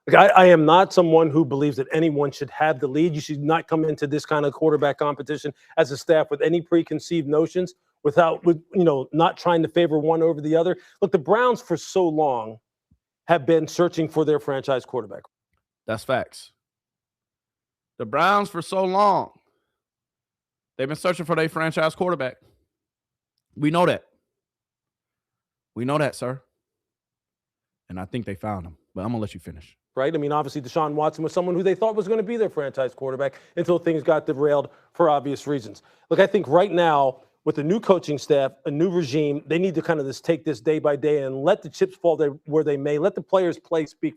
Like, I am not someone who believes that anyone should have the lead. You should not come into this kind of quarterback competition as a staff with any preconceived notions not trying to favor one over the other. Look, the Browns for so long have been searching for their franchise quarterback. That's facts. The Browns for so long, they've been searching for their franchise quarterback. We know that. We know that, sir. And I think they found him. But I'm going to let you finish. Right? I mean, obviously, Deshaun Watson was someone who they thought was going to be their franchise quarterback until things got derailed for obvious reasons. Look, I think right now, with a new coaching staff, a new regime, they need to kind of just take this day by day and let the chips fall where they may. Let the players play speak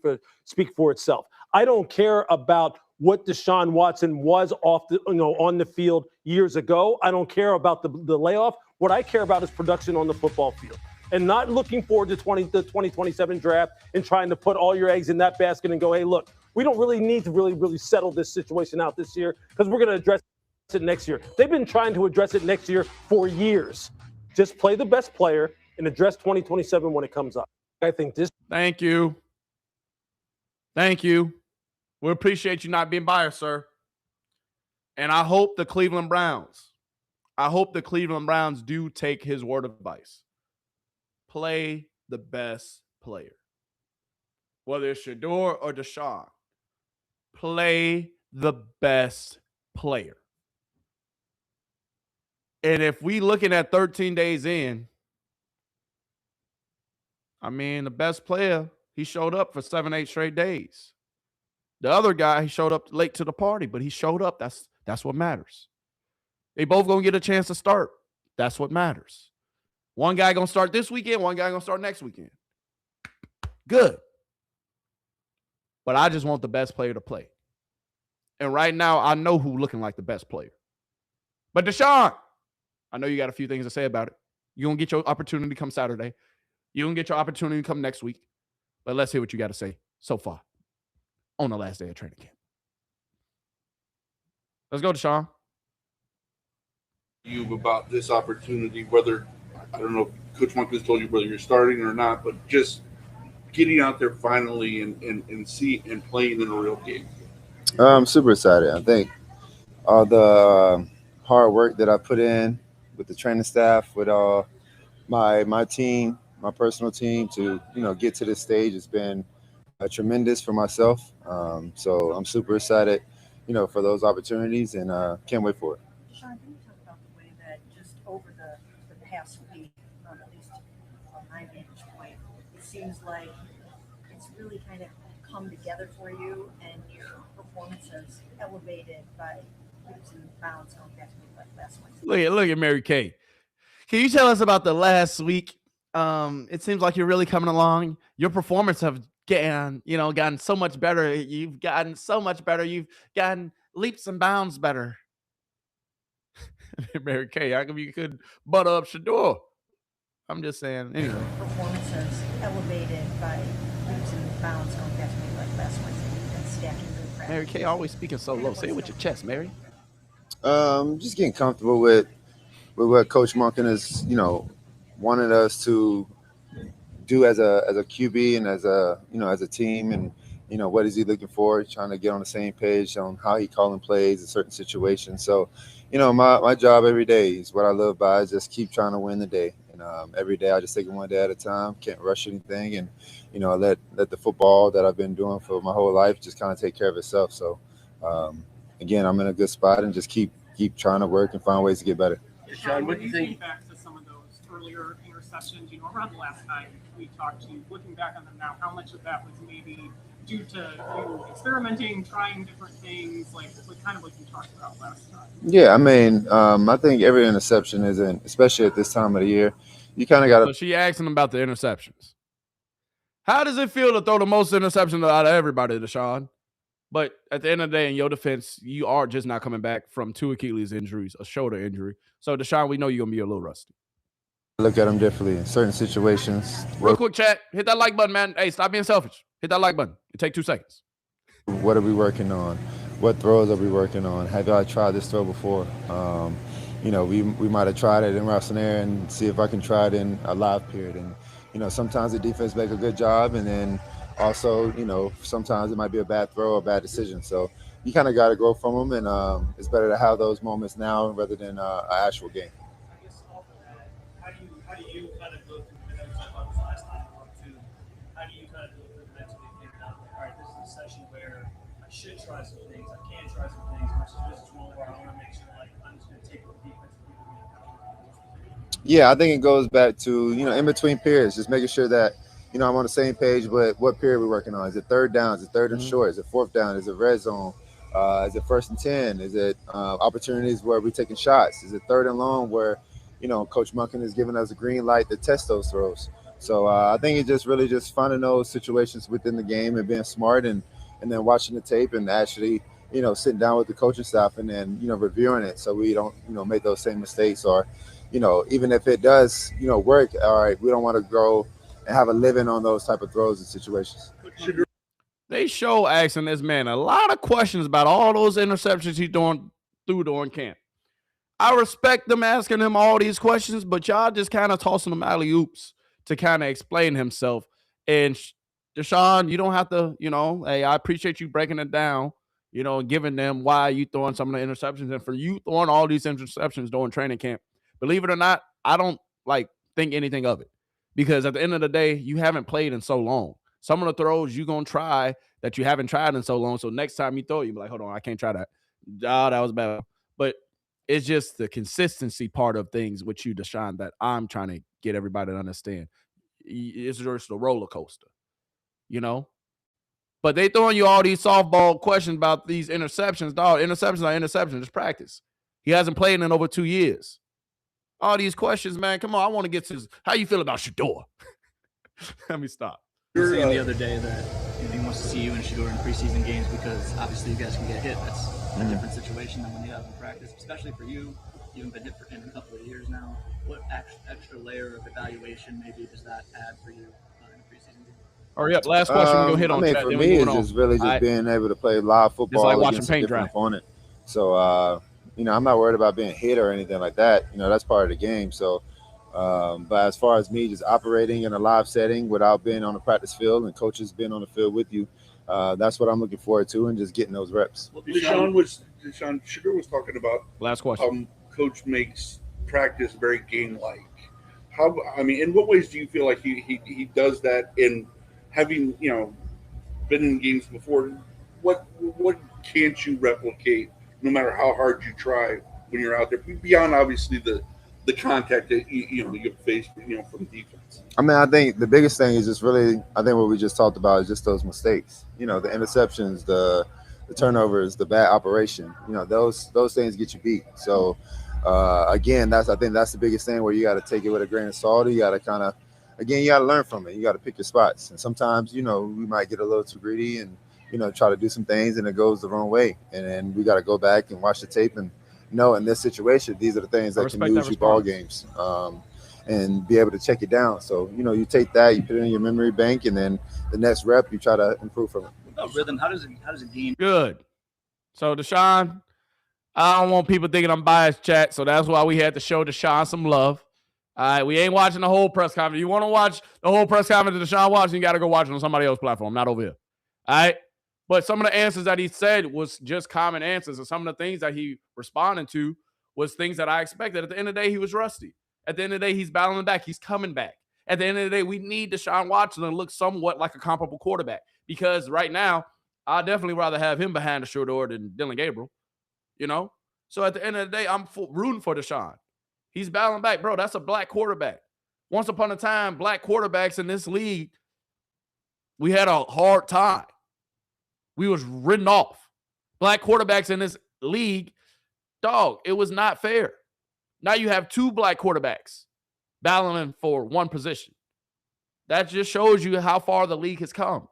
for itself. I don't care about what Deshaun Watson was on the field years ago. I don't care about the layoff. What I care about is production on the football field. And not looking forward to the 2027 draft and trying to put all your eggs in that basket and go, hey, look, we don't really need to really settle this situation out this year because we're going to address it next year. They've been trying to address it next year for years. Just play the best player and address 2027 when it comes up. I think this. Thank you. We appreciate you not being biased, sir. And I hope the Cleveland Browns do take his word of advice. Play the best player. Whether it's Shedeur or Deshaun, play the best player. And if we looking at 13 days in, I mean, the best player, he showed up for 7-8 straight days. The other guy, he showed up late to the party, but he showed up. That's what matters. They both going to get a chance to start. That's what matters. One guy going to start this weekend, one guy going to start next weekend. Good. But I just want the best player to play. And right now, I know who's looking like the best player. But Deshaun, I know you got a few things to say about it. You're going to get your opportunity come Saturday. You're going to get your opportunity come next week. But let's hear what you got to say so far on the last day of training camp. Let's go, Deshaun. you about this opportunity, whether, I don't know if Coach Monk has told you whether you're starting or not, but just getting out there finally and playing in a real game? I'm super excited. I think all the hard work that I put in with the training staff, with my team, my personal team, to get to this stage has been tremendous for myself. So I'm super excited, for those opportunities, and can't wait for it. Deshaun, can you talk about the way that just over the past week, at least from my vantage point, it seems like it's really kind of come together for you, and your performance has elevated by leaps and bounds compared to like last Wednesday? Look at Mary Kay. Can you tell us about the last week? It seems like you're really coming along. Your performance have gotten so much better. You've gotten so much better. You've gotten leaps and bounds better. Mary Kay, how come you couldn't butter up Shedeur? I'm just saying. Anyway, Performance has elevated by leaps and bounds compared to like last Wednesday. You've been stacking good practice. Mary Kay always speaking so low. Say it with your chest, Mary. Just getting comfortable with what Coach Monken has, wanted us to do as a QB and as a team, and what is he looking for? Trying to get on the same page on how he calling plays in certain situations. So, my job every day is what I live by, is just keep trying to win the day. And every day I just take it one day at a time. Can't rush anything, and let the football that I've been doing for my whole life just kind of take care of itself. So, again, I'm in a good spot, and just keep trying to work and find ways to get better. Deshaun, what do you think? Back to some of those earlier interceptions, around the last time we talked to you, looking back on them now, how much of that was maybe due to you experimenting, trying different things, like kind of what you talked about last time? Yeah, I mean, I think every interception isn't, especially at this time of the year, you kind of got to. So she asked him about the interceptions. How does it feel to throw the most interceptions out of everybody, Deshaun? But at the end of the day, in your defense, you are just not coming back from 2 Achilles injuries, a shoulder injury. So, Deshaun, we know you're going to be a little rusty. Look at them differently in certain situations. Real quick, chat. Hit that like button, man. Hey, stop being selfish. Hit that like button. It take 2 seconds. What are we working on? What throws are we working on? Have I tried this throw before? We might have tried it in route air and see if I can try it in a live period. And, sometimes the defense make a good job, and then also, sometimes it might be a bad throw or a bad decision. So you kind of got to grow from them, and it's better to have those moments now rather than an actual game. I guess off of that, how do you kind of go through the mental about this last time too? How do you kind of go through the mentally figuring out, like, all right, this is a session where I should try some things, I can try some things, versus this is one where I want to make sure, like, I'm just going to take what defense and people me out. Yeah, I think it goes back to, in between periods, just making sure that, I'm on the same page with what period we're working on. Is it third down? Is it third and short? Is it fourth down? Is it red zone? Is it 1st and 10? Is it opportunities where we're taking shots? Is it 3rd and long where, Coach Monken is giving us a green light to test those throws? So I think it's just really just finding those situations within the game and being smart, and then watching the tape and actually, sitting down with the coaching staff and then, reviewing it so we don't, make those same mistakes, or, even if it does, work, all right, we don't want to go and have a living on those type of throws and situations. They show asking this man a lot of questions about all those interceptions he's threw during camp. I respect them asking him all these questions, but y'all just kind of tossing him alley-oops to kind of explain himself. And Deshaun, you don't have to, hey, I appreciate you breaking it down, and giving them why you throwing some of the interceptions. And for you throwing all these interceptions during training camp, believe it or not, I don't think anything of it. Because at the end of the day, you haven't played in so long. Some of the throws you're going to try that you haven't tried in so long. So next time you throw, you'll be like, hold on, I can't try that. Oh, that was bad. But it's just the consistency part of things with you, Deshaun, that I'm trying to get everybody to understand. It's just a roller coaster, But they throwing you all these softball questions about these interceptions. Dog, interceptions are interceptions. It's practice. He hasn't played in over 2 years. All these questions, man. Come on, I want to get to how you feel about Shedeur. Let me stop. You were saying the other day that he wants to see you and Shedeur in preseason games because obviously you guys can get hit. That's a different situation than when you have in practice, especially for you. You haven't been hit in a couple of years now. What extra layer of evaluation maybe does that add for you in a preseason game? Hurry up. Last question we're going to hit on. For me, it's just really just being able to play live football like watching against a different opponent. So, I'm not worried about being hit or anything like that. That's part of the game. So, but as far as me just operating in a live setting without being on the practice field and coaches being on the field with you, that's what I'm looking forward to, and just getting those reps. Well, Deshaun Shedeur was talking about last question. Coach makes practice very game-like. In what ways do you feel like he does that? In having been in games before, what can't you replicate, no matter how hard you try when you're out there, beyond obviously the contact that you face from defense? I think the biggest thing is just really, I think what we just talked about is just those mistakes. The interceptions, the turnovers, the bad operation. Those things get you beat. So again, I think that's the biggest thing, where you got to take it with a grain of salt. You got to you got to learn from it. You got to pick your spots. And sometimes, we might get a little too greedy and try to do some things and it goes the wrong way. And then we got to go back and watch the tape and know, in this situation, these are the things that can lose you ball games, and be able to check it down. So, you take that, you put it in your memory bank, and then the next rep, you try to improve from it. Rhythm, how does it gain? Good. So, Deshaun, I don't want people thinking I'm biased, chat. So that's why we had to show Deshaun some love. All right, we ain't watching the whole press conference. You want to watch the whole press conference that Deshaun watched, you got to go watch it on somebody else's platform, not over here. All right? But some of the answers that he said was just common answers, and some of the things that he responded to was things that I expected. At the end of the day, he was rusty. At the end of the day, he's battling back. He's coming back. At the end of the day, we need Deshaun Watson to look somewhat like a comparable quarterback, because right now, I'd definitely rather have him behind the Shedeur than Dillon Gabriel, So at the end of the day, I'm rooting for Deshaun. He's battling back. Bro, that's a black quarterback. Once upon a time, black quarterbacks in this league, we had a hard time. We was written off. Black quarterbacks in this league, dog, it was not fair. Now you have two black quarterbacks battling for one position. That just shows you how far the league has come.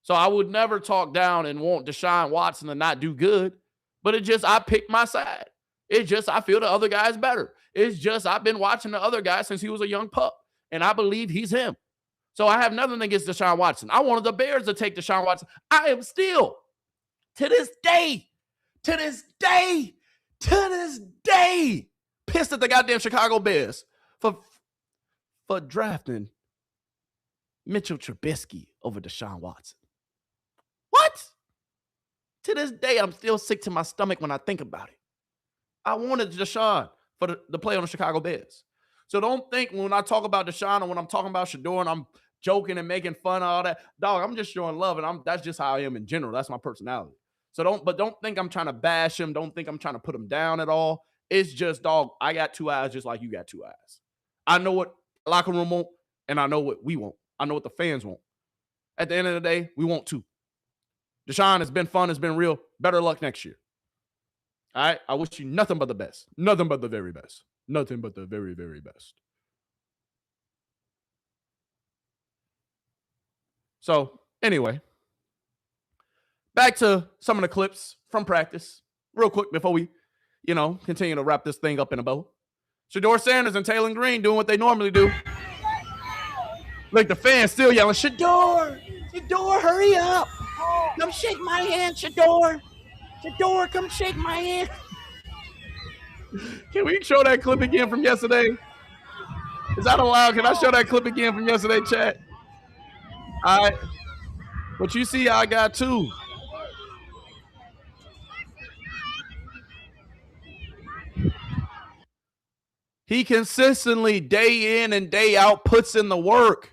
So I would never talk down and want Deshaun Watson to not do good, but I picked my side. I feel the other guy's better. I've been watching the other guy since he was a young pup, and I believe he's him. So I have nothing against Deshaun Watson. I wanted the Bears to take Deshaun Watson. I am still, to this day, pissed at the goddamn Chicago Bears for drafting Mitchell Trubisky over Deshaun Watson. What? To this day, I'm still sick to my stomach when I think about it. I wanted Deshaun for the play on the Chicago Bears. So don't think when I talk about Deshaun or when I'm talking about Shedeur and I'm joking and making fun of all that, dog, I'm just showing love, and that's just how I am in general. That's my personality. So don't think I'm trying to bash him. Don't think I'm trying to put him down at all. It's just, dog, I got two eyes just like you got two eyes. I know what locker room want, and I know what we want. I know what the fans want. At the end of the day, we want two. Deshaun, has been fun. It's been real. Better luck next year. All right? I wish you nothing but the best. Nothing but the very best. Nothing but the very, very best. So, anyway, back to some of the clips from practice real quick before we, continue to wrap this thing up in a bow. Shedeur Sanders and Taylor Green doing what they normally do. Look, the fans still yelling, Shedeur, hurry up. Come shake my hand, Shedeur. Shedeur, come shake my hand. Can we show that clip again from yesterday? Is that allowed? Can I show that clip again from yesterday, chat? All right. But you see, I got two. He consistently, day in and day out, puts in the work.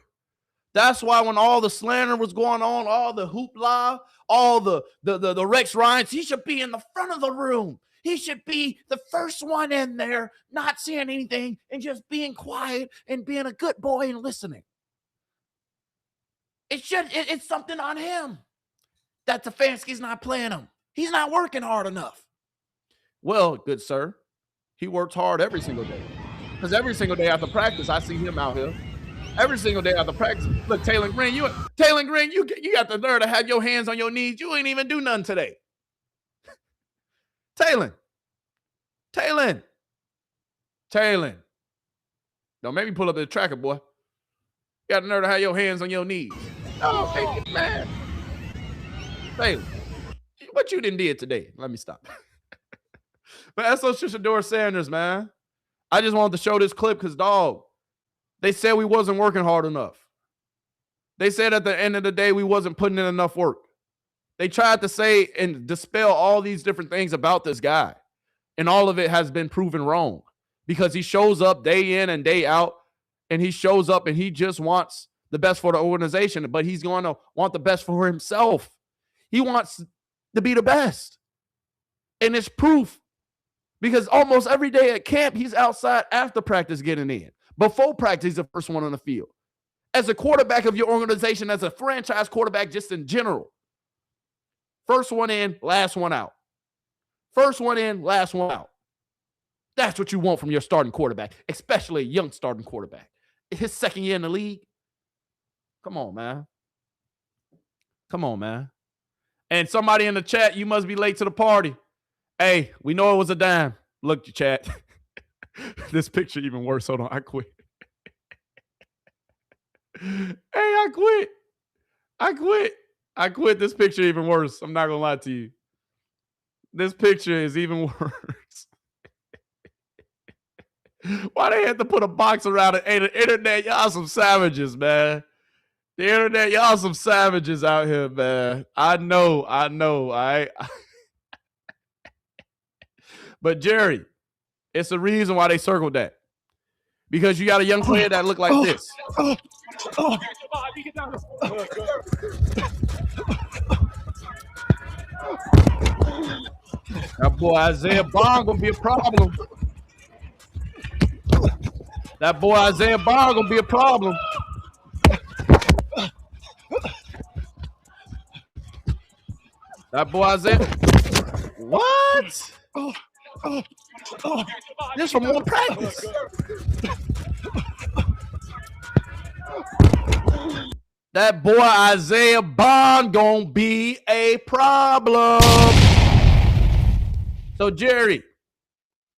That's why when all the slander was going on, all the hoopla, all the Rex Ryans, he should be in the front of the room. He should be the first one in there, not saying anything and just being quiet and being a good boy and listening. It's something on him that Stefanski's not playing him. He's not working hard enough. Well, good sir, he works hard every single day. Because every single day after practice, I see him out here. Every single day after practice. Look, Taylor Green, you got the nerve to have your hands on your knees. You ain't even do nothing today. Taylor. Don't make me pull up the tracker, boy. You got the nerve to have your hands on your knees. Oh, hey, man. Taylor, what you done did today? Let me stop. But that's so Shedeur Sanders, man. I just wanted to show this clip because, dog, they said we wasn't working hard enough. They said at the end of the day we wasn't putting in enough work. They tried to say and dispel all these different things about this guy. And all of it has been proven wrong because he shows up day in and day out, and he shows up and he just wants the best for the organization, but he's going to want the best for himself. He wants to be the best. And it's proof because almost every day at camp, he's outside after practice getting in. Before practice, he's the first one on the field. As a quarterback of your organization, as a franchise quarterback, just in general. First one in, last one out. First one in, last one out. That's what you want from your starting quarterback, especially a young starting quarterback. His second year in the league. Come on, man. Come on, man. And somebody in the chat, you must be late to the party. Hey, we know it was a dime. Look, chat. This picture even worse. Hold on, I quit. Hey, I quit. I quit. This picture even worse. I'm not going to lie to you. This picture is even worse. Why they had to put a box around it? Hey, the internet, y'all some savages, man. The internet, y'all some savages out here, man. I know. All right. But, Jerry, it's the reason why they circled that. Because you got a young player that look like this. That boy Isaiah Bond gonna be a problem. That boy Isaiah Bond gonna be a problem. That boy Isaiah. What? This from one practice. That boy Isaiah Bond gonna be a problem. So, Jerry,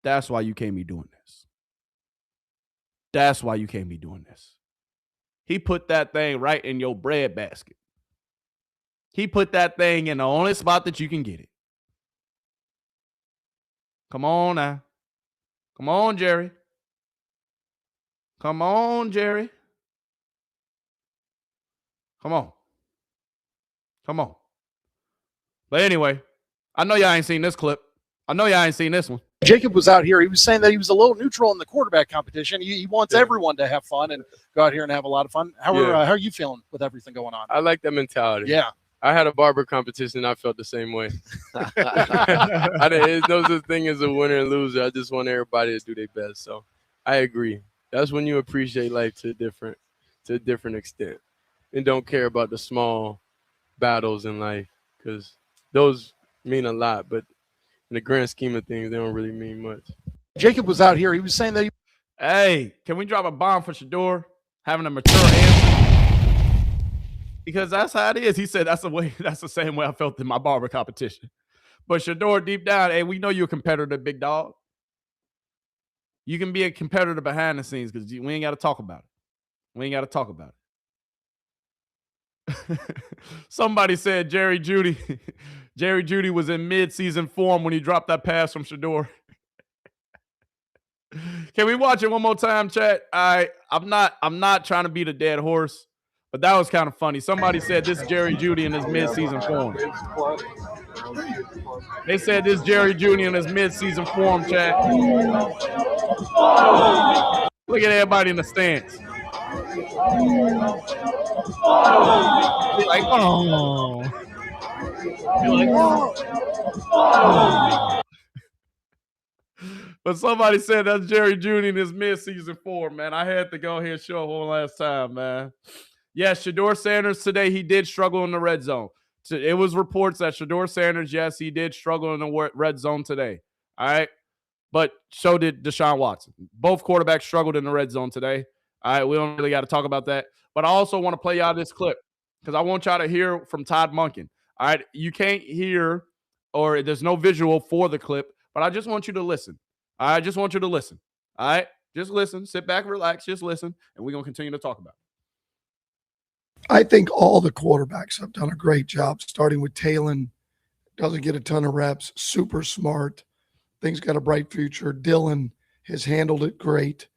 that's why you can't be doing this. That's why you can't be doing this. He put that thing right in your bread basket. He put that thing in the only spot that you can get it. Come on now. Come on, Jerry. Come on, Jerry. Come on. Come on. But anyway, I know y'all ain't seen this clip. I know y'all ain't seen this one. Jacob was out here. He was saying that he was a little neutral in the quarterback competition. He wants everyone to have fun and go out here and have a lot of fun. How are you feeling with everything going on? I like that mentality. Yeah. I had a barber competition, and I felt the same way. There's no such thing as a winner and loser. I just want everybody to do their best. So I agree. That's when you appreciate life to a different extent, and don't care about the small battles in life because those mean a lot. But in the grand scheme of things, they don't really mean much. Jacob was out here. He was saying that hey, can we drop a bomb for Shedeur having a mature answer? Because that's how it is. He said that's the same way I felt in my barber competition. But Shedeur, deep down, hey, we know you're a competitor, big dog. You can be a competitor behind the scenes because we ain't got to talk about it. We ain't got to talk about it. Somebody said Jerry Jeudy was in mid-season form when he dropped that pass from Shedeur. Can we watch it one more time, chat? I'm not trying to beat a dead horse. But that was kind of funny. Somebody said this is Jerry Jeudy in his mid-season form. They said this Jerry Jeudy in his mid-season form, chat. Look at everybody in the stands. They're like, oh. You're like, oh. But somebody said that's Jerry Jeudy in his mid-season form, man. I had to go ahead and show it one last time, man. Yes, Shedeur Sanders today, he did struggle in the red zone. It was reports that Shedeur Sanders, yes, he did struggle in the red zone today. All right. But so did Deshaun Watson. Both quarterbacks struggled in the red zone today. All right. We don't really got to talk about that. But I also want to play y'all this clip because I want y'all to hear from Todd Monken. All right. You can't hear or there's no visual for the clip, but I just want you to listen. I just want you to listen. All right. Just listen. Sit back, relax. Just listen. And we're going to continue to talk about it. I think all the quarterbacks have done a great job, starting with Dillon. Doesn't get a ton of reps, super smart. Things got a bright future. Dillon has handled it great.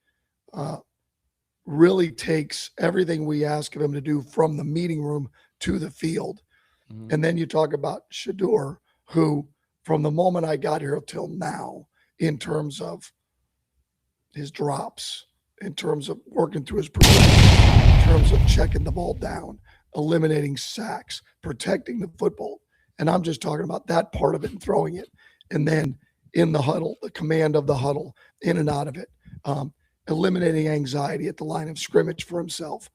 Really takes everything we ask of him to do from the meeting room to the field. And then you talk about Shedeur, who from the moment I got here till now, in terms of his drops, in terms of working through his progression, in terms of checking the ball down, eliminating sacks, protecting the football. And I'm just talking about that part of it and throwing it. And then in the huddle, the command of the huddle, in and out of it, eliminating anxiety at the line of scrimmage for himself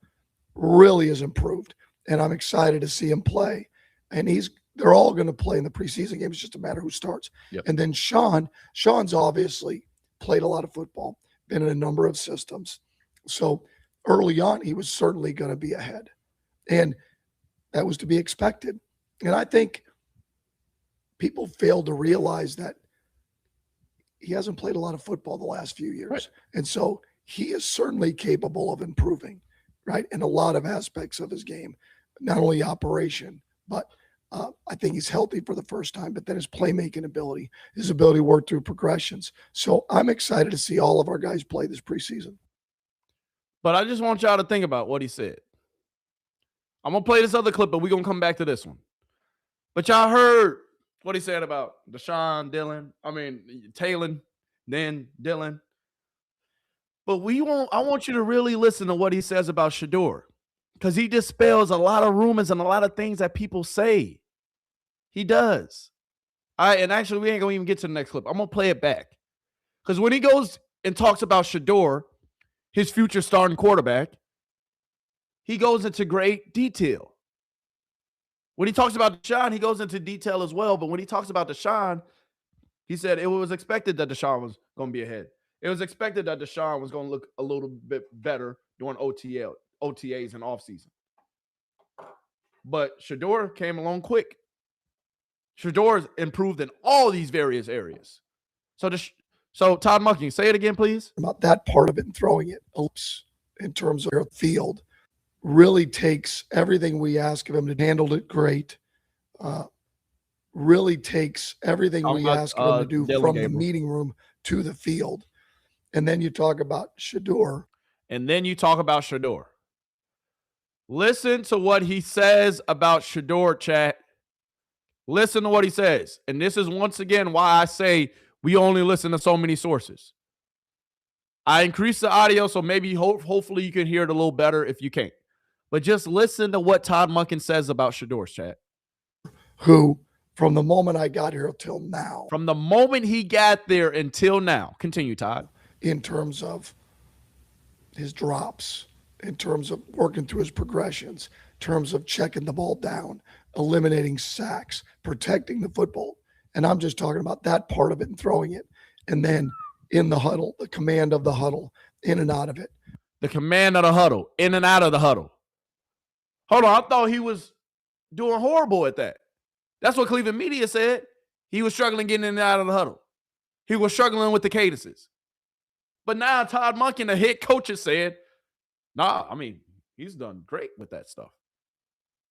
really has improved. And I'm excited to see him play. And they're all going to play in the preseason game. It's just a matter who starts. Yep. And then Sean's obviously played a lot of football, been in a number of systems. So early on, he was certainly going to be ahead. And that was to be expected. And I think people fail to realize that he hasn't played a lot of football the last few years. Right. And so he is certainly capable of improving, right, in a lot of aspects of his game, not only operation, but I think he's healthy for the first time, but then his playmaking ability, his ability to work through progressions. So I'm excited to see all of our guys play this preseason. But I just want y'all to think about what he said. I'm going to play this other clip, but we're going to come back to this one. But y'all heard what he said about Deshaun, Taylor, then Dillon. But I want you to really listen to what he says about Shedeur, because he dispels a lot of rumors and a lot of things that people say. He does. And actually, we ain't going to even get to the next clip. I'm going to play it back. Because when he goes and talks about Shedeur, his future starting quarterback, he goes into great detail. When he talks about Deshaun, he goes into detail as well. But when he talks about Deshaun, he said it was expected that Deshaun was going to be ahead. It was expected that Deshaun was going to look a little bit better during OTAs and offseason. But Shedeur came along quick. Shedeur's improved in all these various areas. So Todd Mucking, say it again, please. About that part of it and throwing it in terms of your field really takes everything we ask of him to handle it great. Really takes everything we ask of him to do from the meeting room to the field. And then you talk about Shedeur. Listen to what he says about Shedeur, chat. Listen to what he says. And this is once again why I say we only listen to so many sources. I increased the audio, so maybe hopefully you can hear it a little better if you can't. But just listen to what Todd Monken says about Shedeur's, chat. Who, from the moment I got here till now. From the moment he got there until now. Continue, Todd. In terms of his drops, in terms of working through his progressions, in terms of checking the ball down, eliminating sacks, protecting the football. And I'm just talking about that part of it and throwing it. And then in the huddle, the command of the huddle, in and out of it. The command of the huddle, in and out of the huddle. Hold on, I thought he was doing horrible at that. That's what Cleveland media said. He was struggling getting in and out of the huddle. He was struggling with the cadences. But now Todd Monken, the head coach, has said, he's done great with that stuff.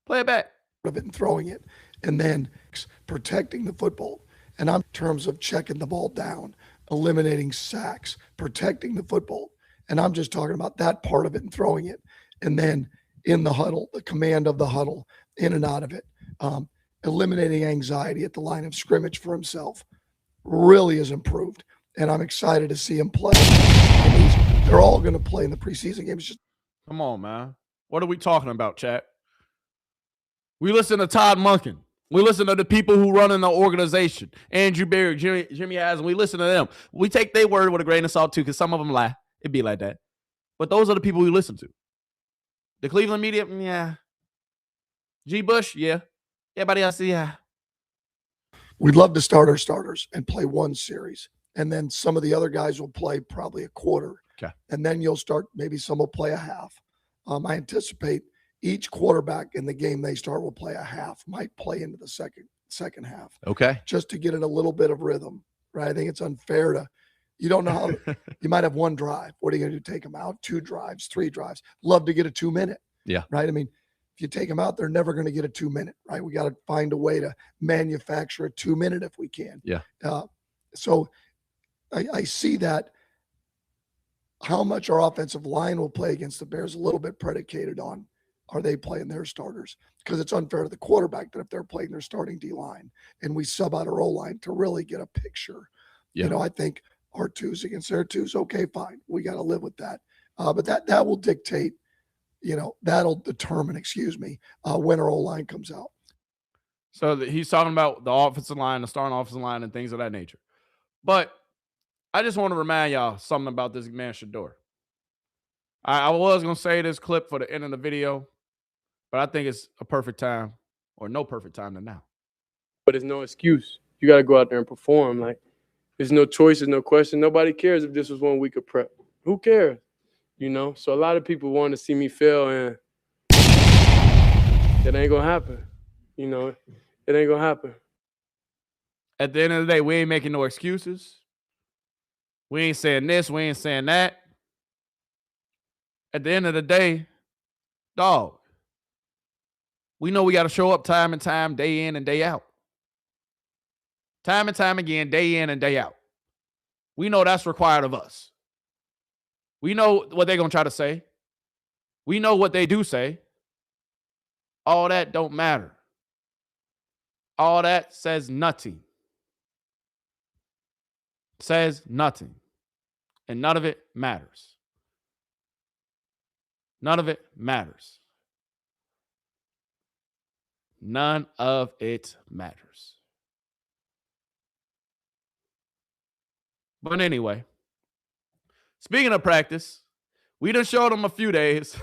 Play it back. Of it and throwing it, and then protecting the football. And I'm in terms of checking the ball down, eliminating sacks, protecting the football. And I'm just talking about that part of it and throwing it. And then in the huddle, the command of the huddle, in and out of it, eliminating anxiety at the line of scrimmage for himself really has improved. And I'm excited to see him play. And they're all going to play in the preseason game. It's just, come on, man. What are we talking about, chat? We listen to Todd Monken. We listen to the people who run in the organization. Andrew Berry, Jimmy Haslam. We listen to them. We take their word with a grain of salt, too, because some of them lie. It'd be like that. But those are the people we listen to. The Cleveland media, yeah. G. Bush, yeah. Everybody else, yeah. We'd love to start our starters and play one series. And then some of the other guys will play probably a quarter. Okay. And then you'll start, maybe some will play a half. I anticipate each quarterback in the game they start will play a half, might play into the second half. Okay. Just to get in a little bit of rhythm, right? I think it's unfair to, you don't know how, you might have one drive. What are you going to do? Take them out? 2 drives, 3 drives. Love to get a 2-minute. Yeah. Right? I mean, if you take them out, they're never going to get a 2-minute, right? We got to find a way to manufacture a 2-minute if we can. Yeah. So I see that how much our offensive line will play against the Bears a little bit predicated on are they playing their starters? Because it's unfair to the quarterback that if they're playing their starting D-line and we sub out our O-line to really get a picture. Yeah. You know, I think our twos against their twos, okay, fine. We got to live with that. But that will dictate, you know, that'll determine, when our O-line comes out. So he's talking about the offensive line, the starting offensive line, and things of that nature. But I just want to remind y'all something about this man, Shedeur. I was going to say this clip for the end of the video, but I think it's a perfect time or no perfect time than now. But it's no excuse. You got to go out there and perform. Like, there's no choice, there's no question. Nobody cares if this was 1 week of prep. Who cares? You know? So a lot of people want to see me fail, and it ain't going to happen. You know? It ain't going to happen. At the end of the day, we ain't making no excuses. We ain't saying this. We ain't saying that. At the end of the day, dog, we know we got to show up time and time, day in and day out. Time and time again, day in and day out. We know that's required of us. We know what they're going to try to say. We know what they do say. All that don't matter. All that says nothing. Says nothing. And none of it matters. None of it matters. None of it matters. But anyway, speaking of practice, we done showed them a few days.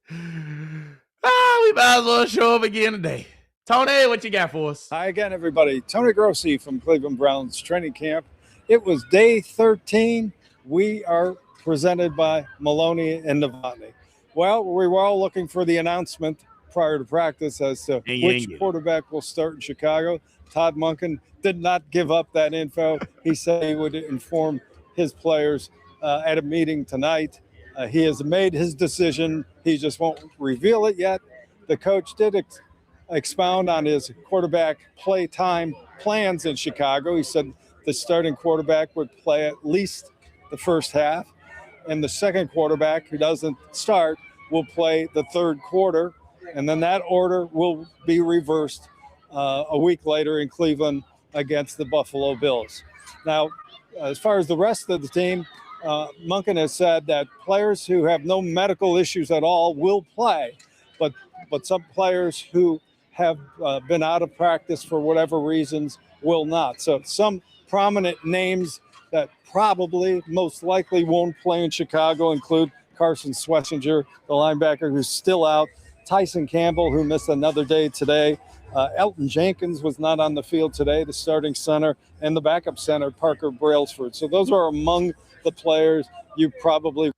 We might as well show them again today. Tony, what you got for us? Hi again, everybody. Tony Grossi from Cleveland Browns training camp. It was day 13. We are presented by Maloney and Novotny. Well, we were all looking for the announcement prior to practice as to which quarterback will start in Chicago. Todd Monken did not give up that info. He said he would inform his players at a meeting tonight. He has made his decision. He just won't reveal it yet. The coach did expound on his quarterback play time plans in Chicago. He said the starting quarterback would play at least the first half, and the second quarterback who doesn't start will play the third quarter, and then that order will be reversed a week later in Cleveland against the Buffalo Bills. Now, as far as the rest of the team, Monken has said that players who have no medical issues at all will play, but some players who have been out of practice for whatever reasons will not. So some prominent names that probably most likely won't play in Chicago include Carson Schlesinger, the linebacker who's still out, Tyson Campbell, who missed another day today. Elton Jenkins was not on the field today, the starting center, and the backup center, Parker Brailsford. So those are among the players you probably.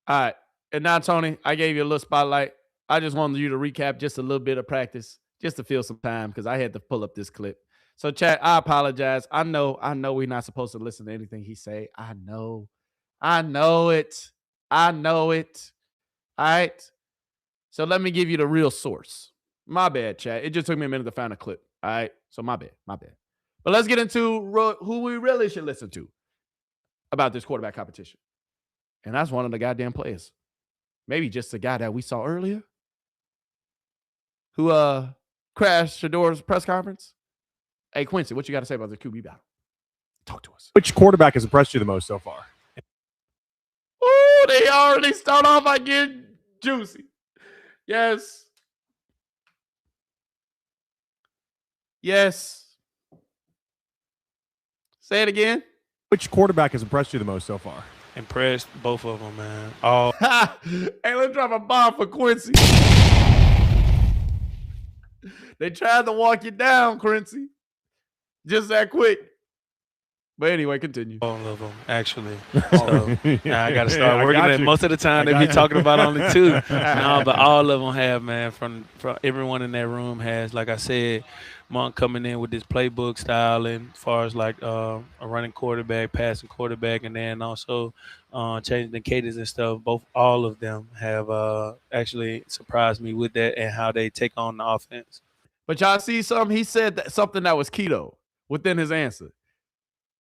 All right. And now, Tony, I gave you a little spotlight. I just wanted you to recap just a little bit of practice, just to fill some time, because I had to pull up this clip. So, chat, I apologize. I know we're not supposed to listen to anything he say. I know it. All right. So let me give you the real source. My bad, chat. It just took me a minute to find a clip. All right. So my bad. But let's get into who we really should listen to about this quarterback competition. And that's one of the goddamn players. Maybe just the guy that we saw earlier who crashed Shedeur's press conference. Hey, Quincy, what you got to say about the QB battle? Talk to us. Which quarterback has impressed you the most so far? Oh, they already start off by getting juicy. Yes. Say it again. Which quarterback has impressed you the most so far? Impressed, both of them, man. All. Hey, let's drop a bomb for Quincy. They tried to walk you down, Quincy. Just that quick. But anyway, continue. All of them, actually. So now I got to start working it. Most of the time, they be talking about only two. No, but all of them have, man. From everyone in that room has, like I said, Monk coming in with this playbook style, and as far as like a running quarterback, passing quarterback, and then also changing the cadence and stuff. All of them have actually surprised me with that and how they take on the offense. But y'all see something? He said something that was keto within his answer.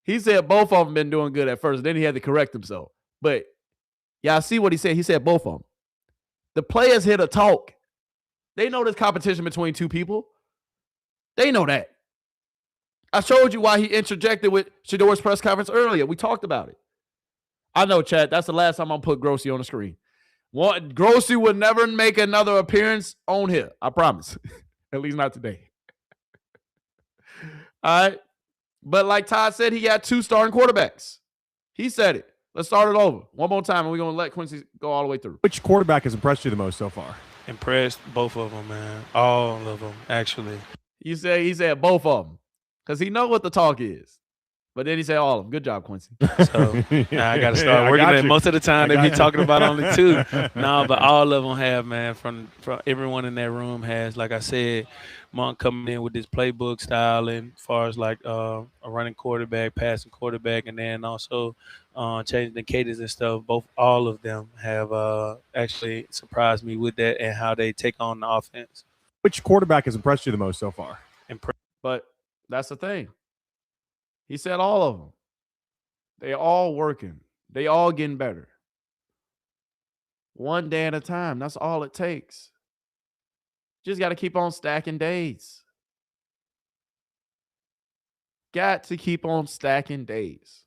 He said both of them been doing good at first. Then he had to correct himself. But y'all see what he said? He said both of them. The players here to talk. They know there's competition between two people. They know that. I showed you why he interjected with Shedeur's press conference earlier. We talked about it. I know, Chad. That's the last time I'm going to put Grossi on the screen. Grossi would never make another appearance on here. I promise. At least not today. All right. But like Todd said, he got 2 starting quarterbacks. He said it. Let's start it over. One more time, and we're going to let Quincy go all the way through. Which quarterback has impressed you the most so far? Impressed both of them, man. All of them, actually. He said both of them because he know what the talk is. But then he said all of them. Good job, Quincy. So I got to start working it. Most of the time, they be talking about only 2. No, but all of them have, man. From everyone in that room has, like I said, Monk coming in with this playbook style, and as far as like a running quarterback, passing quarterback, and then also changing the cadence and stuff. All of them have actually surprised me with that and how they take on the offense. Which quarterback has impressed you the most so far? But that's the thing. He said all of them. They all working. They all getting better. One day at a time. That's all it takes. Just got to keep on stacking days. Got to keep on stacking days.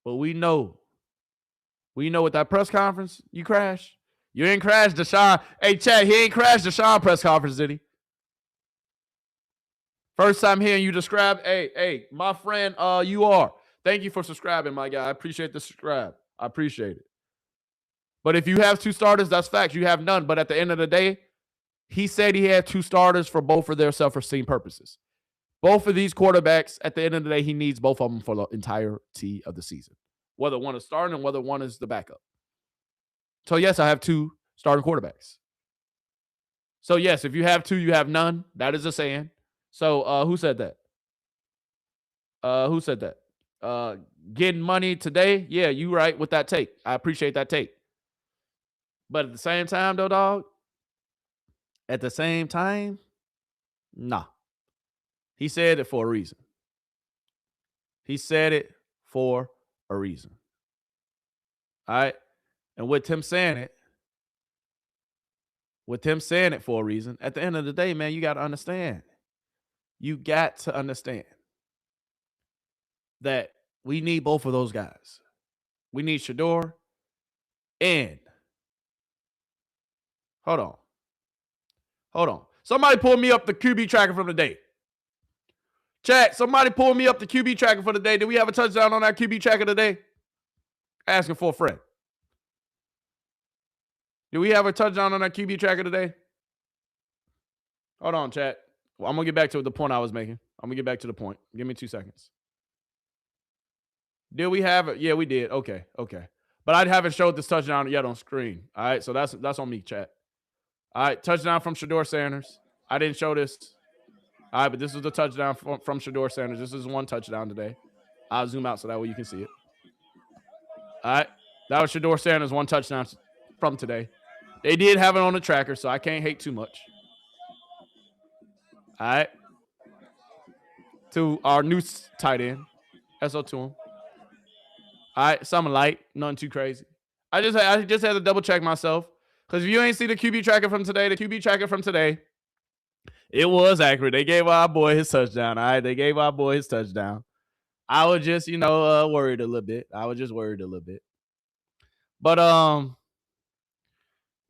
But we know with that press conference, you crashed. You ain't crashed Deshaun. Hey, Chad, he ain't crashed Deshaun press conference, did he? First time hearing you describe, hey, my friend, you are. Thank you for subscribing, my guy. I appreciate the subscribe. I appreciate it. But if you have 2 starters, that's facts. You have none. But at the end of the day, he said he had 2 starters for both of their self-esteem purposes. Both of these quarterbacks, at the end of the day, he needs both of them for the entirety of the season, whether one is starting and whether one is the backup. So, yes, I have 2 starting quarterbacks. So, yes, if you have 2, you have none. That is a saying. So, who said that? Who said that? Getting money today? Yeah, you right with that take. I appreciate that take. But at the same time, though, dog, nah. He said it for a reason. All right? And with him saying it for a reason, at the end of the day, man, you got to understand. You got to understand that we need both of those guys. We need Shedeur and hold on. Somebody pull me up the QB tracker from the day. Chat, somebody pull me up the QB tracker for the day. Did we have a touchdown on that QB tracker today? Asking for a friend. Do we have a touchdown on that QB tracker today? Hold on, chat. Well, I'm going to get back to the point I was making. I'm going to get back to the point. Give me 2 seconds. Did we have it? Yeah, we did. Okay. But I haven't showed this touchdown yet on screen. All right, so that's on me, chat. All right, touchdown from Shedeur Sanders. I didn't show this. All right, but this is the touchdown from Shedeur Sanders. This is 1 touchdown today. I'll zoom out so that way you can see it. All right, that was Shedeur Sanders, 1 touchdown from today. They did have it on the tracker, so I can't hate too much. All right. To our new tight end. SO to him. All right. Something light. Nothing too crazy. I just had to double check myself. Because if you ain't see the QB tracker from today, it was accurate. They gave our boy his touchdown. All right. They gave our boy his touchdown. I was just, worried a little bit. But,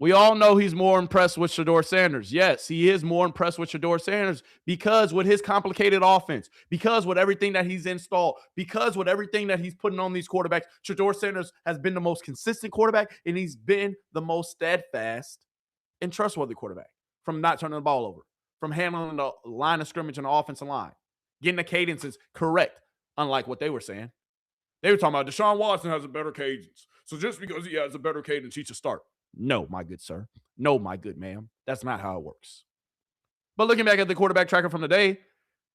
we all know he's more impressed with Shedeur Sanders. Yes, he is more impressed with Shedeur Sanders because with his complicated offense, because with everything that he's installed, because with everything that he's putting on these quarterbacks, Shedeur Sanders has been the most consistent quarterback, and he's been the most steadfast and trustworthy quarterback from not turning the ball over, from handling the line of scrimmage on the offensive line, getting the cadences correct, unlike what they were saying. They were talking about Deshaun Watson has a better cadence. So just because he has a better cadence, he should start. No, my good sir. No, my good ma'am. That's not how it works. But looking back at the quarterback tracker from the day,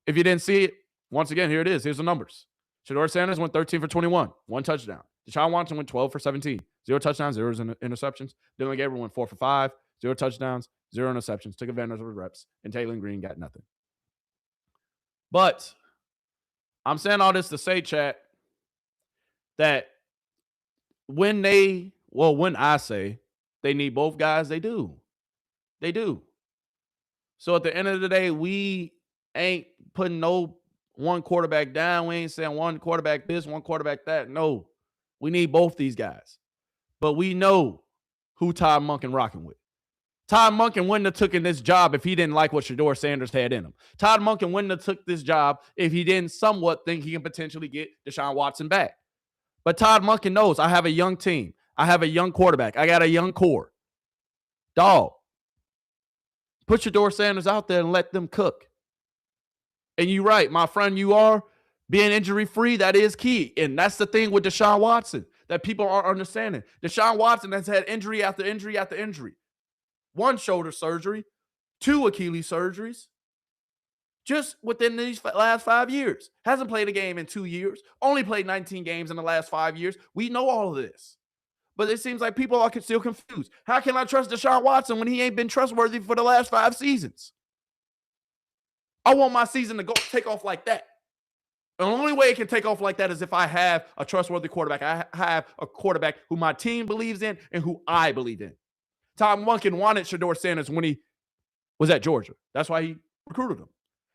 if you didn't see it, once again, here it is. Here's the numbers. Shedeur Sanders went 13 for 21, 1 touchdown. Deshaun Watson went 12 for 17, 0 touchdowns, 0 interceptions. Dillon Gabriel went 4 for 5, 0 touchdowns, 0 interceptions. Took advantage of the reps, and Taylor Green got nothing. But I'm saying all this to say, chat, that when I say they need both guys, they do. They do. So at the end of the day, we ain't putting no one quarterback down. We ain't saying one quarterback this, one quarterback that. No, we need both these guys. But we know who Todd Monken rocking with. Todd Monken wouldn't have taken this job if he didn't like what Shedeur Sanders had in him. Todd Monken wouldn't have took this job if he didn't somewhat think he can potentially get Deshaun Watson back. But Todd Monken knows I have a young team. I have a young quarterback. I got a young core. Dog, put Shedeur Sanders out there and let them cook. And you're right, my friend, you are being injury-free. That is key. And that's the thing with Deshaun Watson that people aren't understanding. Deshaun Watson has had injury after injury after injury. 1 shoulder surgery, 2 Achilles surgeries, just within these last 5 years. Hasn't played a game in 2 years. Only played 19 games in the last 5 years. We know all of this. But it seems like people are still confused. How can I trust Deshaun Watson when he ain't been trustworthy for the last 5 seasons? I want my season to take off like that. The only way it can take off like that is if I have a trustworthy quarterback. I have a quarterback who my team believes in and who I believe in. Todd Monken wanted Shedeur Sanders when he was at Georgia. That's why he recruited him.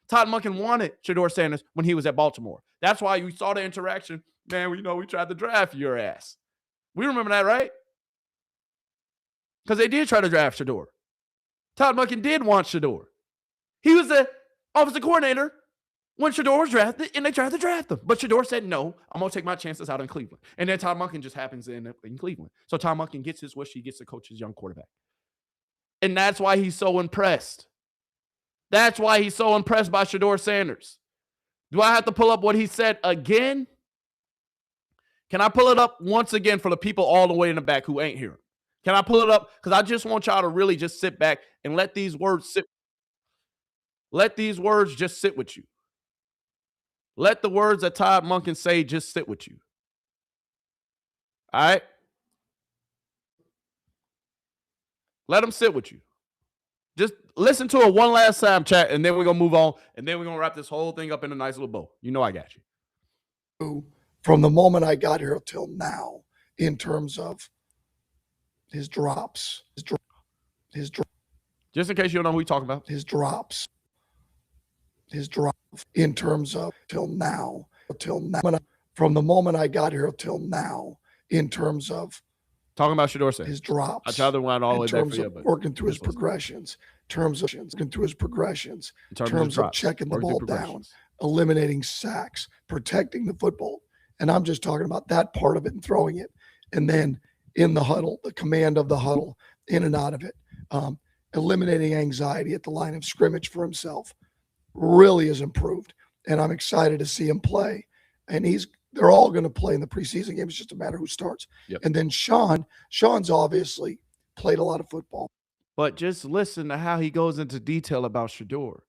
Todd Monken wanted Shedeur Sanders when he was at Baltimore. That's why you saw the interaction. Man, we tried to draft your ass. We remember that, right? Because they did try to draft Shedeur. Todd Monken did want Shedeur. He was the offensive coordinator when Shedeur was drafted, and they tried to draft him. But Shedeur said, no, I'm going to take my chances out in Cleveland. And then Todd Monken just happens to end up in Cleveland. So Todd Monken gets his wish. He gets to coach his young quarterback. And that's why he's so impressed. That's why he's so impressed by Shedeur Sanders. Do I have to pull up what he said again? Can I pull it up once again for the people all the way in the back who ain't here? Can I pull it up? Because I just want y'all to really just sit back and let these words sit. Let these words just sit with you. Let the words that Todd Monken say just sit with you. All right? Let them sit with you. Just listen to it one last time, chat, and then we're going to move on, and then we're going to wrap this whole thing up in a nice little bow. You know I got you. From the moment I got here till now, in terms of his drops. Just in case you don't know who we're talking about. His drops. In terms of till now. From the moment I got here till now, in terms of talking about Shedeur Sanders. His drops. I tried to wind all the way back for you, but working through his progressions, in terms of checking the ball down, eliminating sacks, protecting the football. And I'm just talking about that part of it and throwing it. And then in the huddle, the command of the huddle, in and out of it, eliminating anxiety at the line of scrimmage for himself really has improved. And I'm excited to see him play. And they're all going to play in the preseason game. It's just a matter who starts. Yep. And then Sean's obviously played a lot of football. But just listen to how he goes into detail about Shedeur,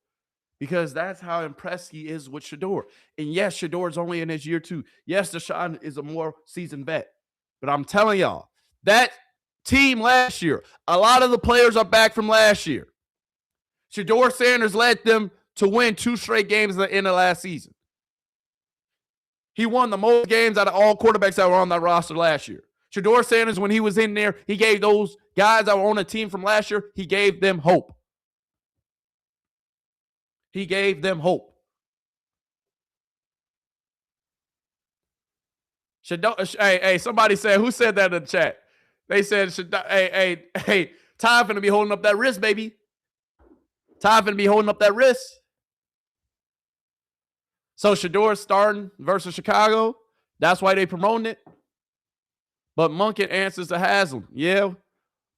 because that's how impressed he is with Shedeur. And yes, Shedeur's only in his year 2. Yes, Deshaun is a more seasoned vet. But I'm telling y'all, that team last year, a lot of the players are back from last year. Shedeur Sanders led them to win 2 straight games at the end of last season. He won the most games out of all quarterbacks that were on that roster last year. Shedeur Sanders, when he was in there, he gave those guys that were on the team from last year, he gave them hope. He gave them hope. Hey, somebody said, who said that in the chat? They said, hey, Todd finna be holding up that wrist, baby. Todd finna be holding up that wrist. So Shedeur starting versus Chicago. That's why they promoting it. But Monken answers to Haslam. Yeah,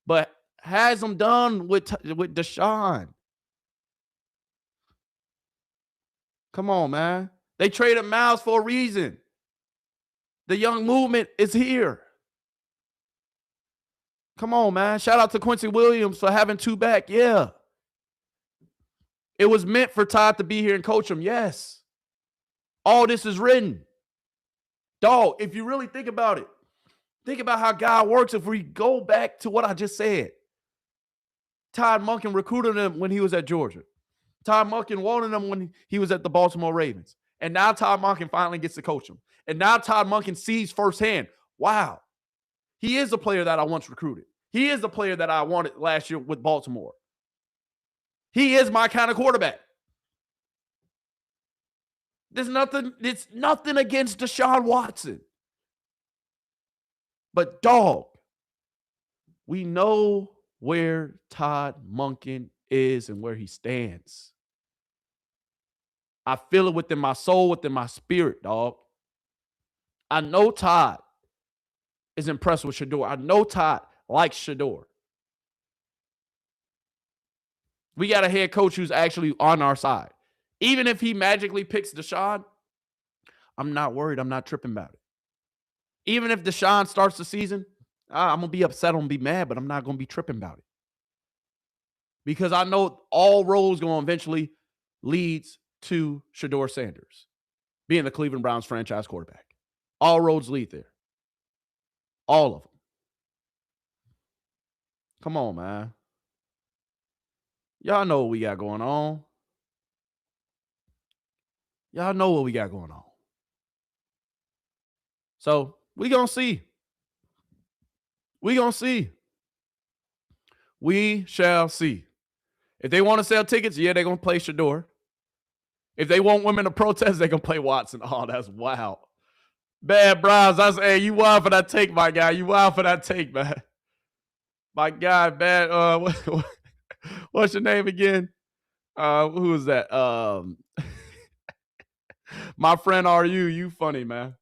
but Haslam done with Deshaun. Come on, man. They traded Miles for a reason. The young movement is here. Come on, man. Shout out to Quincy Williams for having 2 back. Yeah. It was meant for Todd to be here and coach him. Yes. All this is written. Dog, if you really think about it, think about how God works. If we go back to what I just said, Todd Monken recruited him when he was at Georgia. Todd Monken wanted him when he was at the Baltimore Ravens. And now Todd Monken finally gets to coach him. And now Todd Monken sees firsthand, wow, he is a player that I once recruited. He is a player that I wanted last year with Baltimore. He is my kind of quarterback. It's nothing against Deshaun Watson. But, dog, we know where Todd Monken is and where he stands. I feel it within my soul, within my spirit, dog. I know Todd is impressed with Shedeur. I know Todd likes Shedeur. We got a head coach who's actually on our side. Even if he magically picks Deshaun, I'm not worried. I'm not tripping about it. Even if Deshaun starts the season, I'm going to be upset. I'm going to be mad, but I'm not going to be tripping about it. Because I know all roads going to eventually leads to Shedeur Sanders being the Cleveland Browns franchise quarterback. All roads lead there. All of them. Come on, man. Y'all know what we got going on. Y'all know what we got going on. So, we going to see. We going to see. We shall see. If they want to sell tickets, yeah, they're going to play Shedeur. If they want women to protest, they're going to play Watson. Oh, that's wild. Bad Browns. I say, hey, you wild for that take, my guy. You wild for that take, man. My guy, bad. What's your name again? Who is that? My friend, are you funny, man.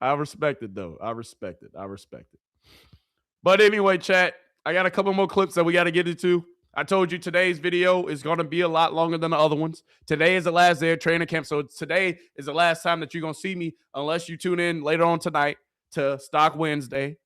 I respect it, though. I respect it. But anyway, chat, I got a couple more clips that we got to get into. I told you today's video is going to be a lot longer than the other ones. Today is the last day of training camp, so today is the last time that you're going to see me unless you tune in later on tonight to Stock Wednesday,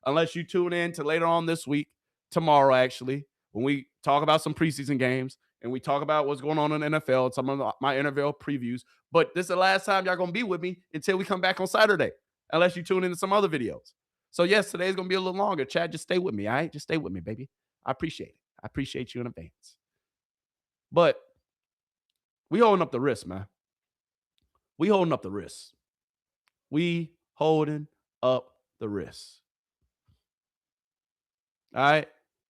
unless you tune in to later on this week, tomorrow actually, when we talk about some preseason games and we talk about what's going on in the NFL and some of my NFL previews. But this is the last time y'all going to be with me until we come back on Saturday, unless you tune into some other videos. So, yes, today's going to be a little longer. Chad, just stay with me, all right? Just stay with me, baby. I appreciate it. I appreciate you in advance. But we holding up the wrist, man. We holding up the wrist. We holding up the wrist. All right?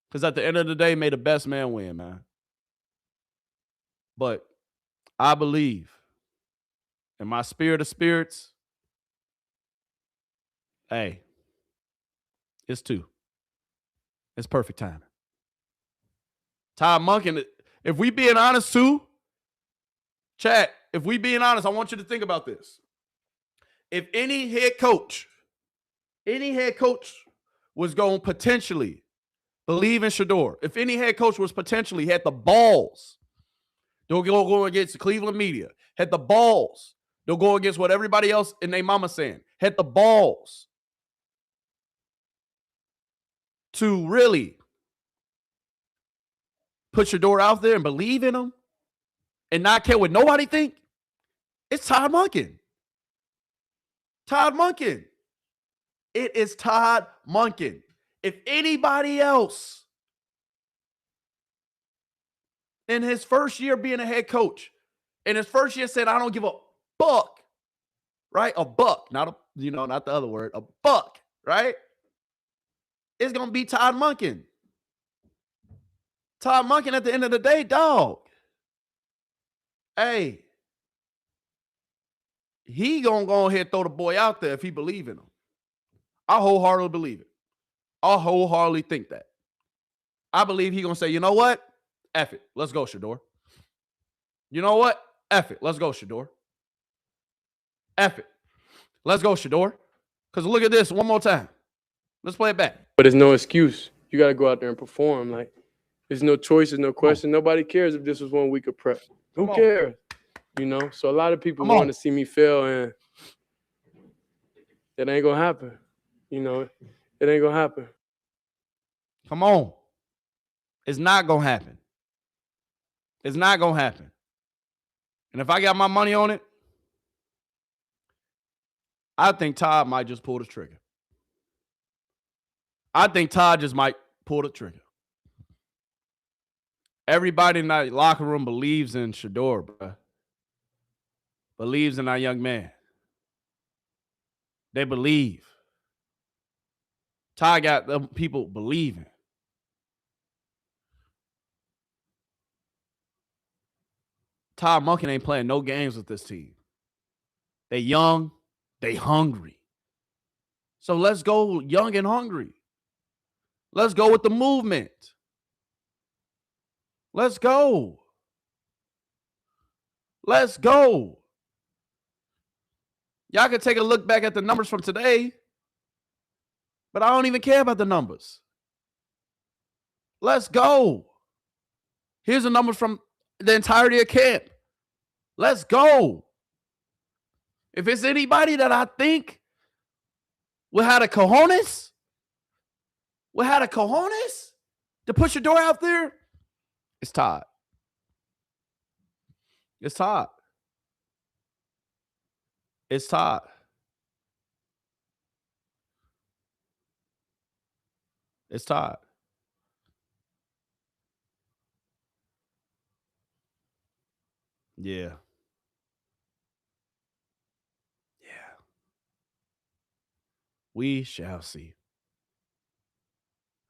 Because at the end of the day, may the best man win, man. But I believe in my spirit of spirits, hey, it's 2. It's perfect timing. Todd Monken, if we being honest too, chat, if we being honest, I want you to think about this. If any head coach was going to potentially believe in Shedeur, if any head coach was potentially had the balls, they'll go against the Cleveland media, had the balls, they'll go against what everybody else in their mama saying, had the balls to really put Shedeur out there and believe in him and not care what nobody think, it's Todd Monken. Todd Monken. It is Todd Monken. If anybody else in his first year being a head coach, in his first year said, I don't give a buck, right? A buck, not the other word, a buck, right? It's going to be Todd Monken. Todd Monken at the end of the day, dog. Hey, he going to go ahead and throw the boy out there if he believe in him. I wholeheartedly believe it. I wholeheartedly think that. I believe he going to say, you know what? F it. Let's go, Shedeur. You know what? F it. Let's go, Shedeur. F it. Let's go, Shedeur. Because look at this one more time. Let's play it back. But there's no excuse. You got to go out there and perform. Like, there's no choice, there's no question. Nobody cares if this was 1 week of prep. Who cares? You know? So a lot of people want to see me fail, and it ain't going to happen. You know? It ain't going to happen. Come on. It's not going to happen. It's not going to happen. And if I got my money on it, I think Todd might just pull the trigger. I think Todd just might pull the trigger. Everybody in that locker room believes in Shedeur, bro. believes in our young man. They believe. Ty got them people believing. Ty Monken ain't playing no games with this team. They young, they hungry. So let's go young and hungry. Let's go with the movement. Let's go. Let's go. Y'all can take a look back at the numbers from today, but I don't even care about the numbers. Let's go. Here's the numbers from the entirety of camp. Let's go. If it's anybody that I think will have the cojones, to push your door out there, it's Todd. It's Todd. It's Todd. It's Todd. Yeah. Yeah. We shall see.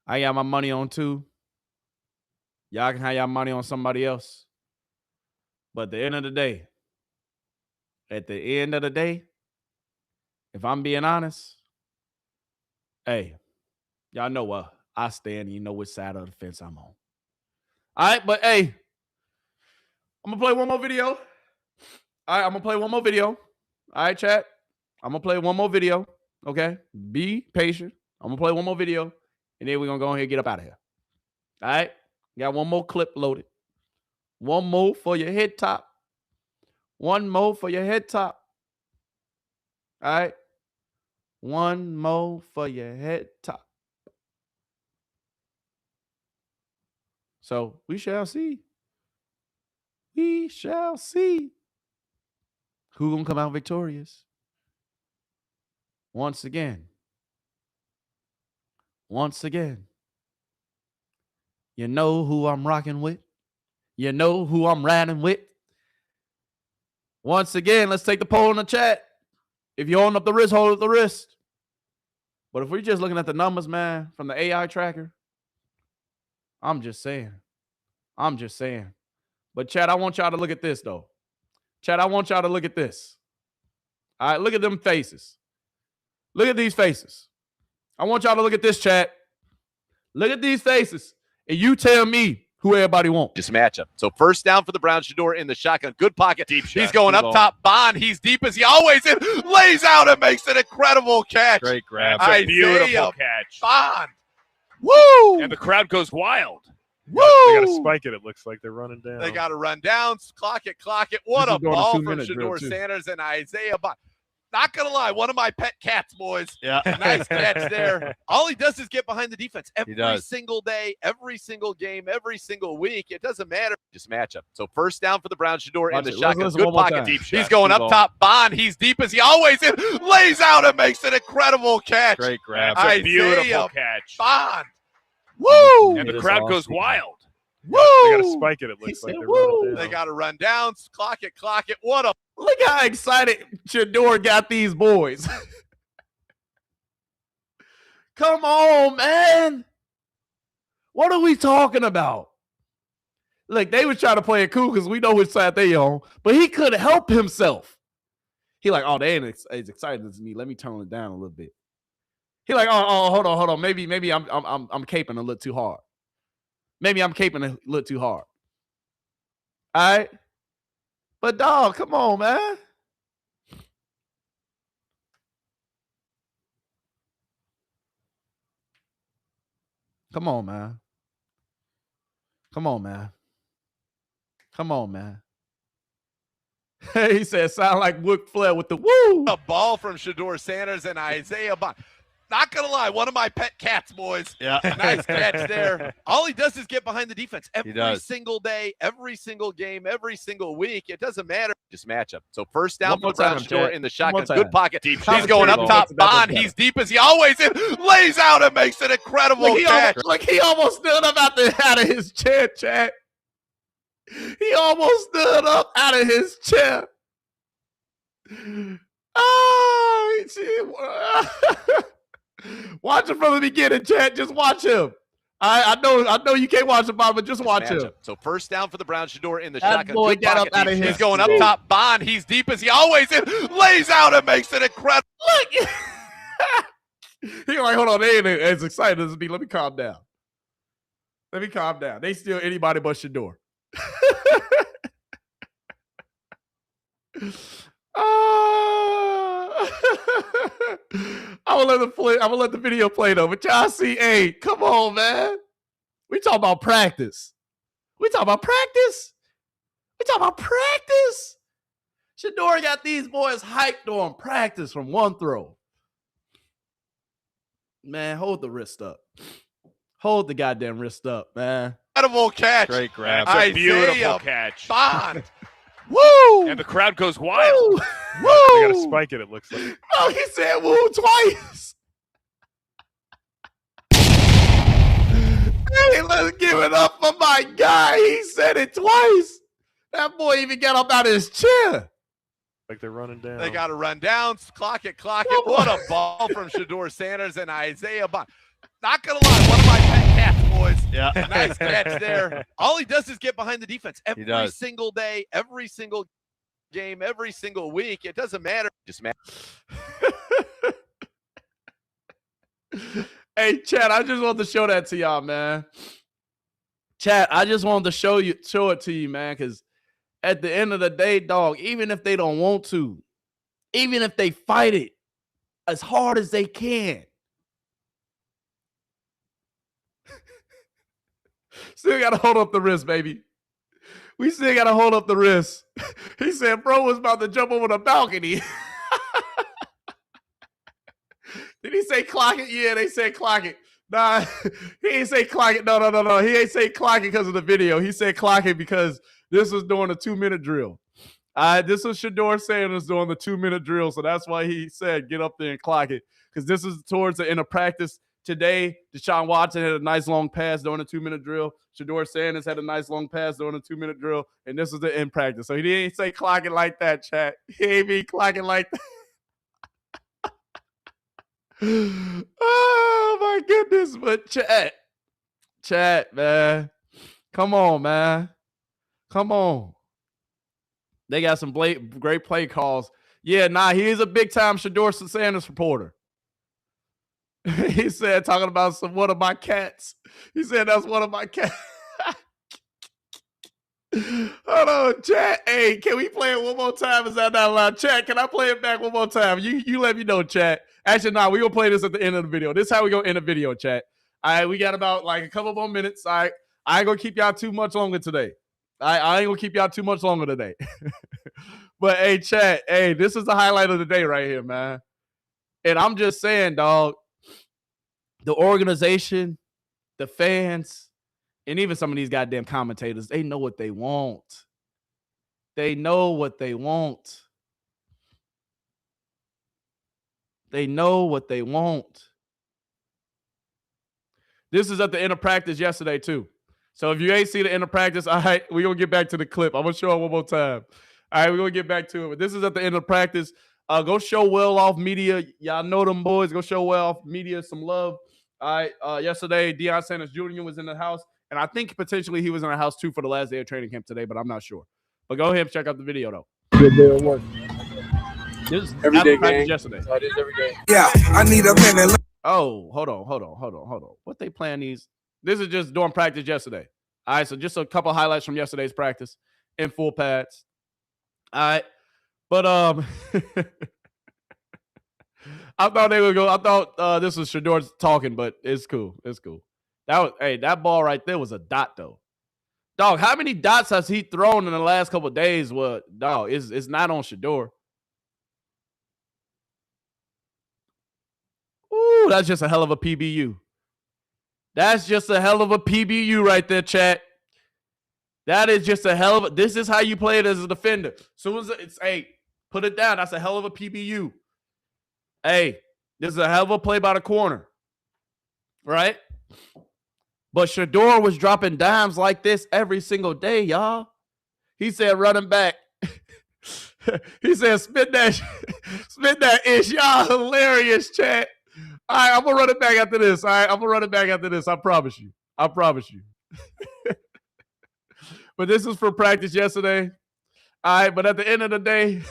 I got my money on two. Y'all can have y'all money on somebody else. But at the end of the day, if I'm being honest, hey, y'all know what I stand. You know which side of the fence I'm on. All right, but hey, I'm going to play one more video. All right, I'm going to play one more video. All right, chat. I'm going to play one more video. Okay? Be patient. I'm going to play one more video, and then we're going to go ahead and get up out of here. All right? Got one more clip loaded. One more for your head top. One more for your head top. All right? One more for your head top. So we shall see. We shall see who gonna come out victorious. Once again, you know who I'm rocking with. You know who I'm riding with. Once again, let's take the poll in the chat. If you're holding up the wrist, hold up the wrist. But if we're just looking at the numbers, man, from the AI tracker, I'm just saying. But chat, I want y'all to look at this, though. Chat, I want y'all to look at this. All right, look at them faces. Look at these faces. I want y'all to look at this, chat. Look at these faces, and you tell me who everybody wants. This matchup. So first down for the Browns. Shedeur in the shotgun. Good pocket. Deep shot. He's going up top. Bond. He's deep as he always is. Lays out and makes an incredible catch. Great grab. That's a beautiful catch. Bond. Woo! And the crowd goes wild. Woo! They got to spike it. It looks like they're running down. They got to run down. Clock it. What a ball from Shedeur Sanders and Isaiah Bond. Not going to lie, one of my pet cats, boys. Yeah. Nice catch there. All he does is get behind the defense every does. single day, every single game, every single week. It doesn't matter. Just matchup. So first down for the Browns. Shedeur in the shotgun. Good pocket. Deep shot. He's going up top. Bond. He's deep as he always is. Lays out and makes an incredible catch. Great grab. That's a beautiful catch. Bond. Woo! And the crowd goes wild. Woo! They got to spike it. It looks like they're running down. They got to run down. Clock it. What a Look how excited Shedeur got these boys. Come on, man. What are we talking about? Look, they was trying to play it cool because we know which side they on, but he couldn't help himself. He like, oh, they ain't as excited as me. Let me tone it down a little bit. He like, oh, hold on. Maybe I'm caping a little too hard. Maybe I'm caping a little too hard. All right. But, dog, come on, man. Come on, man. He said, sound like Wook Flair with the woo. A ball from Shedeur Sanders and Isaiah Bond. Not going to lie, one of my pet cats, boys. Yeah. Nice catch there. All he does is get behind the defense every does. single day, every single game, every single week. It doesn't matter. Just matchup. So first down for the Browns. Shedeur in the shotgun. Good pocket. Deep He's going up top. Bond. He's deep as he always is. Lays out and makes an incredible catch. He almost stood up out of his chair, chat. He almost stood up out of his chair. Oh, shit. Watch him from the beginning, chat. Just watch him. I know you can't watch him, but just watch him. So first down for the Browns. Shedeur in the That shotgun. boy Good got pocket. up out of He's his going up seat. top. Bond, he's deep as he always is. Lays out and makes it incredible. Look. He like, hold on, they ain't as excited as me. Let me calm down. They still anybody but Shedeur. I'm gonna let the video play though. But y'all see, hey, come on, man. We talking about practice. Shedeur got these boys hyped on practice from one throw. Man, hold the wrist up. Hold the goddamn wrist up, man. Incredible catch. Great grab. That's a beautiful catch. Bond. Woo! And the crowd goes wild. Woo! They got to spike it looks like. Oh, he said woo twice. Hey, let's give it up for my guy. He said it twice. That boy even got up out of his chair. Like they're running down. They got to run down. Clock it. What a ball from Shedeur Sanders and Isaiah Bond. Not going to lie, one of my pet cats, boys. Yeah. Nice catch there. All he does is get behind the defense every single day, every single game, every single week. It doesn't matter. Just matter. Hey, Chad, I just wanted to show that to y'all, man. Chad, I just wanted to show it to you, man, because at the end of the day, dog, even if they don't want to, even if they fight it as hard as they can, still got to hold up the wrist, baby. We still got to hold up the wrist. He said, bro was about to jump over the balcony. Did he say clock it? Yeah, they said clock it. Nah, he ain't say clock it. No. He ain't say clock it because of the video. He said clock it because this was doing a 2-minute drill. This was Shedeur Sanders doing the 2-minute drill, so that's why he said get up there and clock it, because this is towards the end of practice. Today, Deshaun Watson had a nice long pass during a 2-minute drill. Shedeur Sanders had a nice long pass during a 2-minute drill, and this is the end practice. So he didn't say clock it like that, chat. He ain't mean clock it like that. Oh, my goodness. But chat, man. Come on, man. Come on. They got some great play calls. Yeah, he is a big-time Shedeur Sanders reporter. He said, talking about one of my cats. He said, that's one of my cats. Hold on, chat. Hey, can we play it one more time? Is that not allowed? Chat, can I play it back one more time? You let me know, chat. Actually, we're going to play this at the end of the video. This is how we're going to end the video, chat. All right, we got about like a couple more minutes. All right, I ain't going to keep y'all too much longer today. I ain't going to keep y'all too much longer today. But, hey, chat, hey, this is the highlight of the day right here, man. And I'm just saying, dog, the organization, the fans, and even some of these goddamn commentators, they know what they want. They know what they want. They know what they want. This is at the end of practice yesterday, too. So if you ain't see the end of practice, all right, we're going to get back to the clip. I'm going to show it one more time. All right, we're going to get back to it. But this is at the end of practice. Go show Well Off Media. Y'all know them boys. Go show Well Off Media some love. All right, yesterday, Deion Sanders Jr. was in the house. And I think potentially he was in the house, too, for the last day of training camp today, but I'm not sure. But go ahead and check out the video, though. Good day at work. This is Every day, practice gang. yesterday. So it is every day. Yeah, I need a minute. Oh, hold on. What they playing these? This is just during practice yesterday. All right, so just a couple highlights from yesterday's practice in full pads. All right, but I thought they would go. I thought this was Shedeur talking, but it's cool. It's cool. That ball right there was a dot, though. Dog, how many dots has he thrown in the last couple of days? Well, dog, it's not on Shedeur. Ooh, that's just a hell of a PBU. That's just a hell of a PBU right there, chat. That is just a hell of a. This is how you play it as a defender. As soon as it's, hey, put it down. That's a hell of a PBU. Hey, this is a hell of a play by the corner. Right? But Shedeur was dropping dimes like this every single day, y'all. He said running back. He said, spin that ish. Y'all hilarious, chat. All right, I'm going to run it back after this. All right, I'm going to run it back after this. I promise you. But this is for practice yesterday. All right, but at the end of the day,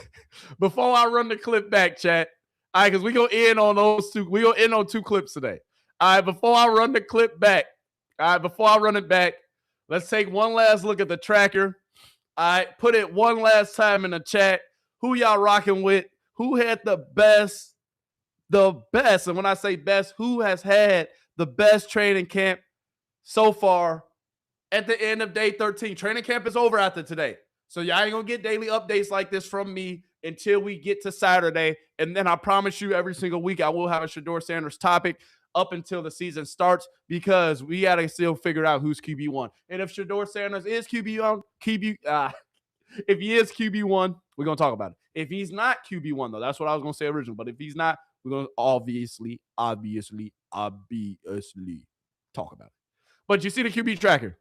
before I run the clip back, chat, all right, because we're going to end on those two. We're going to end on 2 clips today. All right, before I run the clip back, let's take one last look at the tracker. All right, put it one last time in the chat. Who y'all rocking with? Who had the best? And when I say best, who has had the best training camp so far at the end of day 13? Training camp is over after today. So y'all ain't going to get daily updates like this from me until we get to Saturday. And then I promise you every single week I will have a Shedeur Sanders topic up until the season starts, because we got to still figure out who's QB1. And if Shedeur Sanders is QB1, if he is QB1, we're going to talk about it. If he's not QB1, though, that's what I was going to say originally. But if he's not, we're going to obviously talk about it. But you see the QB tracker.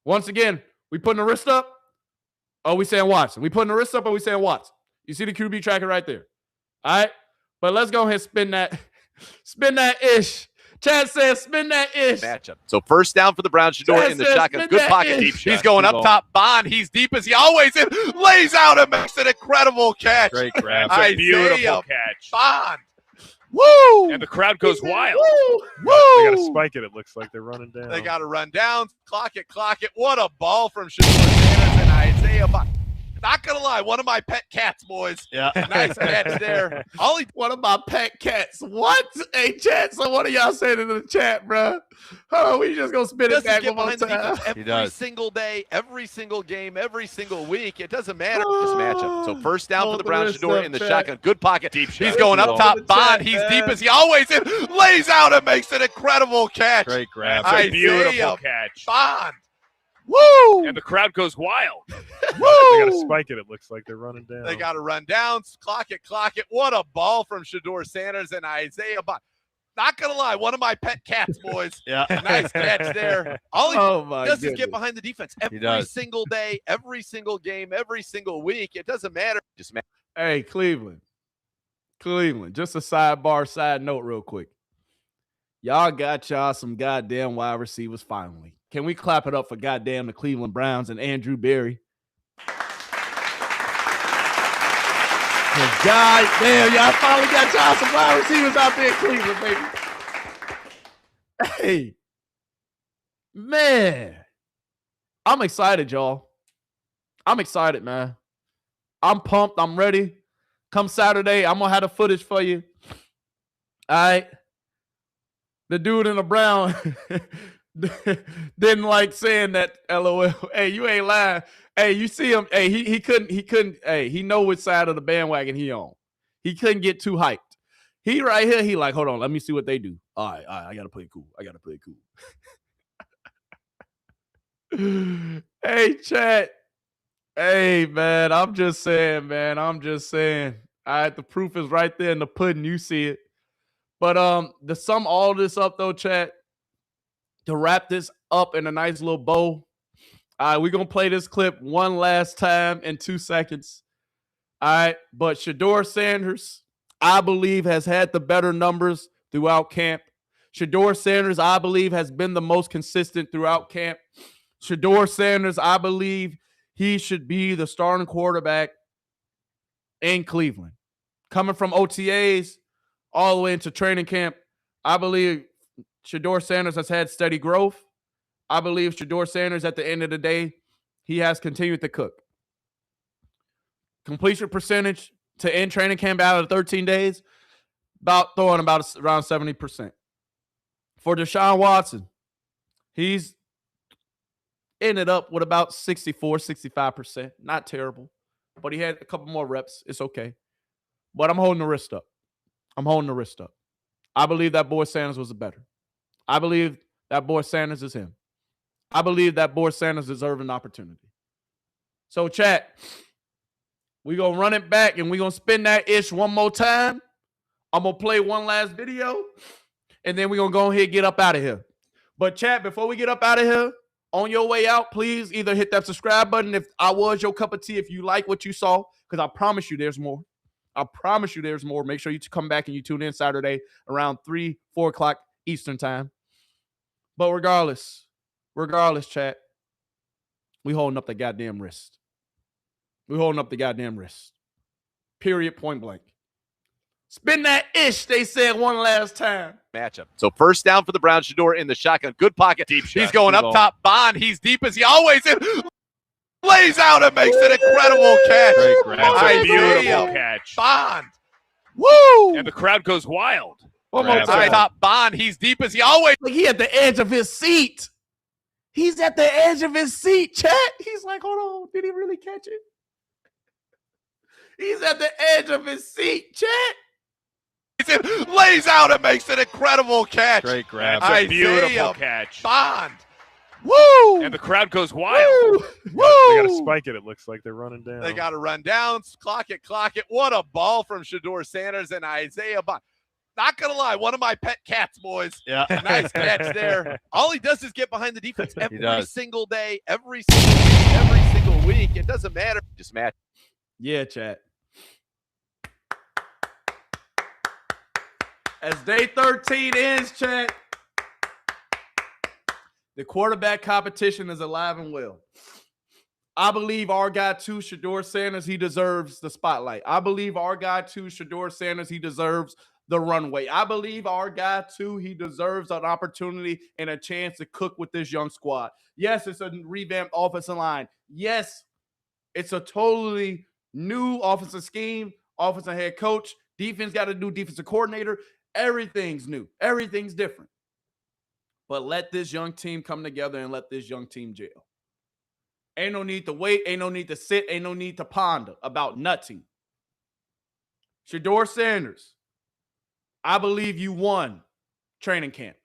Once again, we putting the wrist up, or we saying Watson? We putting the wrist up, or we saying Watson? You see the QB tracker right there. All right? But let's go ahead and spin that ish. Chad says spin that ish. Matchup. So first down for the Browns. Shedeur in the shotgun. Good pocket. Deep shot. He's going up top. Bond. He's deep as he always is. Lays out and makes an incredible catch. Great grab. That's a beautiful catch. Bond. Woo! And the crowd goes wild. Woo! They got to spike it. It looks like they're running down. They got to run down. Clock it. What a ball from Shedeur Sanders and Isaiah Bond. Not gonna lie, one of my pet cats, boys. Yeah. Nice catch there. One of my pet cats. What? Hey, chat. So what are y'all saying in the chat, bro? Oh, we just gonna spin it back one more time. Every single day, every single game, every single week. It doesn't matter. This matchup. So first down for the Browns. Shedeur in the shotgun. Good pocket. Deep shot. He's going up top. Bond. He's deep as he always is. Lays out and makes an incredible catch. Great grab. That's a beautiful catch. Bond. Woo! And the crowd goes wild. Woo! They got to spike it. It looks like they're running down. They got to run down. Clock it. What a ball from Shedeur Sanders and Isaiah Bond. Not gonna lie, one of my pet cats, boys. Yeah. Nice catch there. All he does is get behind the defense every single day, every single game, every single week. It doesn't matter. Hey, Cleveland. Just a side note real quick. Y'all got some goddamn wide receivers finally. Can we clap it up for goddamn the Cleveland Browns and Andrew Berry? Goddamn, y'all finally got y'all some wide receivers out there in Cleveland, baby. Hey, man. I'm excited, y'all. I'm excited, man. I'm pumped. I'm ready. Come Saturday, I'm going to have the footage for you. All right. The dude in the brown didn't like saying that, LOL. Hey, you ain't lying. Hey, you see him. Hey, he couldn't. Hey, he know which side of the bandwagon he on. He couldn't get too hyped. He right here, he like, hold on, let me see what they do. All right, I got to play cool. Hey, chat. Hey, man, I'm just saying. All right, the proof is right there in the pudding. You see it. But to sum all this up, though, chat, to wrap this up in a nice little bow, we're going to play this clip one last time in 2 seconds. All right, but Shedeur Sanders, I believe, has had the better numbers throughout camp. Shedeur Sanders, I believe, has been the most consistent throughout camp. Shedeur Sanders, I believe he should be the starting quarterback in Cleveland. Coming from OTAs all the way into training camp, I believe Shedeur Sanders has had steady growth. I believe Shedeur Sanders, at the end of the day, he has continued to cook. Completion percentage to end training camp out of 13 days, throwing around 70%. For Deshaun Watson, he's ended up with about 64, 65%. Not terrible, but he had a couple more reps. It's okay. But I'm holding the wrist up. I believe that boy Sanders was better. I believe that boy Sanders is him. I believe that boy Sanders deserves an opportunity. So, chat, we're going to run it back and we're going to spin that ish one more time. I'm going to play one last video, and then we're going to go ahead and get up out of here. But, chat, before we get up out of here, On your way out, please either hit that subscribe button if I was your cup of tea, if you like what you saw, because I promise you there's more. I promise you there's more. Make sure you come back and you tune in Saturday around 3, 4 o'clock Eastern time. But regardless, chat, we holding up the goddamn wrist. We holding up the goddamn wrist. Period, point blank. Spin that ish, they said one last time. Matchup. So first down for the Browns. Shedeur in the shotgun. Good pocket. Deep shot. He's going up top. Bond. He's deep as he always is. Lays out and makes an incredible catch. Great grab. That's a beautiful catch. Bond. Woo! And the crowd goes wild. One more time. Top Bond. He's deep as he always. Like he at the edge of his seat. He's at the edge of his seat, chat. He's like, hold on. Did he really catch it? He's at the edge of his seat, chat. Lays out and makes an incredible catch. Great grab. That's a beautiful catch. Bond. Woo! And the crowd goes wild. Woo! They got to spike it. It looks like they're running down. They got to run down. Clock it. What a ball from Shedeur Sanders and Isaiah Bond. Not going to lie, one of my pet cats, boys. Yeah. Nice catch there. All he does is get behind the defense every single day, every single week. It doesn't matter. Just match. Yeah, chat. As day 13 ends, chat, the quarterback competition is alive and well. I believe our guy, too, Shedeur Sanders, he deserves the spotlight. I believe our guy, too, Shedeur Sanders, he deserves the runway. I believe our guy, too, he deserves an opportunity and a chance to cook with this young squad. Yes, it's a revamped offensive line. Yes, it's a totally new offensive scheme, offensive head coach. Defense got a new defensive coordinator. Everything's new. Everything's different. But let this young team come together and let this young team gel. Ain't no need to wait. Ain't no need to sit. Ain't no need to ponder about nothing. Shedeur Sanders, I believe you won training camp.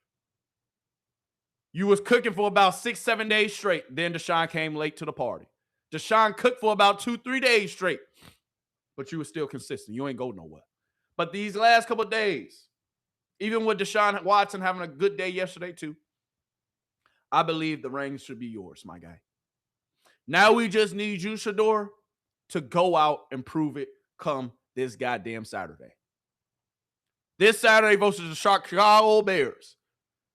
You was cooking for about 6-7 days straight. Then Deshaun came late to the party. Deshaun cooked for about 2-3 days straight. But you were still consistent. You ain't go nowhere. But these last couple of days, even with Deshaun Watson having a good day yesterday too, I believe the reins should be yours, my guy. Now we just need you, Shedeur, to go out and prove it come this goddamn Saturday. This Saturday versus the Chicago Bears.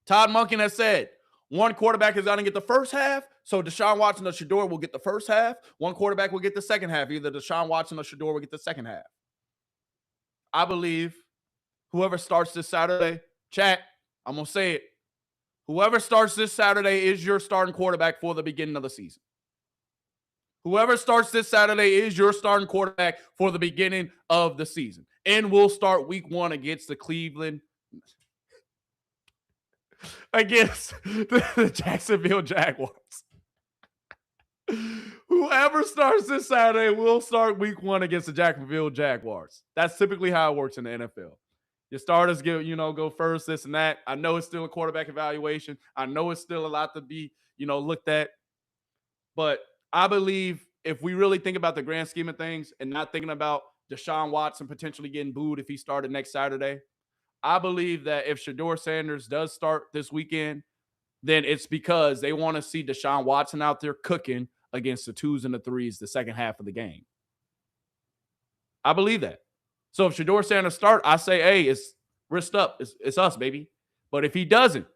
Todd Monken has said one quarterback is going to get the first half, so Deshaun Watson or Shedeur will get the first half. One quarterback will get the second half. Either Deshaun Watson or Shedeur will get the second half. I believe whoever starts this Saturday, chat, I'm going to say it. Whoever starts this Saturday is your starting quarterback for the beginning of the season. Whoever starts this Saturday is your starting quarterback for the beginning of the season. And we'll start week 1 against the Cleveland, against the Jacksonville Jaguars. Whoever starts this Saturday will start week 1 against the Jacksonville Jaguars. That's typically how it works in the NFL. Your starters go first, this and that. I know it's still a quarterback evaluation. I know it's still a lot to be, looked at. But I believe if we really think about the grand scheme of things and not thinking about Deshaun Watson potentially getting booed if he started next Saturday, I believe that if Shedeur Sanders does start this weekend, then it's because they want to see Deshaun Watson out there cooking against the 2s and the 3s the second half of the game. I believe that. So if Shedeur Sanders start, I say, hey, it's wrist up. It's us, baby. But if he doesn't,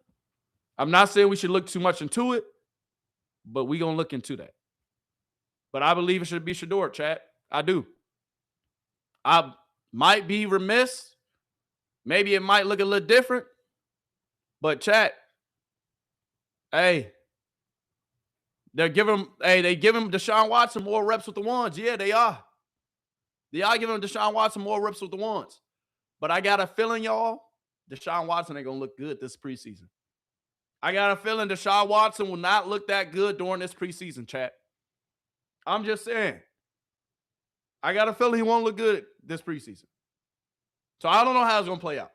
I'm not saying we should look too much into it, but we're going to look into that. But I believe it should be Shedeur, chat. I do. I might be remiss. Maybe it might look a little different. But chat, hey, they give him Deshaun Watson more reps with the ones. Yeah, they are. They are giving Deshaun Watson more reps with the ones. But I got a feeling, y'all, Deshaun Watson ain't going to look good this preseason. I got a feeling Deshaun Watson will not look that good during this preseason, chat. I'm just saying. I got a feeling he won't look good this preseason. So I don't know how it's going to play out.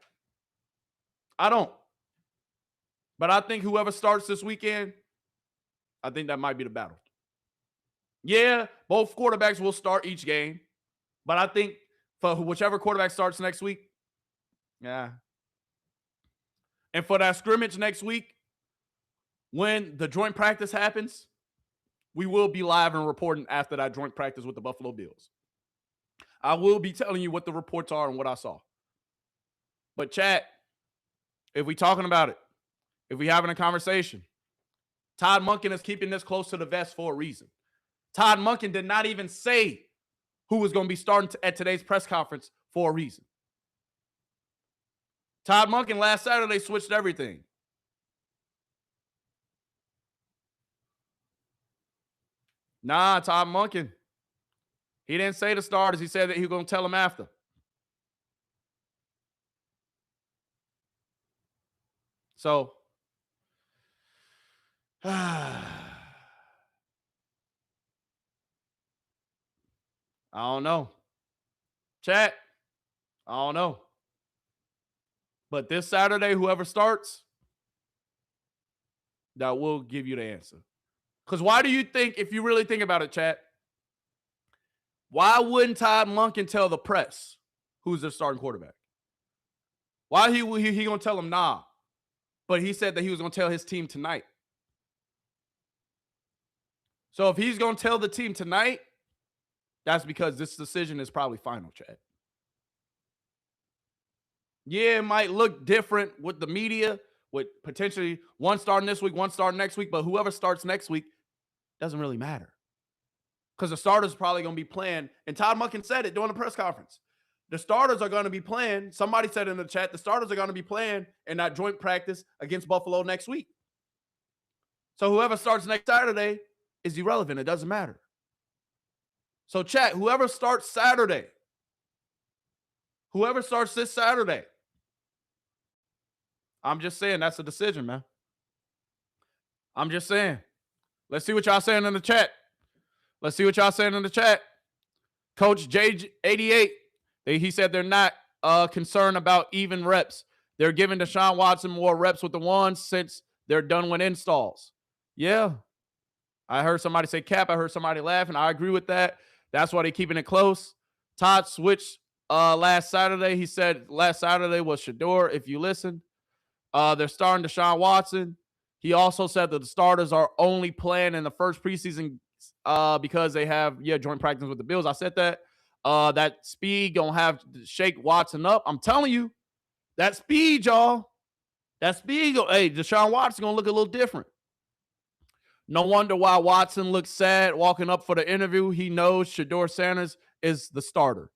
I don't. But I think whoever starts this weekend, I think that might be the battle. Yeah, both quarterbacks will start each game. But I think for whichever quarterback starts next week, yeah. And for that scrimmage next week, when the joint practice happens, we will be live and reporting after that joint practice with the Buffalo Bills. I will be telling you what the reports are and what I saw. But chat, if we talking about it, if we having a conversation, Todd Monken is keeping this close to the vest for a reason. Todd Monken did not even say who was going to be starting at today's press conference for a reason. Todd Monken last Saturday switched everything. Nah, Todd Monken. He didn't say the starters. He said that he was going to tell them after. So, I don't know. Chat, I don't know. But this Saturday, whoever starts, that will give you the answer. Because why do you think, if you really think about it, chat, why wouldn't Todd Monken tell the press who's their starting quarterback? Why he going to tell them nah? But he said that he was going to tell his team tonight. So if he's going to tell the team tonight, that's because this decision is probably final, chat. Yeah, it might look different with the media, with potentially one starting this week, one starting next week, but whoever starts next week doesn't really matter. Because the starters are probably going to be playing, and Todd Monken said it during the press conference. The starters are going to be playing. Somebody said in the chat, the starters are going to be playing in that joint practice against Buffalo next week. So whoever starts next Saturday is irrelevant. It doesn't matter. So chat, whoever starts Saturday, whoever starts this Saturday, I'm just saying that's a decision, man. I'm just saying. Let's see what y'all saying in the chat. Let's see what y'all saying in the chat. Coach J88, he said they're not concerned about even reps. They're giving Deshaun Watson more reps with the ones since they're done with installs. Yeah. I heard somebody say cap. I heard somebody laughing. I agree with that. That's why they're keeping it close. Todd switched last Saturday. He said last Saturday was Shedeur, if you listen. They're starting Deshaun Watson. He also said that the starters are only playing in the first preseason because they have joint practice with the Bills. I said that. That speed gonna have to shake Watson up. I'm telling you, that speed, y'all. That speed. Hey, Deshaun Watson gonna look a little different. No wonder why Watson looks sad walking up for the interview. He knows Shedeur Sanders is the starter.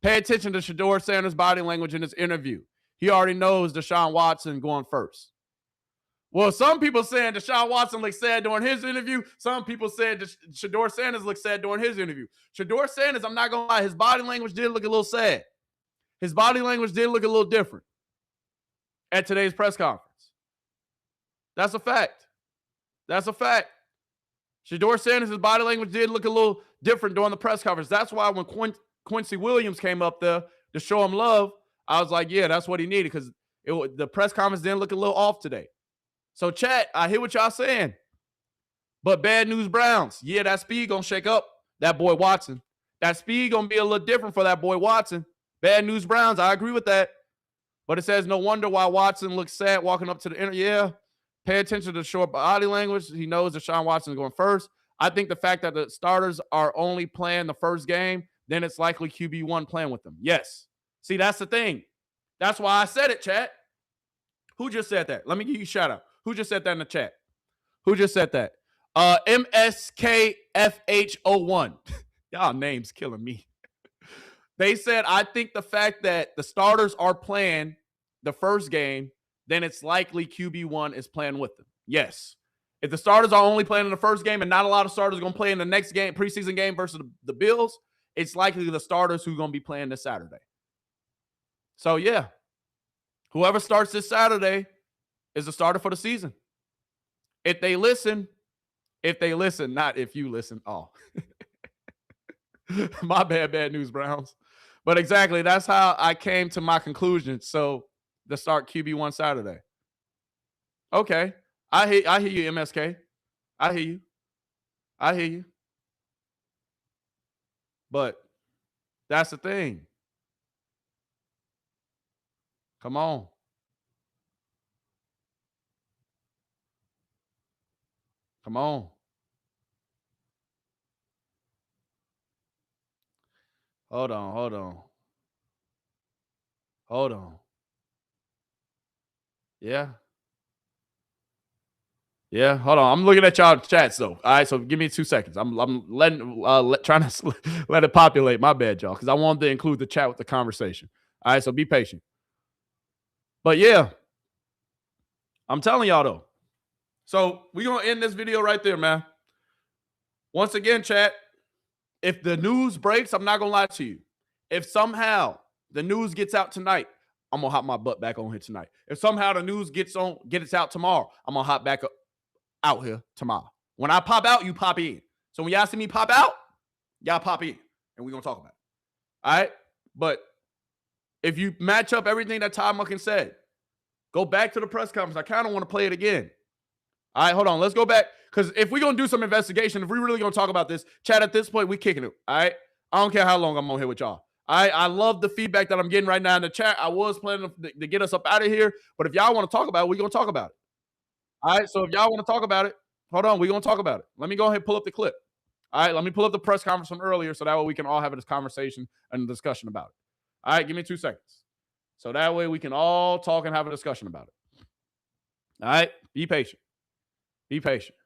Pay attention to Shedeur Sanders' body language in this interview. He already knows Deshaun Watson going first. Well, some people saying Deshaun Watson looks sad during his interview. Some people said Shedeur Sanders looks sad during his interview. Shedeur Sanders, I'm not going to lie, his body language did look a little sad. His body language did look a little different at today's press conference. That's a fact. That's a fact. Shedeur Sanders' body language did look a little different during the press conference. That's why when Quincy Williams came up there to show him love, I was like, yeah, that's what he needed because the press conference didn't look a little off today. So, chat, I hear what y'all saying. But bad news, Browns. Yeah, that speed going to shake up that boy Watson. That speed going to be a little different for that boy Watson. Bad news, Browns. I agree with that. But it says no wonder why Watson looks sad walking up to the interview. Yeah, pay attention to the short body language. He knows Deshaun Watson is going first. I think the fact that the starters are only playing the first game, then it's likely QB1 playing with them. Yes. See, that's the thing. That's why I said it, chat. Who just said that? Let me give you a shout out. Who just said that in the chat? Who just said that? MSKFH01. Y'all names killing me. They said, I think the fact that the starters are playing the first game, then it's likely QB1 is playing with them. Yes. If the starters are only playing in the first game and not a lot of starters are going to play in the next game, preseason game versus the Bills, it's likely the starters who are going to be playing this Saturday. So, yeah. Whoever starts this Saturday is the starter for the season. If they listen, not if you listen. Oh. My bad news, Browns. But exactly, that's how I came to my conclusion. So, the start QB1 Saturday. Okay. I hear you, MSK. I hear you. But that's the thing. Come on. Come on. Hold on. Yeah. Yeah, hold on. I'm looking at y'all chats though. All right, so give me 2 seconds. I'm letting trying to let it populate. My bad, y'all, because I wanted to include the chat with the conversation. All right, so be patient. But yeah, I'm telling y'all though. So we're gonna end this video right there, man. Once again, chat. If the news breaks, I'm not gonna lie to you. If somehow the news gets out tonight, I'm gonna hop my butt back on here tonight. If somehow the news gets out tomorrow, I'm gonna hop back out here tomorrow. When I pop out, you pop in. So when y'all see me pop out, y'all pop in, and we're gonna talk about it. All right? But if you match up everything that Todd Monken said, go back to the press conference. I kind of want to play it again. All right, hold on. Let's go back. Because if we're going to do some investigation, if we're really going to talk about this, chat, at this point, we're kicking it. All right? I don't care how long I'm on here with y'all. All right? I love the feedback that I'm getting right now in the chat. I was planning to get us up out of here. But if y'all want to talk about it, we're going to talk about it. All right? So if y'all want to talk about it, hold on. We're going to talk about it. Let me go ahead and pull up the clip. All right? Let me pull up the press conference from earlier so that way we can all have this conversation and discussion about it. All right? Give me 2 seconds. So that way we can all talk and have a discussion about it. All right? Be patient. Be patient.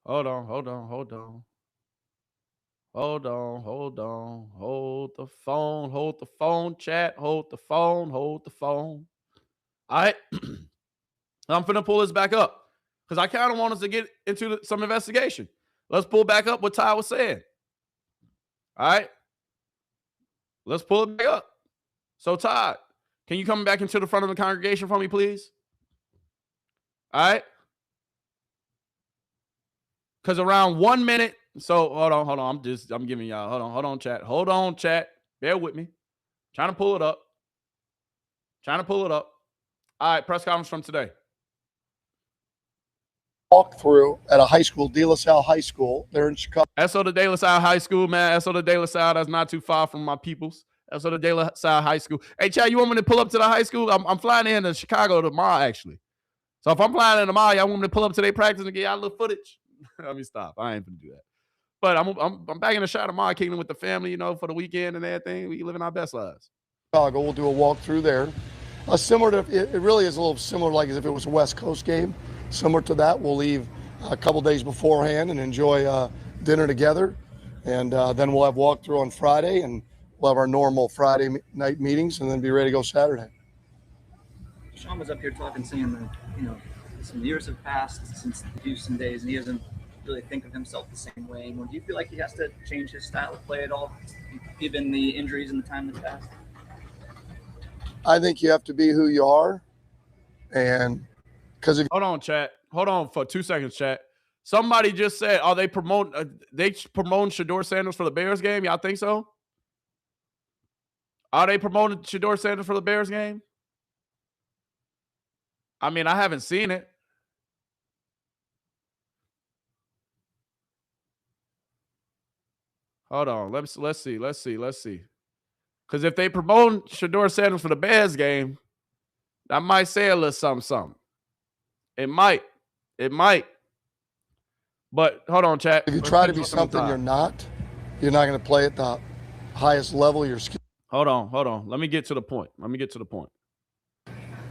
Hold on. Hold the phone, chat. Hold the phone. All right. I'm finna pull this back up because I kind of want us to get into some investigation. Let's pull back up what Ty was saying. All right. Let's pull it back up. So, Todd, can you come back into the front of the congregation for me, please? All right. Because around 1 minute. So, hold on. I'm giving y'all. Hold on, chat. Hold on, chat. Bear with me. Trying to pull it up. All right. Press conference from today. Walk through at a high school, De La Salle High School. They're in Chicago. SO to De La Salle High School, man. SO to De La Salle. That's not too far from my peoples. SO to De La Salle High School. Hey, Chad, you want me to pull up to the high school? I'm flying in to Chicago tomorrow, actually. So if I'm flying in tomorrow, y'all want me to pull up to their practice and get y'all a little footage? Let me stop. I ain't gonna do that. But I'm back in the shot tomorrow, kicking with the family, for the weekend and everything. We living our best lives. Chicago. We'll do a walk through there. Similar to it really is a little similar, like as if it was a West Coast game. Similar to that, we'll leave a couple days beforehand and enjoy dinner together, and then we'll have walkthrough on Friday, and we'll have our normal Friday night meetings, and then be ready to go Saturday. Deshaun was up here talking, saying that some years have passed since the Houston days, and he doesn't really think of himself the same way anymore. Do you feel like he has to change his style of play at all, given the injuries and the time that's passed? I think you have to be who you are, and because if hold on, chat. Hold on for 2 seconds, chat. Somebody just said, "Are they promoting Shedeur Sanders for the Bears game?" Y'all think so? Are they promoting Shedeur Sanders for the Bears game? I mean, I haven't seen it. Hold on. Let's see. Because if they promote Shedeur Sanders for the Bears game, that might say a little something. It might. But hold on, chat. If you try to be something you're not going to play at the highest level of your skill. Hold on. Let me get to the point.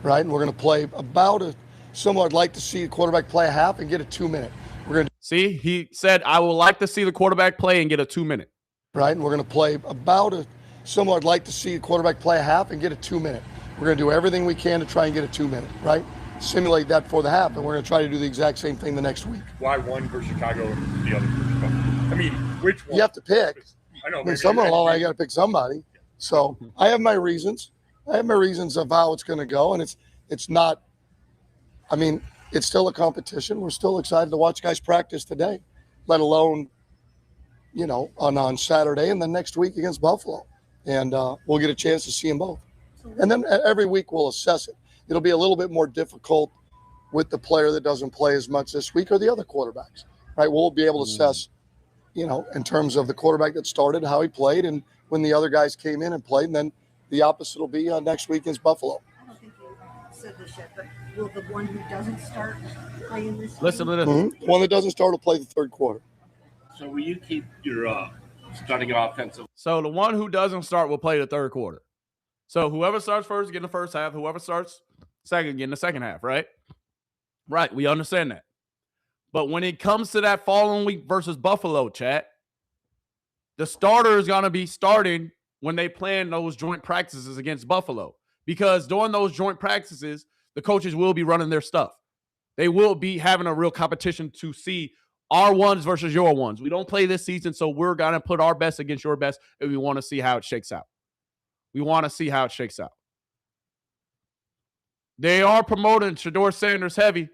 Right, and we're going to play about similar. I'd like to see the quarterback play a half and get a 2 minute. We're going to see. He said, "I would like to see the quarterback play and get a 2 minute." Right, and we're going to play about similar. I'd like to see the quarterback play a half and get a 2 minute. We're going to do everything we can to try and get a 2 minute. Right, simulate that for the half, and we're going to try to do the exact same thing the next week. Why one for Chicago and the other for Chicago? I mean, which one? You have to pick. I know. I mean, somewhere along I got to pick somebody. So I have my reasons. Of how it's going to go, and it's not. I mean, it's still a competition. We're still excited to watch guys practice today, let alone, on Saturday and then next week against Buffalo, and we'll get a chance to see them both. And then every week we'll assess it. It'll be a little bit more difficult with the player that doesn't play as much this week or the other quarterbacks, right? We'll be able to assess, in terms of the quarterback that started, how he played, and when the other guys came in and played, and then the opposite will be next week against Buffalo. I don't think you said this yet, but will the one who doesn't start play in this? Listen to this. The one that doesn't start will play the third quarter. So will you keep your starting offensive? So the one who doesn't start will play the third quarter. So whoever starts first get in the first half. Whoever starts second get in the second half, right? Right. We understand that. But when it comes to that following week versus Buffalo, chat, the starter is going to be starting when they plan those joint practices against Buffalo. Because during those joint practices, the coaches will be running their stuff. They will be having a real competition to see our ones versus your ones. We don't play this season, so we're going to put our best against your best, and we want to see how it shakes out. We want to see how it shakes out. They are promoting Shedeur Sanders heavy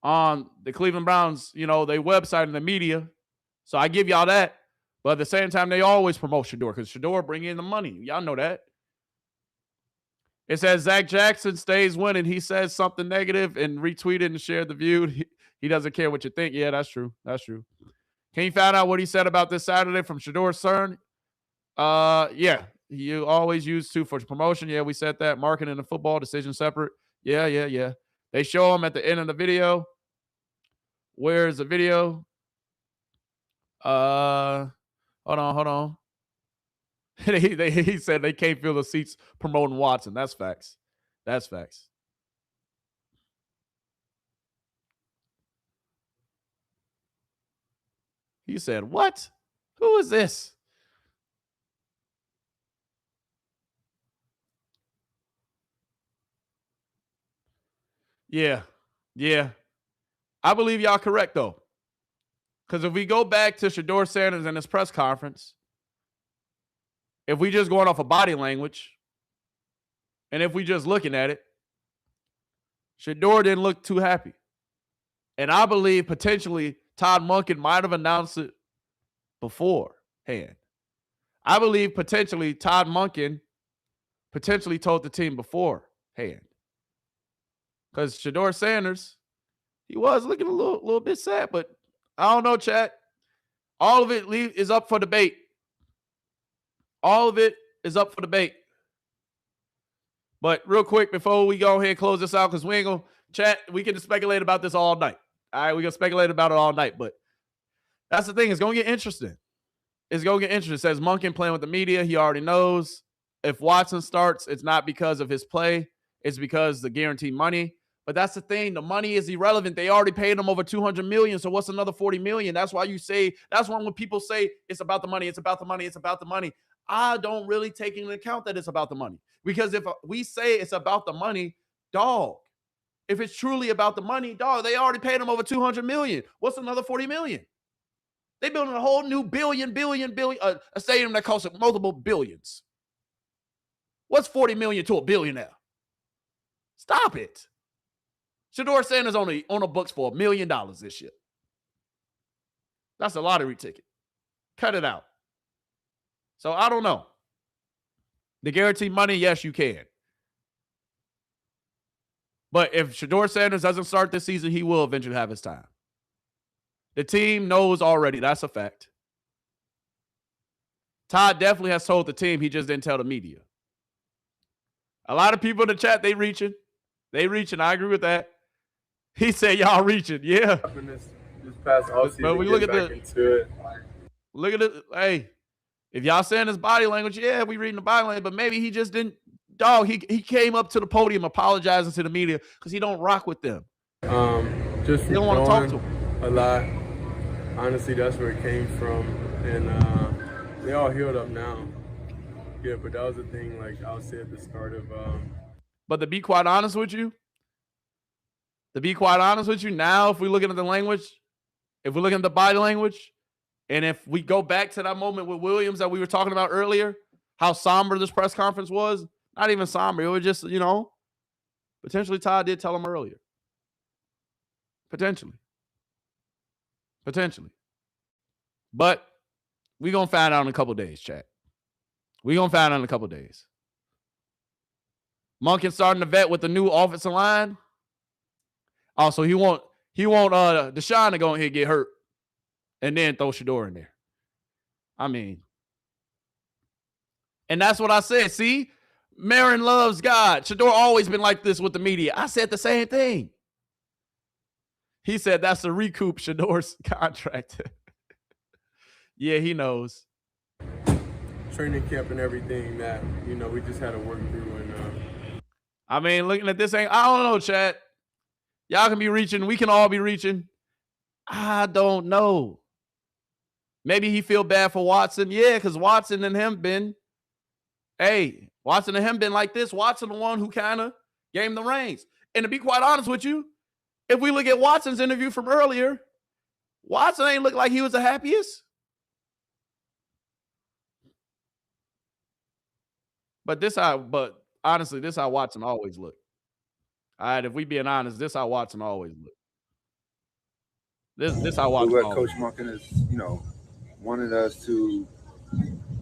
on the Cleveland Browns, their website and the media. So I give y'all that. But at the same time, they always promote Shedeur because Shedeur bring in the money. Y'all know that. It says Zach Jackson stays winning. He says something negative and retweeted and shared the view. He doesn't care what you think. Yeah, that's true. That's true. Can you find out what he said about this Saturday from Shedeur Sanders? Yeah. You always use two for promotion. Yeah, we said that. Marketing and football, decision separate. Yeah. They show him at the end of the video. Where's the video? Hold on. He said they can't fill the seats promoting Watson. That's facts. That's facts. He said, what? Who is this? Yeah. I believe y'all correct, though. Because if we go back to Shedeur Sanders and his press conference, if we just going off of body language, and if we just looking at it, Shedeur didn't look too happy. And I believe potentially Todd Monken might have announced it beforehand. I believe potentially Todd Monken potentially told the team beforehand. Because Shedeur Sanders, he was looking a little bit sad, but I don't know, chat. All of it is up for debate. All of it is up for debate. But real quick, before we go ahead and close this out, because we ain't going to chat, we can speculate about this all night. All right, we're going to speculate about it all night. But that's the thing. It's going to get interesting. It's going to get interesting. It says Monken playing with the media. He already knows if Watson starts, it's not because of his play. It's because the guaranteed money. But that's the thing. The money is irrelevant. They already paid him over $200 million. So what's another $40 million? That's why that's when people say it's about the money. It's about the money. It's about the money. I don't really take into account that it's about the money. Because if we say it's about the money, dog, if it's truly about the money, dog, they already paid him over $200 million. What's another $40 million? They building a whole new billion, a stadium that costs multiple billions. What's $40 million to a billionaire? Stop it. Shedeur Sanders on the books for $1 million this year. That's a lottery ticket. Cut it out. So I don't know. The guaranteed money, yes, you can. But if Shedeur Sanders doesn't start this season, he will eventually have his time. The team knows already. That's a fact. Todd definitely has told the team. He just didn't tell the media. A lot of people in the chat, they reaching. I agree with that. He said, y'all reaching. Yeah. This past offseason, but we look at look at it. Hey, if y'all saying his body language, yeah, we reading the body language, but maybe he just didn't. Dog, he came up to the podium apologizing to the media because he don't rock with them. Just they don't want to talk to him a lot. Honestly, that's where it came from, and they all healed up now. Yeah, but that was the thing. Like I'll say at the start of. But to be quite honest with you, now if we're looking at the language, if we're looking at the body language, and if we go back to that moment with Williams that we were talking about earlier, how somber this press conference was, not even somber. It was just, potentially Todd did tell him earlier. Potentially. But we're going to find out in a couple days, chat. We're going to find out in a couple days. Monken starting to vet with the new offensive line. Also, he want Deshaun to go in here and get hurt and then throw Shedeur in there. I mean, and that's what I said. See, Marin loves God. Shedeur always been like this with the media. I said the same thing. He said that's a recoup Shedeur's contract. Yeah, he knows. Training camp and everything that, we just had to work through. And I mean, looking at this thing, I don't know, chat. Y'all can be reaching. We can all be reaching. I don't know. Maybe he feel bad for Watson. Yeah, because Watson and him been like this. Watson the one who kind of gave him the reins. And to be quite honest with you, if we look at Watson's interview from earlier, Watson ain't look like he was the happiest. But honestly, this how Watson always looked. All right, if we being honest, this how Watson always looked. This how Watson what always Coach Monken is, wanted us to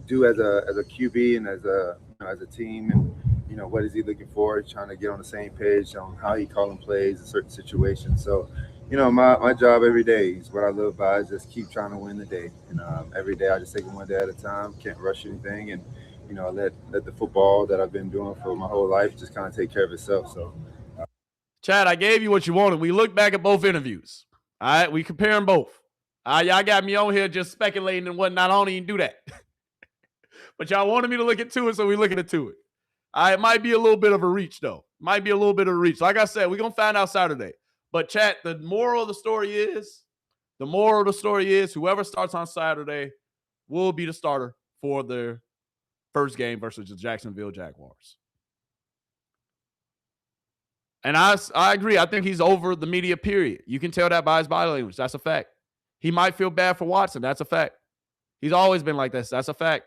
do as a QB and as a team, and what is he looking for? Trying to get on the same page on how he calling plays in certain situations. So, my job every day is what I live by is just keep trying to win the day, and every day I just take it one day at a time. Can't rush anything, and let the football that I've been doing for my whole life just kind of take care of itself. So, Chad, I gave you what you wanted. We look back at both interviews. All right, we compare them both. Y'all got me on here just speculating and whatnot. I don't even do that. But y'all wanted me to look at Tua, so we looking at Tua. It might be a little bit of a reach, though. Might be a little bit of a reach. Like I said, we're going to find out Saturday. But, chat, the moral of the story is whoever starts on Saturday will be the starter for their first game versus the Jacksonville Jaguars. And I agree. I think he's over the media, period. You can tell that by his body language. That's a fact. He might feel bad for Watson. That's a fact. He's always been like this. That's a fact.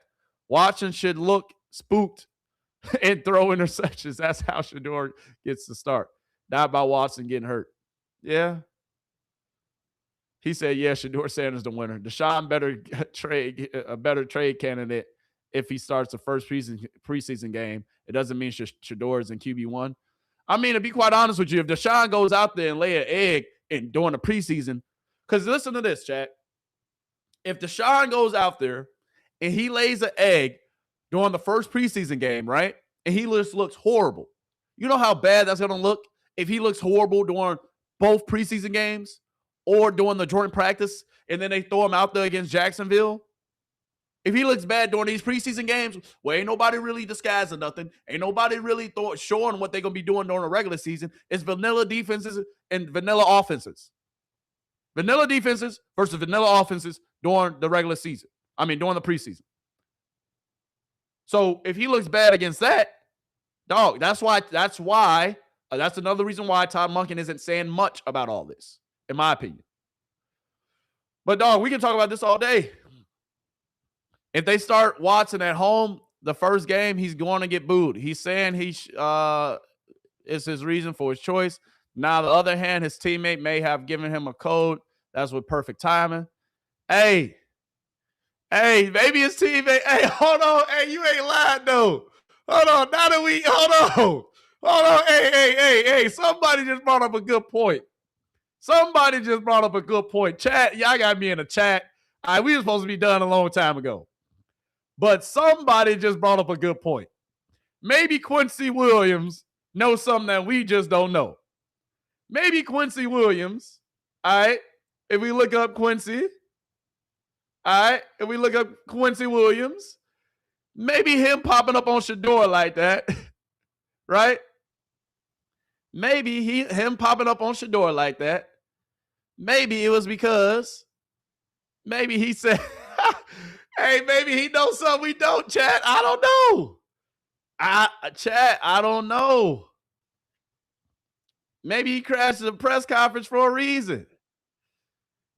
Watson should look spooked and throw interceptions. That's how Shedeur gets the start. Not by Watson getting hurt. Yeah. He said, yeah, Shedeur Sanders the winner. Deshaun a better trade candidate if he starts the first preseason game. It doesn't mean Shedeur is in QB1. I mean, to be quite honest with you, if Deshaun goes out there and lay an egg during the preseason, because listen to this, chat. If Deshaun goes out there and he lays an egg during the first preseason game, right, and he just looks horrible, you know how bad that's going to look if he looks horrible during both preseason games or during the joint practice, and then they throw him out there against Jacksonville? If he looks bad during these preseason games, well, ain't nobody really disguising nothing. Ain't nobody really showing what they're going to be doing during the regular season. It's vanilla defenses and vanilla offenses. Vanilla defenses versus vanilla offenses during the regular season. I mean, during the preseason. So if he looks bad against that, dog, that's another reason why Todd Monken isn't saying much about all this, in my opinion. But, dog, we can talk about this all day. If they start Watson at home, the first game, he's going to get booed. He's saying it's his reason for his choice. Now, on the other hand, his teammate may have given him a code. That's with perfect timing. Hey, maybe his teammate. Hey, hold on. Hey, you ain't lying, though. Hold on. Hold on. Hey. Somebody just brought up a good point. Chat, y'all got me in a chat. All right, we were supposed to be done a long time ago. But somebody just brought up a good point. Maybe Quincy Williams knows something that we just don't know. Maybe Quincy Williams, all right, if we look up Quincy Williams, maybe him popping up on Shedeur like that, right? Maybe him popping up on Shedeur like that. Maybe it was because maybe he said, hey, maybe he knows something we don't, chat. I don't know. I don't know. Maybe he crashed the press conference for a reason.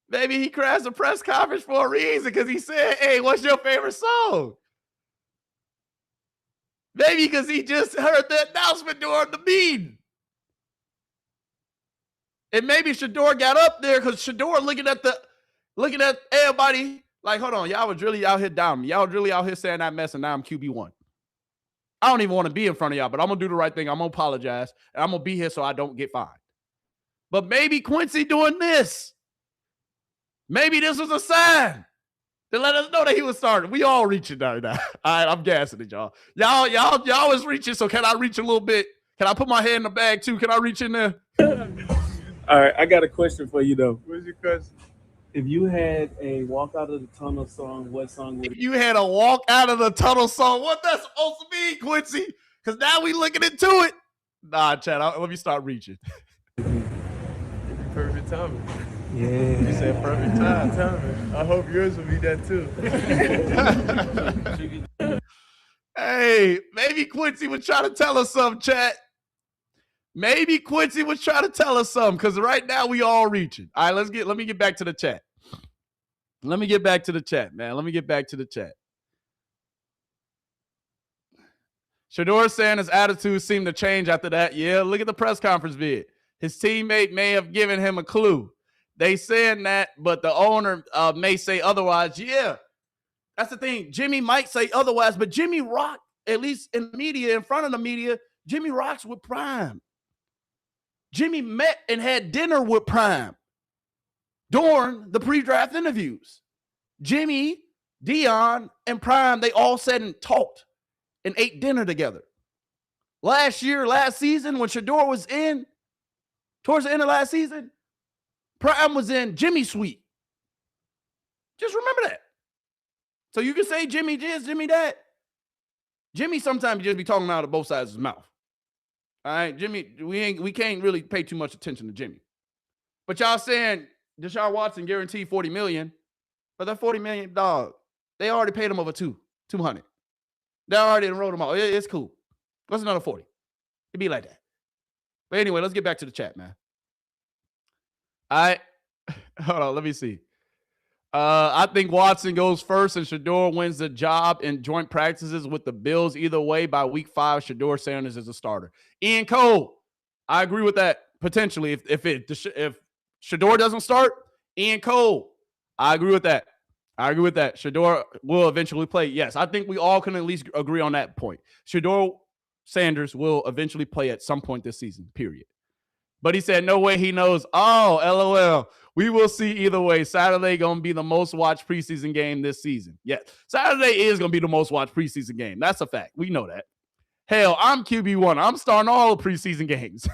Maybe he crashed the press conference for a reason because he said, hey, what's your favorite song? Maybe because he just heard the announcement during the meeting. And maybe Shedeur got up there because Shedeur looking at everybody like, hold on, y'all was really out here down me. Y'all was really out here saying that mess, and now I'm QB1. I don't even want to be in front of y'all, but I'm going to do the right thing. I'm going to apologize, and I'm going to be here so I don't get fined. But maybe Quincy doing this. Maybe this was a sign. to let us know that he was starting. We all reaching right now. All right, I'm gassing it, y'all. Y'all was reaching, so can I reach a little bit? Can I put my hand in the bag too? Can I reach in there? All right, I got a question for you though. What's your question? If you had a walk out of the tunnel song, what song would If you had a walk out of the tunnel song, what that's supposed to mean, Quincy? Because now we looking into it. Nah, Chad, let me start reaching. Perfect timing. Yeah. You said perfect timing. I hope yours will be that too. Hey, maybe Quincy was trying to tell us something, chat. Maybe Quincy was trying to tell us something because right now we all reaching. All right, let me get back to the chat. Let me get back to the chat, man. Let me get back to the chat. Shedeur Sanders' attitude seemed to change after that. Yeah, look at the press conference vid. His teammate may have given him a clue. They saying that, but the owner may say otherwise. Yeah, that's the thing. Jimmy might say otherwise, but Jimmy rock, at least in the media, in front of the media, Jimmy rocks with Prime. Jimmy met and had dinner with Prime during the pre-draft interviews. Jimmy, Dillon, and Prime, they all sat and talked and ate dinner together. Last season, when Shedeur was in, towards the end of last season, Prime was in Jimmy's suite. Just remember that. So you can say Jimmy this, Jimmy that. Jimmy sometimes just be talking out of both sides of his mouth. All right, Jimmy, we can't really pay too much attention to Jimmy. But y'all saying Deshaun Watson guaranteed $40 million, but that $40 million, dog, they already paid him over $200. They already enrolled him out. It's cool. What's another 40? It'd be like that. But anyway, let's get back to the chat, man. All right. Hold on, let me see. I think Watson goes first and Shedeur wins the job in joint practices with the Bills. Either way, by week 5, Shedeur Sanders is a starter. Ian Cole, I agree with that potentially. If Shedeur doesn't start, Ian Cole, I agree with that. Shedeur will eventually play. Yes, I think we all can at least agree on that point. Shedeur Sanders will eventually play at some point this season, period. But he said, no way he knows. Oh, LOL. We will see either way. Saturday going to be the most watched preseason game this season. Yeah, Saturday is going to be the most watched preseason game. That's a fact. We know that. Hell, I'm QB1. I'm starting all the preseason games.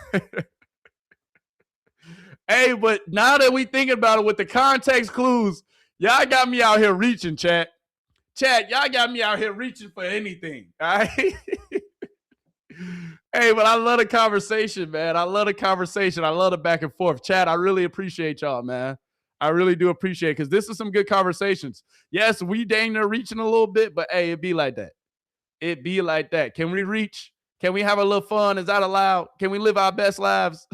Hey, but now that we think about it with the context clues, y'all got me out here reaching, chat. Chat, y'all got me out here reaching for anything. All right? Hey, but I love the conversation, man. I love the conversation. I love the back and forth. Chat, I really appreciate y'all, man. I really do appreciate it because this is some good conversations. Yes, we dang near reaching a little bit, but hey, it be like that. It be like that. Can we reach? Can we have a little fun? Is that allowed? Can we live our best lives?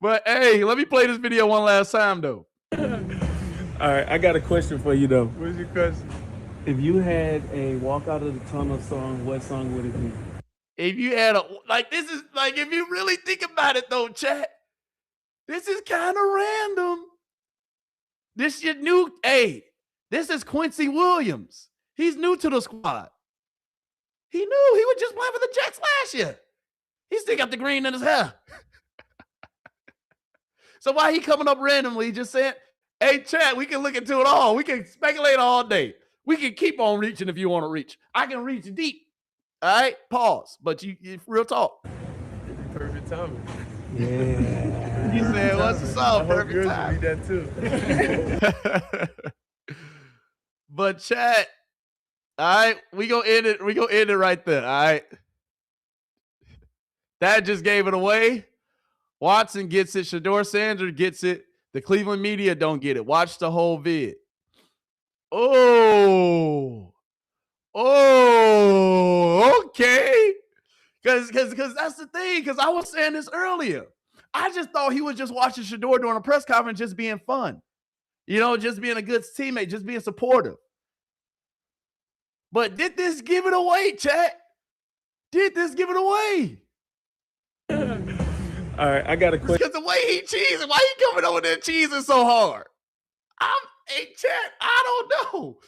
But hey, let me play this video one last time, though. All right, I got a question for you though. What's your question? If you had a walk out of the tunnel song, what song would it be? If you had this is like, if you really think about it though, chat, this is kind of random. This is Quincy Williams. He's new to the squad. He knew he was just playing for the Jets last year. He still got the green in his hair. So why he coming up randomly just saying, hey, chat, we can look into it all. We can speculate all day. We can keep on reaching if you want to reach. I can reach deep. All right? Pause. But you real talk. Perfect timing. Yeah. You said, what's the song? Perfect time. Will be that too. But chat, all right, we gonna end it right there. All right. That just gave it away. Watson gets it. Shedeur Sanders gets it. The Cleveland media don't get it. Watch the whole vid. Oh, okay. Because that's the thing. Because I was saying this earlier. I just thought he was just watching Shedeur during a press conference, just being fun. You know, just being a good teammate, just being supportive. But did this give it away, chat? Did this give it away? All right, I got a question. Because the way he cheesing, why he coming over there cheesing so hard? Hey, chat, I don't know.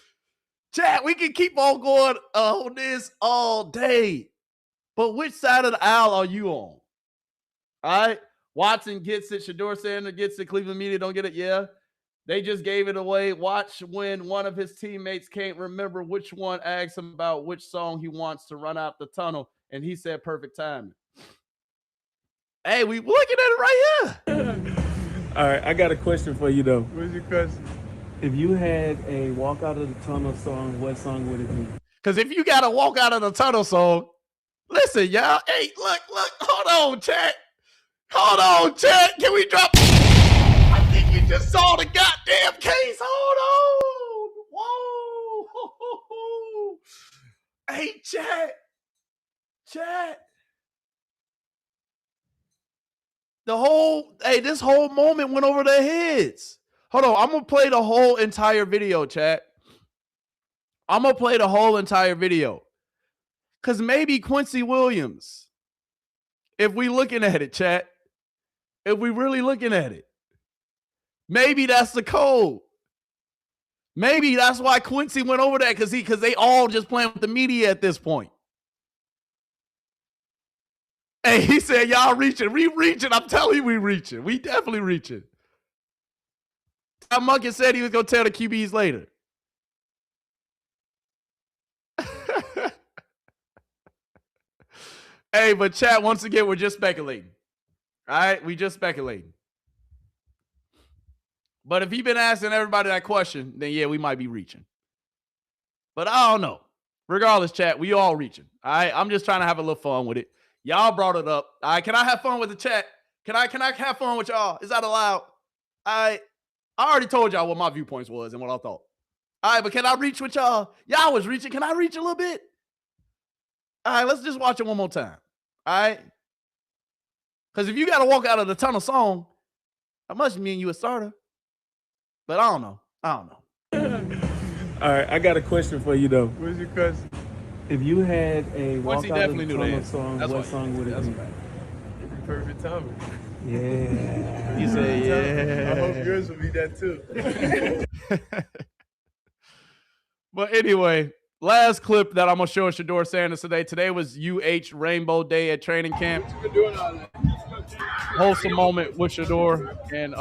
Chat, we can keep on going on this all day. But which side of the aisle are you on? All right? Watson gets it. Shedeur Sanders gets it. Cleveland media don't get it. Yeah. They just gave it away. Watch when one of his teammates can't remember which one asks him about which song he wants to run out the tunnel, and he said perfect timing. Hey, we looking at it right here. All right, I got a question for you though. What's your question? If you had a walk out of the tunnel song, what song would it be? Because if you got to walk out of the tunnel song, listen, y'all. Hey, look. Hold on, chat. Can we drop? I think you just saw the goddamn case. Hold on. Whoa. Hey, chat. This whole moment went over their heads. Hold on. I'm going to play the whole entire video, chat. Because maybe Quincy Williams, if we looking at it, chat, if we really looking at it, maybe that's the code. Maybe that's why Quincy went over that, because they all just playing with the media at this point. Hey, he said, y'all reaching. We reaching. I'm telling you, we reaching. We definitely reaching. Tom Munkin said he was going to tell the QBs later. Hey, but chat, once again, we're just speculating. All right? We just speculating. But if he been asking everybody that question, then yeah, we might be reaching. But I don't know. Regardless, chat, we all reaching. All right? I'm just trying to have a little fun with it. Y'all brought it up. All right? Can I have fun with the chat? Can I have fun with y'all? Is that allowed? I already told y'all what my viewpoints was and what I thought. All right, but can I reach with y'all? Y'all was reaching. Can I reach a little bit? All right, let's just watch it one more time. All right? Because if you got to walk out of the tunnel song, that must mean you a starter. But I don't know. All right, I got a question for you though. What's your question? If you had a walk Quincy out of the definitely knew tunnel that. song, That's what why- song would it that's be? right. Perfect timing. Yeah. He said, yeah. I hope yours will be that too. But anyway, last clip that I'm going to show Shedeur Sanders today. Today was UH Rainbow Day at training camp. Wholesome moment with Shedeur and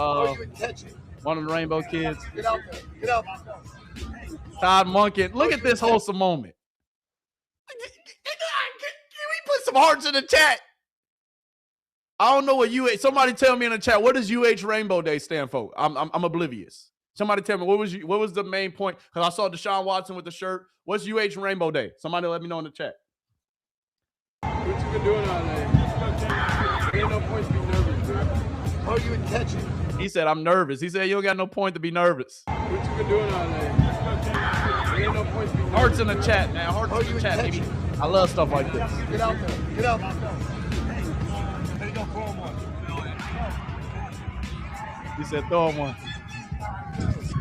one of the Rainbow kids. Get out there. Get out. Todd Munkin. Look at this wholesome moment. Can we put some hearts in the chat? I don't know what somebody tell me in the chat, what does UH Rainbow Day stand for? I'm oblivious. Somebody tell me, what was the main point? Because I saw Deshaun Watson with the shirt. What's UH Rainbow Day? Somebody let me know in the chat. What you been doing all day? Ain't no point to be nervous, bro. How you would catch it? He said, I'm nervous. He said, you don't got no point to be nervous. What you been doing all day? Ain't no point to be nervous. Hearts in the chat, man. Hearts in the chat, baby. I love stuff like this. Get out there. Get out. He said, throw him one.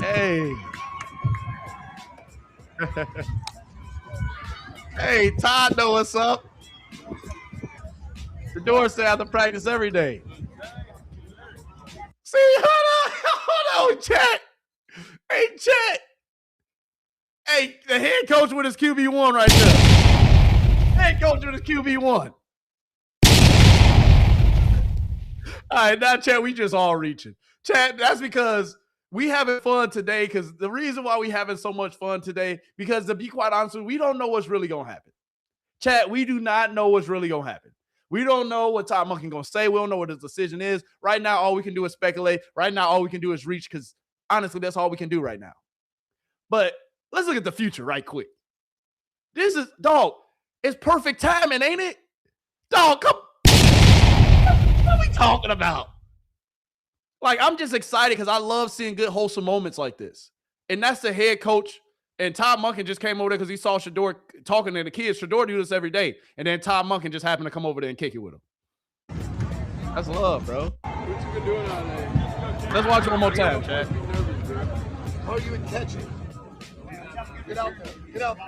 Hey. Hey, Todd know what's up. Shedeur said I have to practice every day. See, hold on, chat. Hey, chat. Hey, the head coach with his QB1 right there. Head coach with his QB1. All right, now, chat, we just all reaching. Chat, that's because we having fun today, because the reason why we having so much fun today, because to be quite honest with you, we don't know what's really going to happen. Chat, we do not know what's really going to happen. We don't know what Todd Munkin going to say. We don't know what his decision is. Right now, all we can do is speculate. Right now, all we can do is reach, because honestly, that's all we can do right now. But let's look at the future right quick. This is, dog, it's perfect timing, ain't it? Dog, come. What are we talking about? Like, I'm just excited because I love seeing good, wholesome moments like this. And that's the head coach. And Todd Munkin just came over there because he saw Shedeur talking to the kids. Shedeur do this every day. And then Todd Munkin just happened to come over there and kick it with him. That's love, bro. What you been doing all day? Let's watch it one more time, chat. How you would catch it? Get out there. Get out.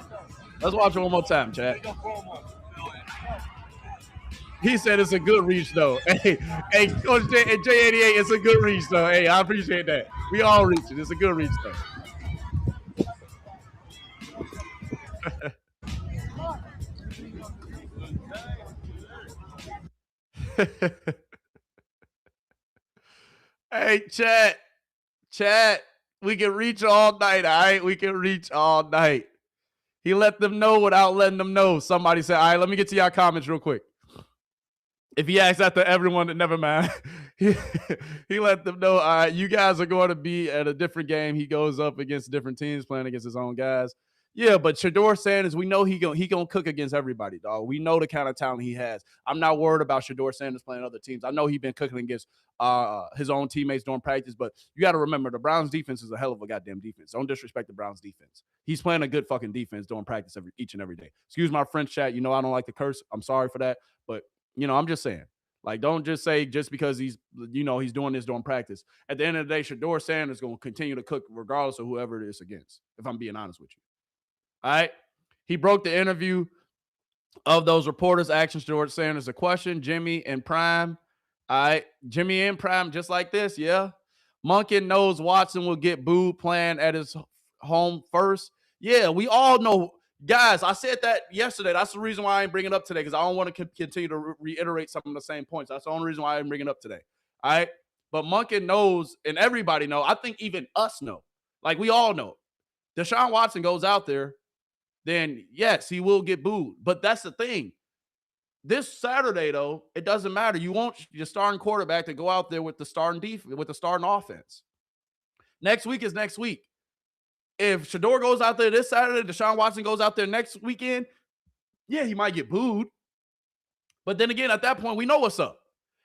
Let's watch it one more time, chat. He said it's a good reach, though. Hey, Coach J88, it's a good reach, though. Hey, I appreciate that. We all reach it. It's a good reach, though. Hey, chat. We can reach all night, all right? We can reach all night. He let them know without letting them know. Somebody said, all right, let me get to y'all comments real quick. If he asks that to everyone, then never mind. He let them know, all right, you guys are going to be at a different game. He goes up against different teams, playing against his own guys. Yeah, but Shedeur Sanders, we know he gonna cook against everybody, dog. We know the kind of talent he has. I'm not worried about Shedeur Sanders playing other teams. I know he's been cooking against his own teammates during practice, but you got to remember the Browns defense is a hell of a goddamn defense. Don't disrespect the Browns defense. He's playing a good fucking defense during practice each and every day. Excuse my French chat. You know I don't like to curse. I'm sorry for that, but I'm just saying. Like, don't just say just because he's doing this during practice. At the end of the day, Shedeur Sanders is going to continue to cook regardless of whoever it is against, if I'm being honest with you. All right. He broke the interview of those reporters asking Shedeur Sanders a question. Jimmy and Prime. All right. Jimmy and Prime, just like this. Yeah. Monken knows Watson will get booed playing at his home first. Yeah, we all know. Guys, I said that yesterday. That's the reason why I ain't bringing it up today, because I don't want to continue to reiterate some of the same points. That's the only reason why I'm bringing it up today. All right. But Monken knows, and everybody know. I think even us know. Like, we all know. Deshaun Watson goes out there, then yes, he will get booed. But that's the thing. This Saturday, though, it doesn't matter. You want your starting quarterback to go out there with the starting defense, with the starting offense. Next week is next week. If Shedeur goes out there this Saturday, Deshaun Watson goes out there next weekend, yeah, he might get booed. But then again, at that point, we know what's up.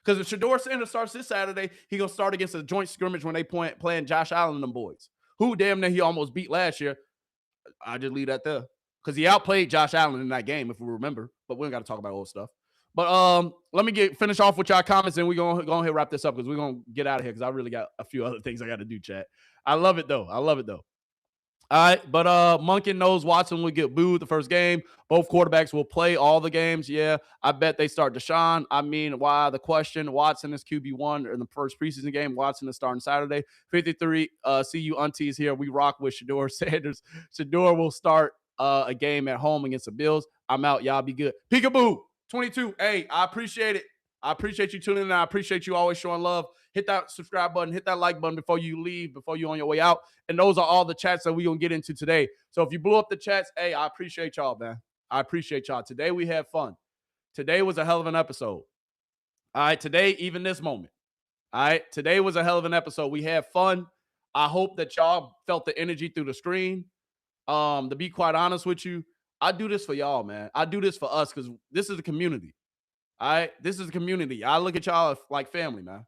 Because if Shedeur Sanders starts this Saturday, he's going to start against a joint scrimmage when they playing Josh Allen and them boys, who damn near he almost beat last year. I just leave that there. Because he outplayed Josh Allen in that game, if we remember. But we don't got to talk about old stuff. But let me finish off with y'all comments, and we're going to go ahead and wrap this up, because we're going to get out of here, because I really got a few other things I got to do, chat. I love it, though. All right, but Monken knows Watson will get booed the first game. Both quarterbacks will play all the games. Yeah, I bet they start Deshaun. I mean, why the question? Watson is QB1 in the first preseason game. Watson is starting Saturday. 53, see you aunties here. We rock with Shedeur Sanders. Shedeur will start a game at home against the Bills. I'm out. Y'all be good. Peekaboo, 22. Hey, I appreciate it. I appreciate you tuning in. I appreciate you always showing love. Hit that subscribe button. Hit that like button before you leave, before you're on your way out. And those are all the chats that we're going to get into today. So if you blew up the chats, hey, I appreciate y'all, man. I appreciate y'all. Today we had fun. Today was a hell of an episode. All right, today, even this moment. All right, today was a hell of an episode. We had fun. I hope that y'all felt the energy through the screen. To be quite honest with you, I do this for y'all, man. I do this for us because this is a community. All right, this is a community. I look at y'all like family, man.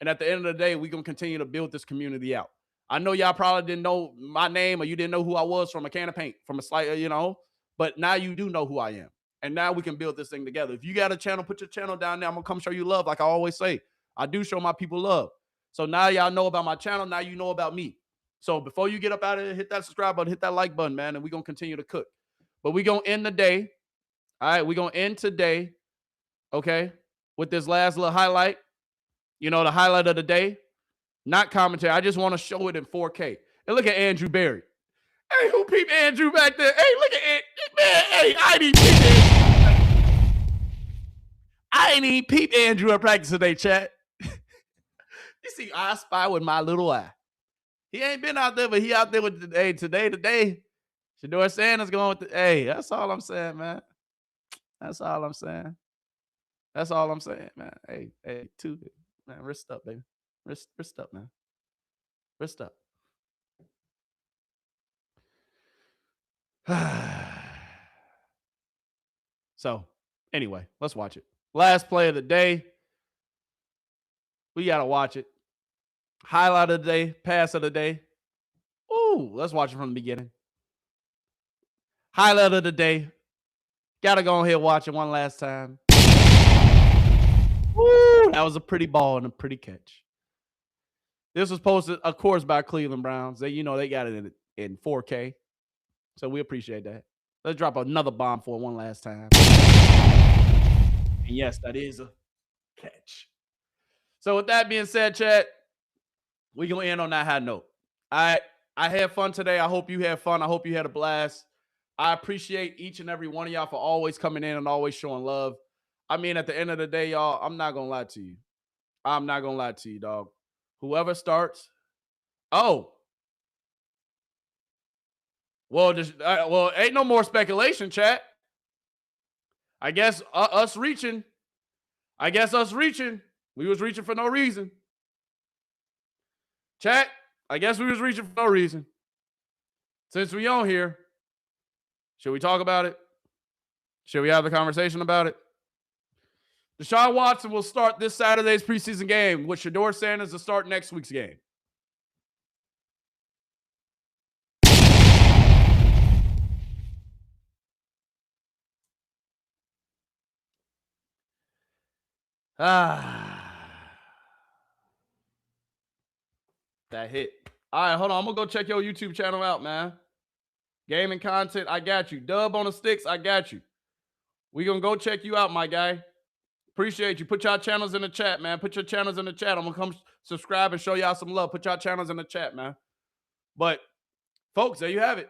And at the end of the day, we're going to continue to build this community out. I know y'all probably didn't know my name, or you didn't know who I was from a can of paint, from a slight, but now you do know who I am. And now we can build this thing together. If you got a channel, put your channel down there. I'm going to come show you love. Like I always say, I do show my people love. So now y'all know about my channel. Now you know about me. So before you get up out of here, hit that subscribe button, hit that like button, man. And we're going to continue to cook. But we're going to end the day. All right, we're going to end today, okay, with this last little highlight. The highlight of the day, not commentary. I just want to show it in 4K. And look at Andrew Berry. Hey, who peeped Andrew back there? Hey, look at it. Man, hey, I ain't even peep Andrew at practice today, chat. You see, I spy with my little eye. He ain't been out there, but he out there with today. Shedeur Sanders going with hey, that's all I'm saying, man. That's all I'm saying, man. Hey, two. Man, wrist up, baby. Wrist up, man. Wrist up. So, anyway, let's watch it. Last play of the day. We got to watch it. Highlight of the day. Pass of the day. Ooh, let's watch it from the beginning. Highlight of the day. Got to go ahead and watch it one last time. Woo, that was a pretty ball and a pretty catch. This was posted, of course, by Cleveland Browns. They got it in 4K. So we appreciate that. Let's drop another bomb for one last time. And yes, that is a catch. So with that being said, chat, we're going to end on that high note. I had fun today. I hope you had fun. I hope you had a blast. I appreciate each and every one of y'all for always coming in and always showing love. I mean, at the end of the day, y'all, I'm not going to lie to you. I'm not going to lie to you, dog. Whoever starts. Oh, Well, ain't no more speculation, chat. I guess us reaching. We was reaching for no reason. Chat, I guess we was reaching for no reason. Since we on here, should we talk about it? Should we have the conversation about it? Deshaun Watson will start this Saturday's preseason game with Shedeur Sanders to start next week's game. That hit. All right, hold on. I'm going to go check your YouTube channel out, man. Gaming content, I got you. Dub on the sticks, I got you. We going to go check you out, my guy. Appreciate you. Put y'all channels in the chat, man. Put your channels in the chat. I'm going to come subscribe and show y'all some love. Put y'all channels in the chat, man. But, folks, there you have it.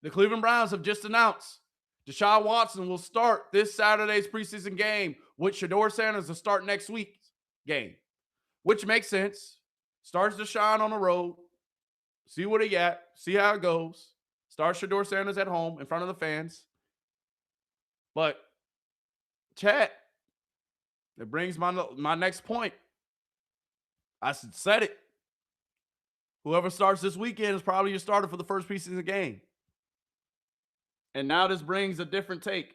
The Cleveland Browns have just announced Deshaun Watson will start this Saturday's preseason game with Shedeur Sanders to start next week's game, which makes sense. Starts Deshaun on the road. See what he at. See how it goes. Start Shedeur Sanders at home in front of the fans. But, chat, that brings my next point. I said it. Whoever starts this weekend is probably your starter for the first preseason game. And now this brings a different take.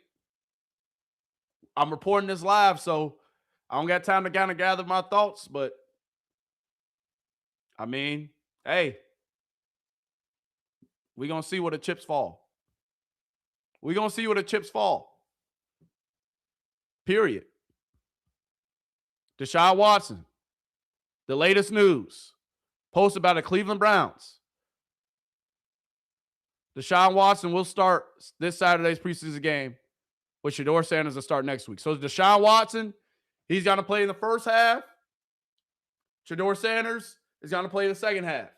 I'm reporting this live, so I don't got time to kind of gather my thoughts, but I mean, hey, we're going to see where the chips fall. We're going to see where the chips fall. Period. Deshaun Watson, the latest news, posted by the Cleveland Browns. Deshaun Watson will start this Saturday's preseason game with Shedeur Sanders to start next week. So Deshaun Watson, he's going to play in the first half. Shedeur Sanders is going to play the second half.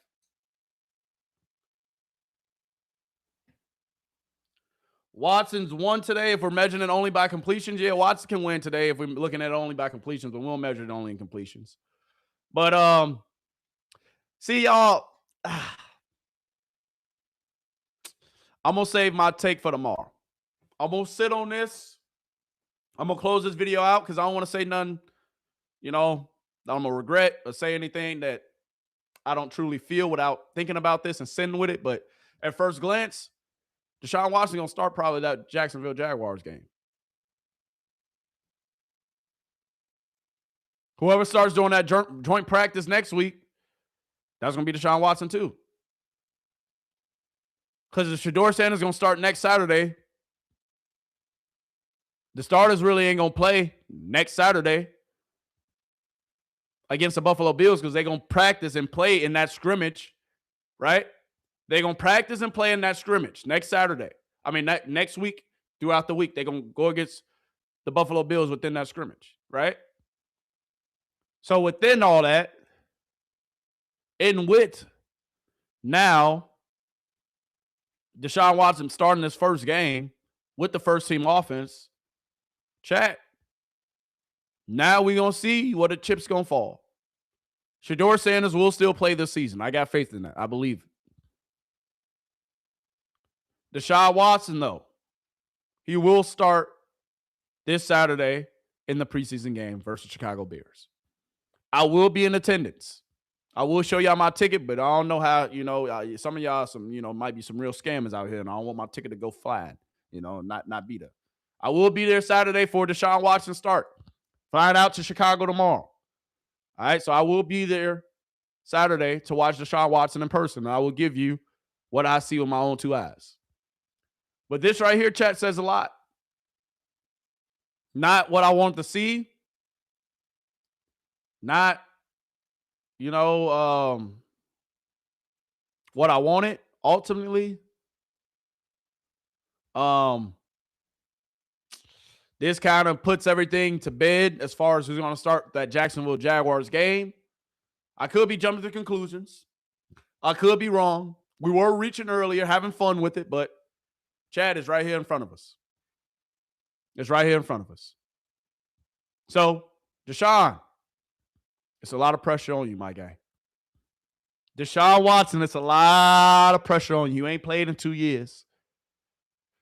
Watson's won today if we're measuring it only by completions. Yeah, Watson can win today if we're looking at it only by completions, but we won't measure it only in completions. But, see, y'all, I'm going to save my take for tomorrow. I'm going to sit on this. I'm going to close this video out because I don't want to say nothing, that I'm going to regret or say anything that I don't truly feel without thinking about this and sitting with it. But at first glance, Deshaun Watson going to start probably that Jacksonville Jaguars game. Whoever starts doing that joint practice next week, that's going to be Deshaun Watson too. Because if Shedeur Sanders is going to start next Saturday, the starters really ain't going to play next Saturday against the Buffalo Bills because they're going to practice and play in that scrimmage, right? They're going to practice and play in that scrimmage next Saturday. I mean, next week, throughout the week, they're going to go against the Buffalo Bills within that scrimmage, right? So within all that, in with now, Deshaun Watson starting his first game with the first team offense, chat, now we're going to see where the chips going to fall. Shedeur Sanders will still play this season. I got faith in that. I believe it. Deshaun Watson, though, he will start this Saturday in the preseason game versus Chicago Bears. I will be in attendance. I will show y'all my ticket, but I don't know how, some of y'all, might be some real scammers out here, and I don't want my ticket to go flying, not be there. I will be there Saturday for Deshaun Watson start. Flying out to Chicago tomorrow. All right, so I will be there Saturday to watch Deshaun Watson in person, and I will give you what I see with my own two eyes. But this right here, chat, says a lot. Not what I want to see. Not what I wanted ultimately. This kind of puts everything to bed as far as who's going to start that Jacksonville Jaguars game. I could be jumping to conclusions. I could be wrong. We were reaching earlier, having fun with it, but Chad is right here in front of us. It's right here in front of us. So, Deshaun, it's a lot of pressure on you, my guy. Deshaun Watson, it's a lot of pressure on you. You ain't played in 2 years.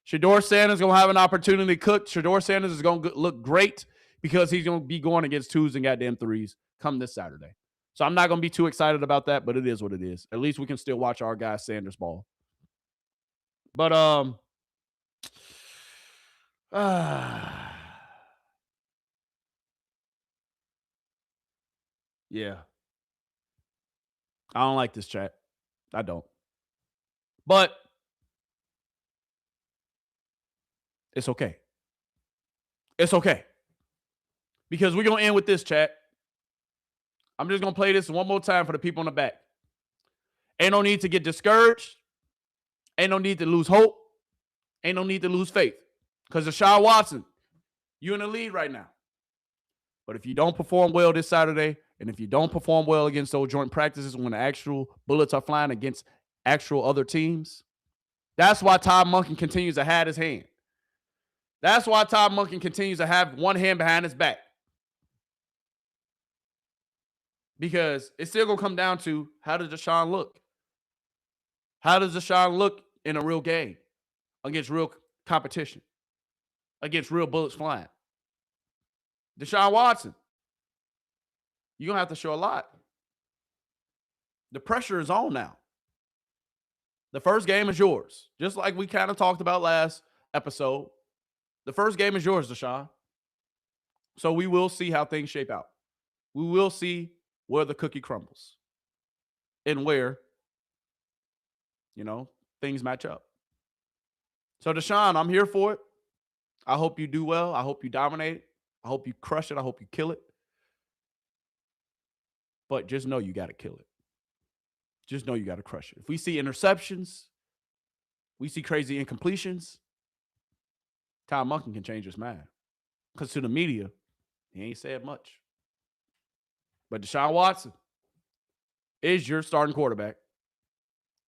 Shedeur Sanders is going to have an opportunity to cook. Shedeur Sanders is going to look great because he's going to be going against 2s and goddamn 3s come this Saturday. So I'm not going to be too excited about that, but it is what it is. At least we can still watch our guy Sanders ball. But yeah. I don't like this chat. I don't. But it's okay. It's okay. Because we're going to end with this, chat. I'm just going to play this one more time for the people in the back. Ain't no need to get discouraged. Ain't no need to lose hope. Ain't no need to lose faith. Because Deshaun Watson, you're in the lead right now. But if you don't perform well this Saturday, and if you don't perform well against those joint practices when the actual bullets are flying against actual other teams, that's why Todd Monken continues to have his hand. That's why Todd Monken continues to have one hand behind his back. Because it's still going to come down to, how does Deshaun look? How does Deshaun look in a real game against real competition, against real bullets flying? Deshaun Watson, you're going to have to show a lot. The pressure is on now. The first game is yours. Just like we kind of talked about last episode. The first game is yours, Deshaun. So we will see how things shape out. We will see where the cookie crumbles and where, things match up. So, Deshaun, I'm here for it. I hope you do well. I hope you dominate it. I hope you crush it. I hope you kill it. But just know you got to kill it. Just know you got to crush it. If we see interceptions, we see crazy incompletions, Todd Monken can change his mind. Because to the media, he ain't said much. But Deshaun Watson is your starting quarterback,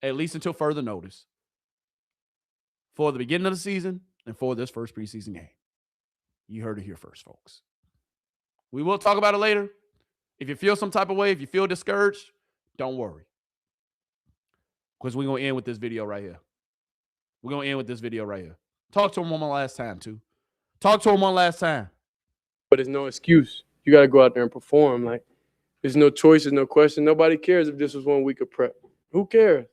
at least until further notice, for the beginning of the season and for this first preseason game. You heard it here first, folks. We will talk about it later. If you feel some type of way, if you feel discouraged, don't worry. Because we're going to end with this video right here. We're going to end with this video right here. Talk to him one last time, too. Talk to him one last time. But there's no excuse. You got to go out there and perform. Like, there's no choice, there's no question. Nobody cares if this was 1 week of prep. Who cares?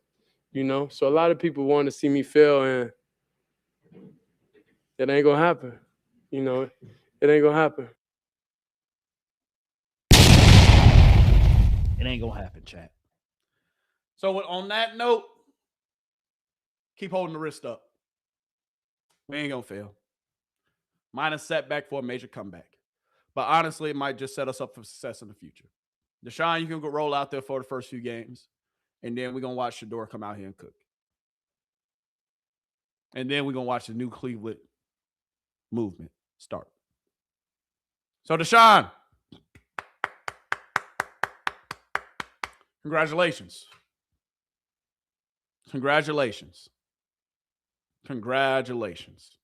So a lot of people want to see me fail, and that ain't going to happen. It ain't going to happen. It ain't going to happen, chat. So on that note, keep holding the wrist up. We ain't going to fail. Minor setback for a major comeback. But honestly, it might just set us up for success in the future. Deshaun, you can go roll out there for the first few games. And then we're going to watch Shedeur come out here and cook. And then we're going to watch the new Cleveland movement start. So, Deshaun, congratulations. Congratulations. Congratulations.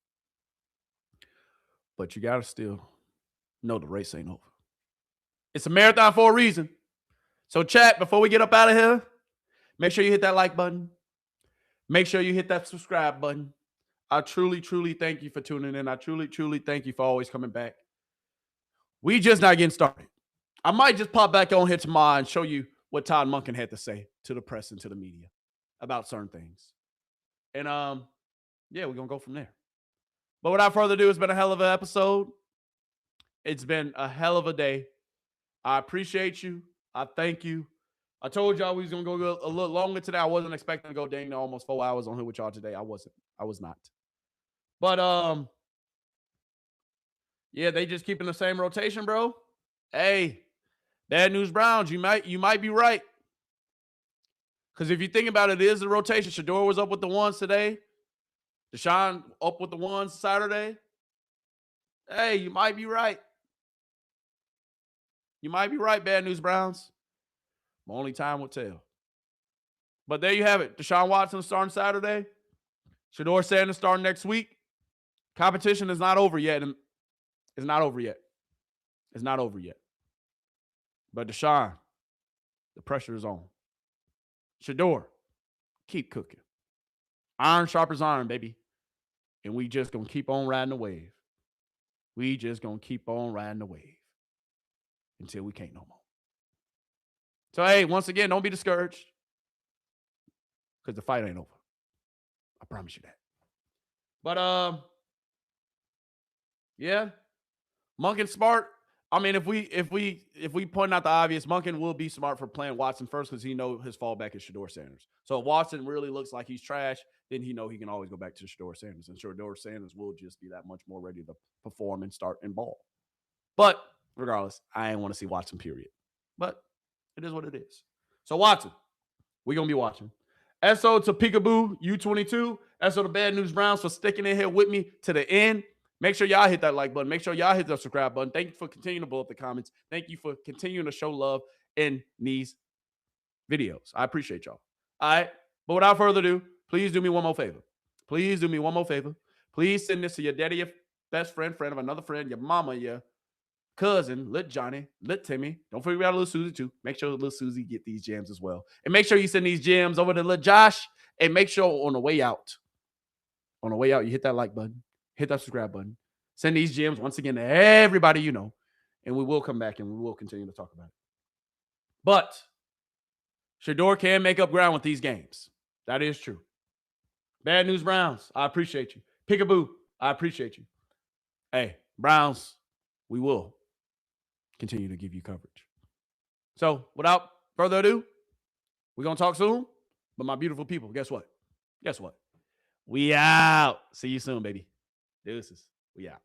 But you got to still know the race ain't over. It's a marathon for a reason. So, chat, before we get up out of here, make sure you hit that like button. Make sure you hit that subscribe button. I truly, truly thank you for tuning in. I truly, truly thank you for always coming back. We just not getting started. I might just pop back on here tomorrow and show you what Todd Monken had to say to the press and to the media about certain things. And, we're going to go from there. But without further ado, it's been a hell of an episode. It's been a hell of a day. I appreciate you. I thank you. I told y'all we was going to go a little longer today. I wasn't expecting to go dang near almost 4 hours on here with y'all today. I wasn't. I was not. But, they just keeping the same rotation, bro. Hey, bad news Browns. You might be right. Because if you think about it, it is the rotation. Shedeur was up with the ones today. Deshaun up with the ones Saturday. Hey, you might be right. You might be right, bad news Browns. Only time will tell. But there you have it. Deshaun Watson starting Saturday. Shedeur Sanders starting next week. Competition is not over yet. It's not over yet. It's not over yet. But Deshaun, the pressure is on. Shedeur, keep cooking. Iron sharpens iron, baby. And we just going to keep on riding the wave. We just going to keep on riding the wave until we can't no more. So, hey, once again, don't be discouraged because the fight ain't over. I promise you that. But, yeah, Monken's smart. I mean, if we point out the obvious, Monken will be smart for playing Watson first because he knows his fallback is Shedeur Sanders. So if Watson really looks like he's trash, then he can always go back to Shedeur Sanders. And Shedeur Sanders will just be that much more ready to perform and start and ball. But regardless, I ain't want to see Watson, period. But it is what it is. So Watson, we're going to be watching. SO to Peekaboo, U22. SO to Bad News Browns for sticking in here with me to the end. Make sure y'all hit that like button. Make sure y'all hit the subscribe button. Thank you for continuing to blow up the comments. Thank you for continuing to show love in these videos. I appreciate y'all. All right. But without further ado, please do me one more favor. Please do me one more favor. Please send this to your daddy, your best friend, friend of another friend, your mama, your cousin, Lit Johnny, Lit Timmy. Don't forget about little Susie too. Make sure little Susie get these gems as well. And make sure you send these gems over to Lit Josh. And make sure on the way out, you hit that like button. Hit that subscribe button. Send these gems once again to everybody you know. And we will come back and we will continue to talk about it. But Shedeur can make up ground with these games. That is true. Bad News Browns, I appreciate you. Peekaboo, I appreciate you. Hey, Browns, we will continue to give you coverage. So without further ado, we're going to talk soon. But my beautiful people, guess what? Guess what? We out. See you soon, baby. Deuces. We out.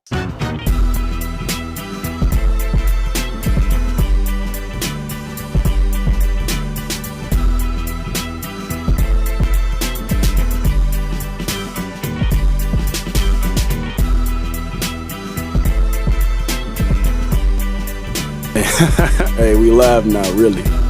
Hey, we live now, really.